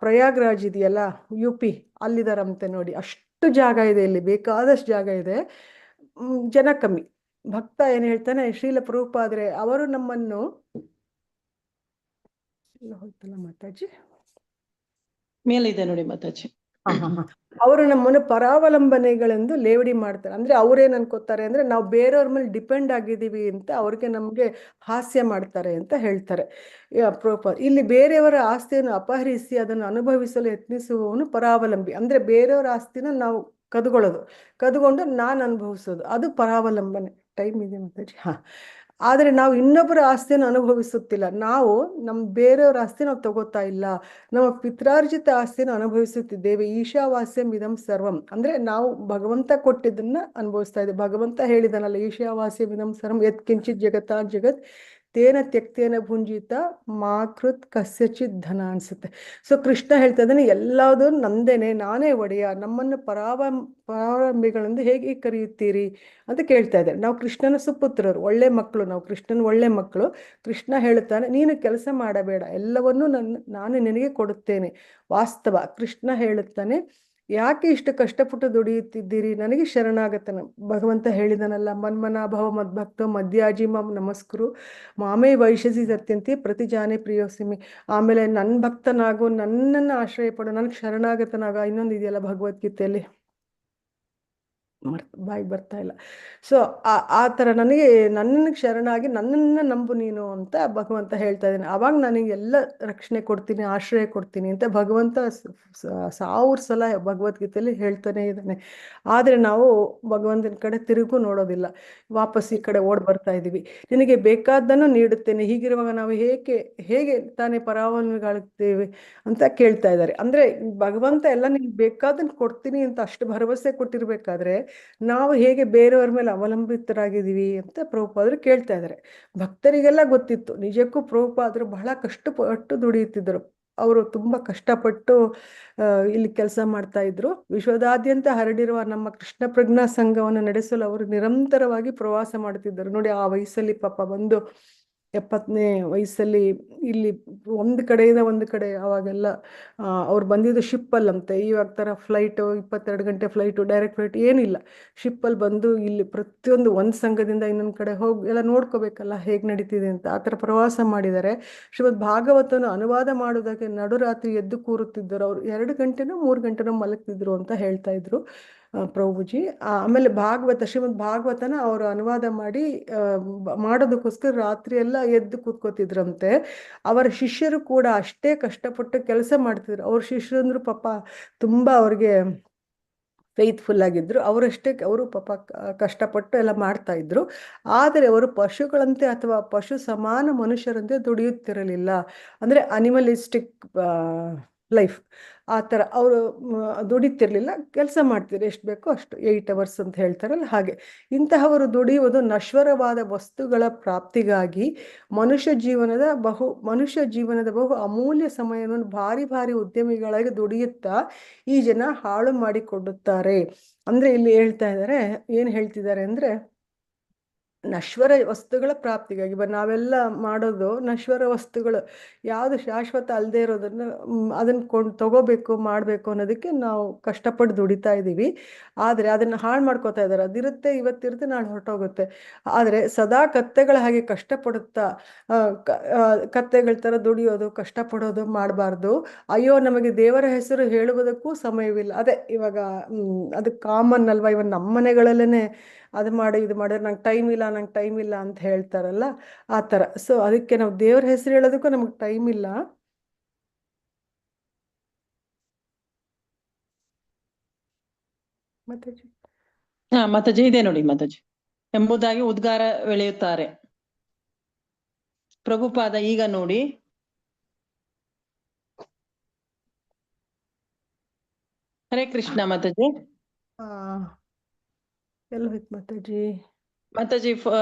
Speaker 1: ಪ್ರಯಾಗ್ರಾಜ್ ಇದೆಯಲ್ಲ, UP, ಅಲ್ಲಿದಾರಂತೆ. ನೋಡಿ, ಅಷ್ಟು ಜಾಗ ಇದೆ, ಇಲ್ಲಿ ಬೇಕಾದಷ್ಟು ಜಾಗ ಇದೆ, ಜನ ಕಮ್ಮಿ. ಭಕ್ತ ಏನ್ ಹೇಳ್ತಾನೆ, ಶ್ರೀಲ ಪ್ರಭುಪಾದ್ರೆ ಅವರು ನಮ್ಮನ್ನು ಮಾತಾಜಿ
Speaker 2: ಮೇಲಿದೆ ನೋಡಿ ಮಾತಾಜಿ,
Speaker 1: ಅವರು ನಮ್ಮನ್ನು ಪರಾವಲಂಬನೆಗಳೆಂದು ಲೇವಡಿ ಮಾಡ್ತಾರೆ. ಅಂದ್ರೆ ಅವ್ರೇನ್ ಅನ್ಕೋತಾರೆ ಅಂದ್ರೆ ನಾವು ಬೇರೆಯವ್ರ ಮೇಲೆ ಡಿಪೆಂಡ್ ಆಗಿದ್ದೀವಿ ಅಂತ ನಮ್ಗೆ ಹಾಸ್ಯ ಮಾಡ್ತಾರೆ ಅಂತ ಹೇಳ್ತಾರೆ. ಇಲ್ಲಿ ಬೇರೆಯವರ ಆಸ್ತಿಯನ್ನು ಅಪಹರಿಸಿ ಅದನ್ನು ಅನುಭವಿಸಲು ಯತ್ನಿಸುವವನು ಪರಾವಲಂಬಿ. ಅಂದ್ರೆ ಬೇರೆಯವರ ಆಸ್ತಿನ ನಾವು ಕದ್ಕೊಂಡು ನಾನು ಅನುಭವಿಸೋದು, ಅದು ಪರಾವಲಂಬನೆ. ಟೈಮ್ ಇದೆ ಮಾತಾಜಿ. ಆದ್ರೆ ನಾವು ಇನ್ನೊಬ್ಬರ ಆಸ್ತಿಯನ್ನು ಅನುಭವಿಸುತ್ತಿಲ್ಲ, ನಾವು ಬೇರೆಯವರ ಆಸ್ತಿ ನಾವು ತಗೋತಾ ಇಲ್ಲ, ನಮ್ಮ ಪಿತ್ರಾರ್ಜಿತ ಆಸ್ತಿಯನ್ನು ಅನುಭವಿಸುತ್ತಿದ್ದೇವೆ. ಈಶಾವಾಸ್ಯಂ ಇದಂ ಸರ್ವಂ, ಅಂದ್ರೆ ನಾವು ಭಗವಂತ ಕೊಟ್ಟಿದ್ದನ್ನ ಅನುಭವಿಸ್ತಾ ಇದ್ದೇವೆ. ಭಗವಂತ ಹೇಳಿದನಲ್ಲ, ಈಶಾವಾಸ್ಯಂ ಇದಂ ಸರ್ವಂ ಯತ್ ಕಿಂಚಿತ್ ಜಗತ್ ತೇನ ತ್ಯಕ್ತೇನ ಭುಂಜಿತ ಮಾಕೃತ್ ಕಸ್ಯಚಿತ್ ಧನ ಅನ್ಸುತ್ತೆ. ಸೊ ಕೃಷ್ಣ ಹೇಳ್ತಾ ಇದ್ದಾನೆ ಎಲ್ಲದೂ ನಂದೇನೆ, ನಾನೇ ಒಡೆಯ, ನಮ್ಮನ್ನು ಪರಾವಲಂಬಿಗಳೆಂದು ಹೇಗೆ ಕರೆಯುತ್ತೀರಿ ಅಂತ ಕೇಳ್ತಾ ಇದ್ದಾರೆ. ನಾವು ಕೃಷ್ಣನ ಸುಪುತ್ರರು, ಒಳ್ಳೆ ಮಕ್ಕಳು, ನಾವು ಕೃಷ್ಣನ ಒಳ್ಳೆ ಮಕ್ಕಳು. ಕೃಷ್ಣ ಹೇಳುತ್ತಾನೆ ನೀನು ಕೆಲಸ ಮಾಡಬೇಡ, ಎಲ್ಲವನ್ನೂ ನಾನು ನಿನಗೆ ಕೊಡುತ್ತೇನೆ. ವಾಸ್ತವ ಕೃಷ್ಣ ಹೇಳುತ್ತಾನೆ ಯಾಕೆ ಇಷ್ಟು ಕಷ್ಟಪಟ್ಟು ದುಡಿಯುತ್ತಿದ್ದೀರಿ, ನನಗೆ ಶರಣಾಗತನ. ಭಗವಂತ ಹೇಳಿದನಲ್ಲ, ಮನ್ಮನಾಭವ ಮದ್ಭಕ್ತೋ ಮಧ್ಯಾಜಿ ಮಾಂ ನಮಸ್ಕರು ಮಾಮೇ ವೈಶಸಿ ಸತ್ಯಂತಿ ಪ್ರತಿಜಾನೆ ಪ್ರಿಯೋಸಿಮಿ. ಆಮೇಲೆ ನನ್ನ ಭಕ್ತನಾಗು, ನನ್ನನ್ನು ಆಶ್ರಯ ಪಡು, ನನಗೆ ಶರಣಾಗತನಾಗ. ಇನ್ನೊಂದು ಇದೆಯಲ್ಲ ಭಗವದ್ಗೀತೆಯಲ್ಲಿ, ಬಾಯಿ ಬರ್ತಾ ಇಲ್ಲ. ಸೊ ಆ ಥರ ನನಗೆ ನನ್ನನ್ನು ಶರಣಾಗಿ ನನ್ನನ್ನು ನಂಬು ನೀನು ಅಂತ ಭಗವಂತ ಹೇಳ್ತಾ ಇದ್ದಾನೆ. ಆವಾಗ ನನಗೆ ಎಲ್ಲ ರಕ್ಷಣೆ ಕೊಡ್ತೀನಿ, ಆಶ್ರಯ ಕೊಡ್ತೀನಿ ಅಂತ ಭಗವಂತ 1000 ಸಲ ಭಗವದ್ಗೀತೆಯಲ್ಲಿ ಹೇಳ್ತಾನೆ ಇದ್ದಾನೆ. ಆದರೆ ನಾವು ಭಗವಂತನ ಕಡೆ ತಿರುಗು ನೋಡೋದಿಲ್ಲ, ವಾಪಸ್ ಈ ಕಡೆ ಓಡ್ ಬರ್ತಾ ಇದ್ದೀವಿ. ನಿನಗೆ ಬೇಕಾದ್ದನ್ನು ನೀಡುತ್ತೇನೆ, ಹೀಗಿರುವಾಗ ನಾವು ಹೇಗೆ ತಾನೇ ಪರಾವಲಂಬಿಗಳಾಗ್ತೇವೆ ಅಂತ ಕೇಳ್ತಾ ಇದ್ದಾರೆ. ಅಂದರೆ ಭಗವಂತ ಎಲ್ಲ ನಿಮ್ಗೆ ಬೇಕಾದನ್ನು ಕೊಡ್ತೀನಿ ಅಂತ ಅಷ್ಟು ಭರವಸೆ ಕೊಟ್ಟಿರ್ಬೇಕಾದ್ರೆ ನಾವು ಹೇಗೆ ಬೇರೆಯವ್ರ ಮೇಲೆ ಅವಲಂಬಿತರಾಗಿದ್ದೀವಿ ಅಂತ ಪ್ರಭುಪಾದರು ಕೇಳ್ತಾ ಇದ್ದಾರೆ. ಭಕ್ತರಿಗೆಲ್ಲ ಗೊತ್ತಿತ್ತು, ನಿಜಕ್ಕೂ ಪ್ರಭುಪಾದರು ಬಹಳ ಕಷ್ಟಪಟ್ಟು ದುಡಿಯುತ್ತಿದ್ದರು. ಅವರು ತುಂಬ ಕಷ್ಟಪಟ್ಟು ಇಲ್ಲಿ ಕೆಲಸ ಮಾಡ್ತಾ ಇದ್ರು. ವಿಶ್ವದಾದ್ಯಂತ ಹರಡಿರುವ ನಮ್ಮ ಕೃಷ್ಣ ಪ್ರಜ್ಞಾ ಸಂಘವನ್ನು ನಡೆಸಲು ಅವರು ನಿರಂತರವಾಗಿ ಪ್ರವಾಸ ಮಾಡುತ್ತಿದ್ದರು. ನೋಡಿ, ಆ ವಯಸ್ಸಲ್ಲಿ ಪಾಪ ಬಂದು 70ನೇ ವಯಸ್ಸಲ್ಲಿ ಇಲ್ಲಿ ಒಂದು ಕಡೆಯಿಂದ ಒಂದು ಕಡೆ, ಅವಾಗೆಲ್ಲ ಅವ್ರು ಬಂದಿದ್ದು ಶಿಪ್ಪಲ್ಲಂತೆ. ಇವಾಗ ಥರ ಫ್ಲೈಟು 22 ಗಂಟೆ ಫ್ಲೈಟು, ಡೈರೆಕ್ಟ್ ಫ್ಲೈಟ್ ಏನಿಲ್ಲ. ಶಿಪ್ಪಲ್ಲಿ ಬಂದು ಇಲ್ಲಿ ಪ್ರತಿಯೊಂದು ಒಂದು ಸಂಘದಿಂದ ಇನ್ನೊಂದು ಕಡೆ ಹೋಗಿ ಎಲ್ಲ ನೋಡ್ಕೋಬೇಕಲ್ಲ ಹೇಗೆ ನಡೀತಿದೆ ಅಂತ. ಆ ಥರ ಪ್ರವಾಸ ಮಾಡಿದ್ದಾರೆ. ಶ್ರೀಮದ್ ಭಾಗವತನ ಅನುವಾದ ಮಾಡೋದಕ್ಕೆ ನಡುರಾತ್ರಿ ಎದ್ದು ಕೂರುತ್ತಿದ್ದರು. ಅವರು 2 ಗಂಟೆನೋ 3 ಗಂಟೆನೋ ಮಲಗ್ತಿದ್ರು ಅಂತ ಹೇಳ್ತಾ ಇದ್ರು ಪ್ರಭುಜಿ. ಆಮೇಲೆ ಶ್ರೀಮದ್ ಭಾಗವತನ ಅವರು ಅನುವಾದ ಮಾಡೋದಕ್ಕೋಸ್ಕರ ರಾತ್ರಿ ಎಲ್ಲ ಎದ್ದು ಕೂತ್ಕೋತಿದ್ರಂತೆ. ಅವರ ಶಿಷ್ಯರು ಕೂಡ ಅಷ್ಟೇ ಕಷ್ಟಪಟ್ಟು ಕೆಲಸ ಮಾಡ್ತಿದ್ರು. ಅವ್ರ ಶಿಷ್ಯರಂದ್ರು ಪಾಪ ತುಂಬ ಅವ್ರಿಗೆ ಫೇತ್ಫುಲ್ ಆಗಿದ್ರು. ಅವರು ಪಾಪ ಕಷ್ಟಪಟ್ಟು ಎಲ್ಲ ಮಾಡ್ತಾ ಇದ್ರು. ಆದರೆ ಅವರು ಪಶುಗಳಂತೆ ಅಥವಾ ಪಶು ಸಮಾನ ಮನುಷ್ಯರಂತೆ ದುಡಿಯುತ್ತಿರಲಿಲ್ಲ. ಅಂದರೆ ಅನಿಮಲಿಸ್ಟಿಕ್ ಲೈಫ್ ಆ ಥರ ಅವರು ದುಡಿತಿರ್ಲಿಲ್ಲ, ಕೆಲಸ ಮಾಡ್ತಿದ್ರು ಎಷ್ಟು ಬೇಕೋ ಅಷ್ಟು, 8 hours ಅಂತ ಹೇಳ್ತಾರಲ್ಲ ಹಾಗೆ. ಇಂತಹವರು ದುಡಿಯುವುದು ನಶ್ವರವಾದ ವಸ್ತುಗಳ ಪ್ರಾಪ್ತಿಗಾಗಿ ಮನುಷ್ಯ ಜೀವನದ ಬಹು ಅಮೂಲ್ಯ ಸಮಯವನ್ನು ಭಾರಿ ಉದ್ಯಮಿಗಳಾಗಿ ದುಡಿಯುತ್ತಾ ಈ ಜನ ಹಾಳು ಮಾಡಿಕೊಡುತ್ತಾರೆ. ಅಂದ್ರೆ ಇಲ್ಲಿ ಹೇಳ್ತಾ ಇದ್ದಾರೆ, ಏನು ಹೇಳ್ತಿದ್ದಾರೆ ಅಂದ್ರೆ ನಶ್ವರ ವಸ್ತುಗಳ ಪ್ರಾಪ್ತಿಗಾಗಿ. ನಾವೆಲ್ಲ ಮಾಡೋದು ನಶ್ವರ ವಸ್ತುಗಳು, ಯಾವುದು ಶಾಶ್ವತ ಅಲ್ಲದೆ ಇರೋದನ್ನು ಅದನ್ನು ತಗೋಬೇಕು ಮಾಡಬೇಕು ಅನ್ನೋದಕ್ಕೆ ನಾವು ಕಷ್ಟಪಟ್ಟು ದುಡಿತಾ ಇದ್ದೀವಿ. ಆದರೆ ಅದನ್ನು ಹಾಳು ಮಾಡ್ಕೋತಾ ಇದ್ದಾರೆ. ಅದಿರುತ್ತೆ, ಇವತ್ತಿರುತ್ತೆ, ನಾಳೆ ಹೊರಟೋಗುತ್ತೆ. ಆದರೆ ಸದಾ ಕತ್ತೆಗಳ ಹಾಗೆ ಕಷ್ಟಪಡುತ್ತಾ ಕತ್ತೆಗಳ ಥರ ದುಡಿಯೋದು, ಕಷ್ಟಪಡೋದು ಮಾಡಬಾರ್ದು. ಅಯ್ಯೋ ನಮಗೆ ದೇವರ ಹೆಸರು ಹೇಳುವುದಕ್ಕೂ ಸಮಯವಿಲ್ಲ. ಅದೇ ಇವಾಗ ಅದು ಕಾಮನ್ ಅಲ್ವಾ, ಇವಾಗ ನಮ್ಮ ಮನೆಗಳಲ್ಲೇ ಅದು ಮಾಡಿದ್ರೆ ನಂಗೆ ಟೈಮ್ ಇಲ್ಲ ಅಂತ ಹೇಳ್ತಾರಲ್ಲ, ಆ ಥರ. ಸೊ ಅದಕ್ಕೆ ನಾವು ದೇವ್ರ ಹೆಸರು ಹೇಳೋದಕ್ಕೂ ನಮಗೆ ಟೈಮ್ ಇಲ್ಲ.
Speaker 2: ಮಾತಾಜಿ ಇದೆ ನೋಡಿ, ಮಾತಾಜಿ ಎಂಬುದಾಗಿ ಉದ್ಗಾರ ಎಳೆಯುತ್ತಾರೆ. ಪ್ರಭುಪಾದ ಈಗ ನೋಡಿ, ಹರೇ ಕೃಷ್ಣ. ಮಾತಾಜಿ
Speaker 1: ಎಲ್ಲ ಹೋಯ್ತು ಮಾತಾಜಿ.
Speaker 2: ಮಾತಾಜಿ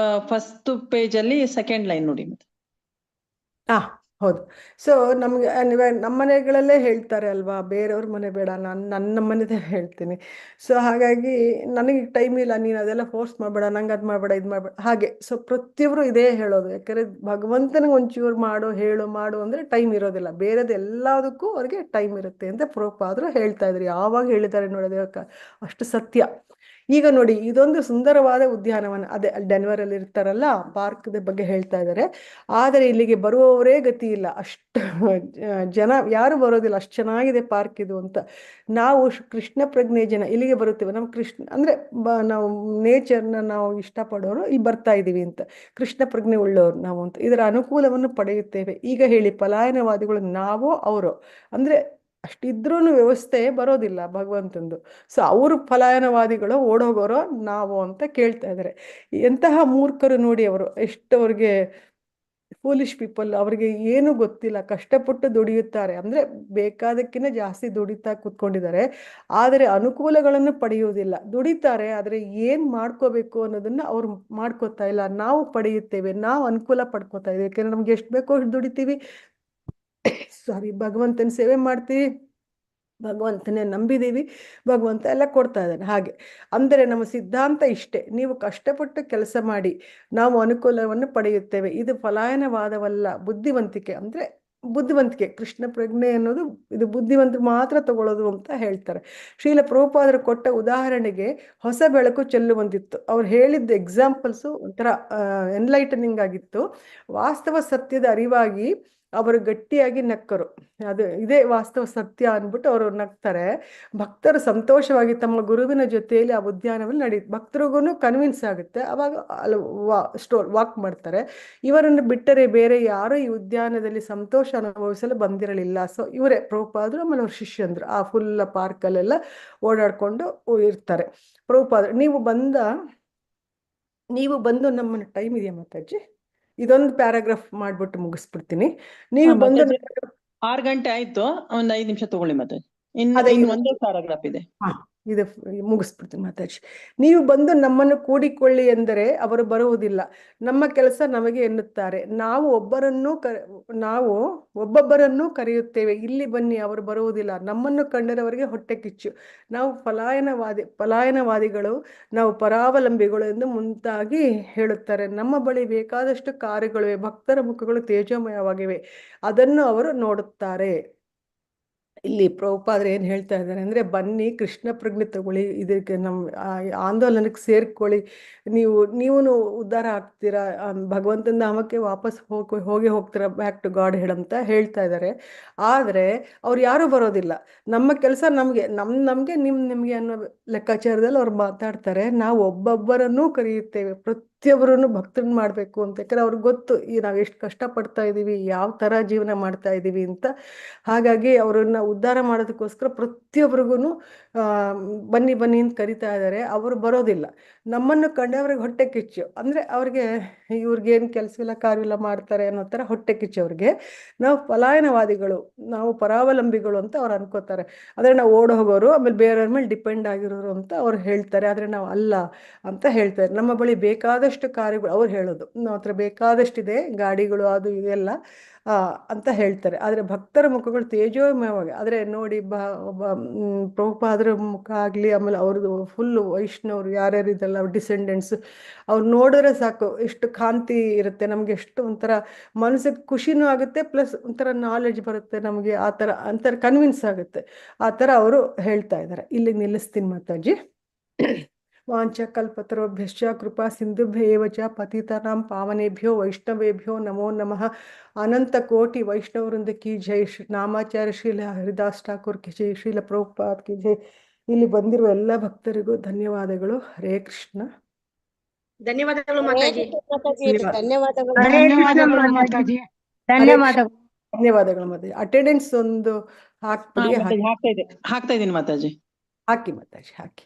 Speaker 2: ಫಸ್ಟ್ ಪೇಜ್ ಅಲ್ಲಿ 2nd ಲೈನ್ ನೋಡಿ.
Speaker 1: ಹೌದು. ಸೊ ನಮ್ಗೆ ನಮ್ಮ ಮನೆಗಳಲ್ಲೇ ಹೇಳ್ತಾರೆ ಅಲ್ವಾ, ಬೇರೆಯವ್ರ ಮನೆ ಬೇಡ, ನನ್ನ ಮನೆದೇ ಹೇಳ್ತೀನಿ. ಸೊ ಹಾಗಾಗಿ ನನಗೆ ಟೈಮ್ ಇಲ್ಲ, ನೀನು ಅದೆಲ್ಲ ಫೋರ್ಸ್ ಮಾಡಬೇಡ, ನಂಗೆ ಅದು ಮಾಡಬೇಡ, ಇದು ಮಾಡಬೇಡ ಹಾಗೆ. ಸೊ ಪ್ರತಿಯೊಬ್ಬರು ಇದೇ ಹೇಳೋದು. ಯಾಕಂದ್ರೆ ಭಗವಂತನಿಗೆ ಒಂಚೂರು ಮಾಡು ಅಂದ್ರೆ ಟೈಮ್ ಇರೋದಿಲ್ಲ. ಬೇರೆದು ಎಲ್ಲದಕ್ಕೂ ಅವ್ರಿಗೆ ಟೈಮ್ ಇರುತ್ತೆ ಅಂತ ಪ್ರಭುಪಾದರು ಹೇಳ್ತಾ ಇದ್ರು. ಯಾವಾಗ ಹೇಳಿದ್ದಾರೆ ನೋಡೋದಕ್ಕೆ ಅಷ್ಟು ಸತ್ಯ. ಈಗ ನೋಡಿ, ಇದೊಂದು ಸುಂದರವಾದ ಉದ್ಯಾನವನ, ಅದೇ ಡೆನ್ವರಲ್ಲಿ ಇರ್ತಾರಲ್ಲ ಪಾರ್ಕ್ದ ಬಗ್ಗೆ ಹೇಳ್ತಾ ಇದ್ದಾರೆ. ಆದರೆ ಇಲ್ಲಿಗೆ ಬರುವವರೇ ಗತಿ ಇಲ್ಲ, ಅಷ್ಟು ಜನ ಯಾರು ಬರೋದಿಲ್ಲ, ಅಷ್ಟು ಚೆನ್ನಾಗಿದೆ ಪಾರ್ಕ್ ಇದು ಅಂತ. ನಾವು ಕೃಷ್ಣ ಪ್ರಜ್ಞೆ ಜನ ಇಲ್ಲಿಗೆ ಬರುತ್ತೇವೆ. ನಮ್ಮ ಕೃಷ್ಣ ಅಂದರೆ ನಾವು ನೇಚರ್ನ ನಾವು ಇಷ್ಟಪಡೋರು ಇಲ್ಲಿ ಬರ್ತಾ ಇದ್ದೀವಿ ಅಂತ, ಕೃಷ್ಣ ಪ್ರಜ್ಞೆ ಉಳ್ಳವರು ನಾವು ಅಂತ ಇದರ ಅನುಕೂಲವನ್ನು ಪಡೆಯುತ್ತೇವೆ. ಈಗ ಹೇಳಿ, ಪಲಾಯನವಾದಿಗಳು ನಾವು ಅವರು ಅಂದರೆ ಅಷ್ಟಿದ್ರೂ ವ್ಯವಸ್ಥೆ ಬರೋದಿಲ್ಲ ಭಗವಂತಂದು. ಸೊ ಅವರು ಫಲಾಯನವಾದಿಗಳು, ಓಡೋಗೋರೋ ನಾವು ಅಂತ ಕೇಳ್ತಾ ಇದ್ದಾರೆ. ಎಂತಹ ಮೂರ್ಖರು ನೋಡಿ, ಅವರು ಎಷ್ಟು ಅವ್ರಿಗೆ ಫೂಲಿಶ್ ಪೀಪಲ್, ಅವರಿಗೆ ಏನು ಗೊತ್ತಿಲ್ಲ, ಕಷ್ಟಪಟ್ಟು ದುಡಿಯುತ್ತಾರೆ, ಅಂದ್ರೆ ಬೇಕಾದಕ್ಕಿಂತ ಜಾಸ್ತಿ ದುಡಿತಾ ಕೂತ್ಕೊಂಡಿದ್ದಾರೆ, ಆದರೆ ಅನುಕೂಲಗಳನ್ನು ಪಡೆಯುವುದಿಲ್ಲ. ದುಡಿತಾರೆ, ಆದರೆ ಏನ್ ಮಾಡ್ಕೋಬೇಕು ಅನ್ನೋದನ್ನ ಅವ್ರು ಮಾಡ್ಕೋತಾ ಇಲ್ಲ. ನಾವು ಪಡೆಯುತ್ತೇವೆ, ನಾವು ಅನುಕೂಲ ಪಡ್ಕೋತಾ ಇದ್ದೀವಿ, ಯಾಕಂದ್ರೆ ನಮ್ಗೆ ಎಷ್ಟು ಬೇಕೋ ಅಷ್ಟು ದುಡಿತೀವಿ, ಭಗವಂತನ ಸೇವೆ ಮಾಡ್ತೀವಿ, ಭಗವಂತನೇ ನಂಬಿದೀವಿ, ಭಗವಂತ ಎಲ್ಲ ಕೊಡ್ತಾ ಇದ್ದಾನೆ. ಹಾಗೆ ಅಂದರೆ ನಮ್ಮ ಸಿದ್ಧಾಂತ ಇಷ್ಟೇ, ನೀವು ಕಷ್ಟಪಟ್ಟು ಕೆಲಸ ಮಾಡಿ, ನಾವು ಅನುಕೂಲವನ್ನು ಪಡೆಯುತ್ತೇವೆ. ಇದು ಪಲಾಯನವಾದವಲ್ಲ, ಬುದ್ಧಿವಂತಿಕೆ. ಅಂದ್ರೆ ಬುದ್ಧಿವಂತಿಕೆ, ಕೃಷ್ಣ ಪ್ರಜ್ಞೆ ಅನ್ನೋದು ಇದು ಬುದ್ಧಿವಂತರು ಮಾತ್ರ ತಗೊಳ್ಳೋದು ಅಂತ ಹೇಳ್ತಾರೆ. ಶ್ರೀಲ ಪ್ರಭುಪಾದರು ಕೊಟ್ಟ ಉದಾಹರಣೆಗೆ ಹೊಸ ಬೆಳಕು ಚೆಲ್ಲುವಂತಿತ್ತು. ಅವ್ರು ಹೇಳಿದ್ದ ಎಕ್ಸಾಂಪಲ್ಸು ಒಂಥರ ಎನ್ಲೈಟನಿಂಗ್ ಆಗಿತ್ತು. ವಾಸ್ತವ ಸತ್ಯದ ಅರಿವಾಗಿ ಅವರು ಗಟ್ಟಿಯಾಗಿ ನಕ್ಕರು. ಅದು ಇದೇ ವಾಸ್ತವ ಸತ್ಯ ಅಂದ್ಬಿಟ್ಟು ಅವರು ನಗ್ತಾರೆ. ಭಕ್ತರು ಸಂತೋಷವಾಗಿ ತಮ್ಮ ಗುರುವಿನ ಜೊತೆಯಲ್ಲಿ ಆ ಉದ್ಯಾನವನ್ನು ಭಕ್ತರಿಗೂ ಕನ್ವಿನ್ಸ್ ಆಗುತ್ತೆ. ಅವಾಗ ಅಲ್ಲಿ ವಾಕ್ ಮಾಡ್ತಾರೆ. ಇವರನ್ನು ಬಿಟ್ಟರೆ ಬೇರೆ ಯಾರು ಈ ಉದ್ಯಾನದಲ್ಲಿ ಸಂತೋಷ ಅನುಭವಿಸಲು ಬಂದಿರಲಿಲ್ಲ. ಸೊ ಇವರೇ ಪ್ರಭುಪಾದರು, ಆಮೇಲೆ ಅವ್ರ ಶಿಷ್ಯಂದ್ರು ಆ ಫುಲ್ ಪಾರ್ಕಲ್ಲೆಲ್ಲ ಓಡಾಡ್ಕೊಂಡು ಇರ್ತಾರೆ. ಪ್ರಭುಪಾದರು ನೀವು ಬಂದು ನಮ್ಮನ್ನ, ಟೈಮ್ ಇದೆಯಾ ಮಾತಾಜಿ? ಇದೊಂದು ಪ್ಯಾರಾಗ್ರಾಫ್ ಮಾಡ್ಬಿಟ್ಟು ಮುಗಿಸ್ಬಿಡ್ತೀನಿ. ನೀವು ಬಂದು
Speaker 2: 6 ಗಂಟೆ ಆಯ್ತು, ಒಂದ್ 5 ನಿಮಿಷ ತಗೊಳ್ಳಿ ಮಾತಾಜಿ.
Speaker 1: ಅದೇ
Speaker 2: ಇನ್ನು ಒಂದೇ ಪ್ಯಾರಾಗ್ರಾಫ್ ಇದೆ.
Speaker 1: ಇದು ಮುಗಿಸ್ಬಿಡ್ತೀನಿ ಮಾತಾಜಿ. ನೀವು ಬಂದು ನಮ್ಮನ್ನು ಕೂಡಿಕೊಳ್ಳಿ ಎಂದರೆ ಅವರು ಬರುವುದಿಲ್ಲ, ನಮ್ಮ ಕೆಲಸ ನಮಗೆ ಎನ್ನುತ್ತಾರೆ. ನಾವು ಒಬ್ಬೊಬ್ಬರನ್ನು ಕರೆಯುತ್ತೇವೆ, ಇಲ್ಲಿ ಬನ್ನಿ, ಅವರು ಬರುವುದಿಲ್ಲ. ನಮ್ಮನ್ನು ಕಂಡರವರಿಗೆ ಹೊಟ್ಟೆ ಕಿಚ್ಚು. ನಾವು ಪಲಾಯನವಾದಿಗಳು, ನಾವು ಪರಾವಲಂಬಿಗಳು ಎಂದು ಮುಂತಾಗಿ ಹೇಳುತ್ತಾರೆ. ನಮ್ಮ ಬಳಿ ಬೇಕಾದಷ್ಟು ಕಾರ್ಯಗಳಿವೆ, ಭಕ್ತರ ಮುಖಗಳು ತೇಜೋಮಯವಾಗಿವೆ, ಅದನ್ನು ಅವರು ನೋಡುತ್ತಾರೆ. ಇಲ್ಲಿ ಪ್ರಭುಪಾದರು ಏನ್ ಹೇಳ್ತಾ ಇದ್ದಾರೆ ಅಂದ್ರೆ, ಬನ್ನಿ ಕೃಷ್ಣ ಪ್ರಜ್ಞೆ ತಗೊಳ್ಳಿ, ಇದಕ್ಕೆ ಆಂದೋಲನಕ್ಕೆ ಸೇರ್ಕೊಳ್ಳಿ, ನೀವು ಉದ್ಧಾರ ಆಗ್ತೀರಾ, ಭಗವಂತನ ನಾಮಕ್ಕೆ ವಾಪಸ್ ಹೋಗ್ತೀರಾ, ಬ್ಯಾಕ್ ಟು ಗಾಡ್ ಹೆಡ್ ಅಂತ ಹೇಳ್ತಾ ಇದ್ದಾರೆ. ಆದ್ರೆ ಅವ್ರು ಯಾರು ಬರೋದಿಲ್ಲ. ನಮ್ಮ ಕೆಲಸ ನಮ್ಗೆ ನಿಮ್ಗೆ ಅನ್ನೋ ಲೆಕ್ಕಾಚಾರದಲ್ಲಿ ಅವ್ರು ಮಾತಾಡ್ತಾರೆ. ನಾವು ಒಬ್ಬೊಬ್ಬರನ್ನೂ ಕರೆಯುತ್ತೇವೆ, ಪ್ರತಿಯೊಬ್ಬರನ್ನು ಭಕ್ತರನ್ನ ಮಾಡ್ಬೇಕು ಅಂತ. ಯಾಕಂದ್ರೆ ಅವ್ರಿಗೆ ಗೊತ್ತು ನಾವ್ ಎಷ್ಟು ಕಷ್ಟ ಪಡ್ತಾ ಇದೀವಿ, ಯಾವ ತರ ಜೀವನ ಮಾಡ್ತಾ ಇದೀವಿ ಅಂತ. ಹಾಗಾಗಿ ಅವ್ರನ್ನ ಉದ್ಧಾರ ಮಾಡೋದಕ್ಕೋಸ್ಕರ ಪ್ರತಿಯೊಬ್ಬರಿಗೂ ಬನ್ನಿ ಬನ್ನಿ ಅಂತ ಕರಿತಾ ಇದ್ದಾರೆ. ಅವರು ಬರೋದಿಲ್ಲ. ನಮ್ಮನ್ನು ಕಂಡವ್ರಿಗೆ ಹೊಟ್ಟೆ ಕಿಚ್ಚು, ಅಂದ್ರೆ ಇವ್ರಿಗೇನು ಕೆಲಸವಿಲ್ಲ ಕಾರ್ಯವಿಲ್ಲ ಮಾಡ್ತಾರೆ ಅನ್ನೋ ತರ ಹೊಟ್ಟೆ ಕಿಚ್ಚು ಅವ್ರಿಗೆ. ನಾವು ಪಲಾಯನವಾದಿಗಳು, ನಾವು ಪರಾವಲಂಬಿಗಳು ಅಂತ ಅವ್ರು ಅನ್ಕೋತಾರೆ. ಆದ್ರೆ ನಾವು ಓಡ್ ಹೋಗೋರು, ಆಮೇಲೆ ಬೇರೆಯವ್ರ ಮೇಲೆ ಡಿಪೆಂಡ್ ಆಗಿರೋರು ಅಂತ ಅವ್ರು ಹೇಳ್ತಾರೆ. ಆದ್ರೆ ನಾವು ಅಲ್ಲ ಅಂತ ಹೇಳ್ತಾರೆ. ನಮ್ಮ ಬಳಿ ಬೇಕಾದಷ್ಟು ಕಾರ್ಯಗಳು, ಅವ್ರು ಹೇಳೋದು ನಮ್ಮ ಹತ್ರ ಬೇಕಾದಷ್ಟಿದೆ, ಗಾಡಿಗಳು ಅದು ಇದೆಲ್ಲ ಅಂತ ಹೇಳ್ತಾರೆ. ಆದ್ರೆ ಭಕ್ತರ ಮುಖಗಳು ತೇಜೋಮಯವಾಗಿ, ಆದ್ರೆ ನೋಡಿ ಪ್ರಭುಪಾದರ ಮುಖ ಆಗ್ಲಿ, ಆಮೇಲೆ ಅವ್ರದ್ದು ಫುಲ್ ವೈಷ್ಣವರು ಯಾರ್ಯಾರು ಇದೆಲ್ಲ ಅವ್ರ ಡಿಸೆಂಡೆಂಟ್ಸ್, ಅವ್ರು ನೋಡಿದ್ರೆ ಸಾಕು ಎಷ್ಟು ಕಾಂತಿ ಇರುತ್ತೆ ನಮ್ಗೆ, ಎಷ್ಟು ಒಂಥರ ಮನಸ್ಸಿಗೆ ಖುಷಿನೂ ಆಗುತ್ತೆ, ಪ್ಲಸ್ ಒಂಥರ ನಾಲೆಡ್ಜ್ ಬರುತ್ತೆ ನಮಗೆ, ಅಂತರ ಕನ್ವಿನ್ಸ್ ಆಗುತ್ತೆ. ಆ ತರ ಅವರು ಹೇಳ್ತಾ ಇದ್ದಾರೆ. ಇಲ್ಲಿ ನಿಲ್ಲಿಸ್ತೀನಿ ಮಾತಾಜಿ. ವಾಂಛಕಲ್ಪತರುಭ್ಯಶ್ಚ ಕೃಪಾ ಸಿಂಧುಭ್ಯೇವ ಚ ಪತಿತಾನಾಂ ಪಾವನೇಭ್ಯೋ ವೈಷ್ಣವೇಭ್ಯೋ ನಮೋ ನಮಃ. ಅನಂತ ಕೋಟಿ ವೈಷ್ಣವರಿಂದ ಕಿ ಜೈ. ನಾಮಾಚಾರ್ಯ ಶ್ರೀಲ ಹರಿದಾಸ್ ಠಾಕೂರ್ ಕಿ ಜೈ, ಶ್ರೀಲ ಪ್ರಭುಪಾದ್ ಕಿ ಜೈ. ಇಲ್ಲಿ ಬಂದಿರುವ ಎಲ್ಲ ಭಕ್ತರಿಗೂ ಧನ್ಯವಾದಗಳು. ಹರೇ ಕೃಷ್ಣ.
Speaker 3: ಧನ್ಯವಾದಗಳು ಮಾತಾಜಿ.
Speaker 10: ಧನ್ಯವಾದಗಳು.
Speaker 9: ಧನ್ಯವಾದಗಳು ಮಾತಾಜಿ.
Speaker 1: ಧನ್ಯವಾದಗಳು ಮಾತಾಜಿ. ಅಟೆಂಡೆನ್ಸ್ ಒಂದು ಹಾಕ್ಬಿಡಿ.
Speaker 2: ಹಾಕ್ತಾ ಇದ್ದೀನಿ ಮಾತಾಜಿ.
Speaker 1: ಹಾಕಿ ಮಾತಾಜಿ, ಹಾಕಿ.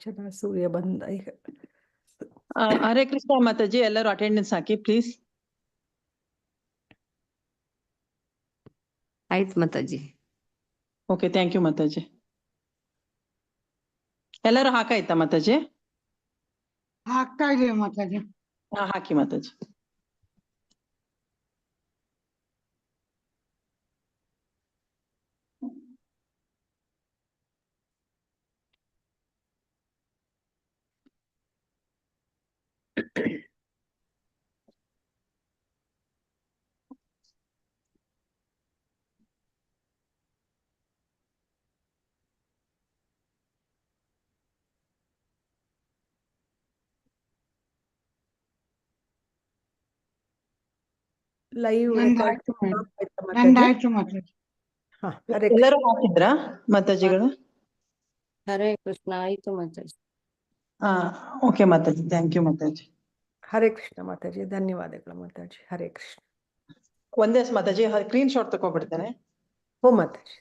Speaker 1: ಚೆನ್ನಾಗಿ ಸೂರ್ಯ ಬಂದ ಈಗ.
Speaker 2: ಹರೇ ಕೃಷ್ಣ ಮಾತಾಜಿ, ಎಲ್ಲರೂ ಅಟೆಂಡೆನ್ಸ್ ಹಾಕಿ ಪ್ಲೀಸ್.
Speaker 7: ಆಯ್ತು ಮಾತಾಜಿ.
Speaker 2: ಓಕೆ, ಥ್ಯಾಂಕ್ ಯು ಮಾತಾಜಿ. ಎಲ್ಲರೂ ಹಾಕಾಯ್ತಾ ಮಾತಾಜಿ?
Speaker 9: ಹಾಕ್ತಾ ಇದೀವಿ ಮಾತಾಜಿ.
Speaker 2: ಹಾಕಿ ಮಾತಾಜಿ.
Speaker 1: ಲೈವ್
Speaker 9: ನಂದಾಯ್ತು ಮಾತಾಜಿ.
Speaker 1: ಹಾ, ಹರೇ
Speaker 2: ಎಲ್ಲರೂ ಹಾಕಿದ್ರಾ ಮಾತಾಜಿಗಳು?
Speaker 6: ಹರೇ ಕೃಷ್ಣ. ಆಯ್ತು ಮಾತಾಜಿ.
Speaker 2: ಹಾ, ಓಕೆ ಮಾತಾಜಿ, ಥ್ಯಾಂಕ್ ಯು ಮಾತಾಜಿ.
Speaker 1: ಹರೇ ಕೃಷ್ಣ ಮಾತಾಜಿ, ಧನ್ಯವಾದಗಳು ಮಾತಾಜಿ. ಹರೇ ಕೃಷ್ಣ.
Speaker 2: ಒಂದೇ ಮಾತಾಜಿ ಸ್ಕ್ರೀನ್ ಶಾಟ್ ತಗೊಬಿಡ್ತೇನೆ.
Speaker 1: ಹೋ ಮಾತಾಜಿ.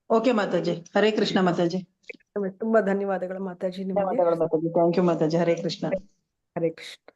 Speaker 2: ಓಕೆ ಮಾತಾಜಿ, ಹರೇ ಕೃಷ್ಣ ಮಾತಾಜಿ.
Speaker 1: ತುಂಬಾ ಧನ್ಯವಾದಗಳು ಮಾತಾಜಿ ನಿಮಗೆ.
Speaker 2: ಧನ್ಯವಾದಗಳು ಮಾತಾಜಿ, ಥ್ಯಾಂಕ್ ಯು ಮಾತಾಜಿ. ಹರೇ ಕೃಷ್ಣ.
Speaker 1: ಹರೇ ಕೃಷ್ಣ.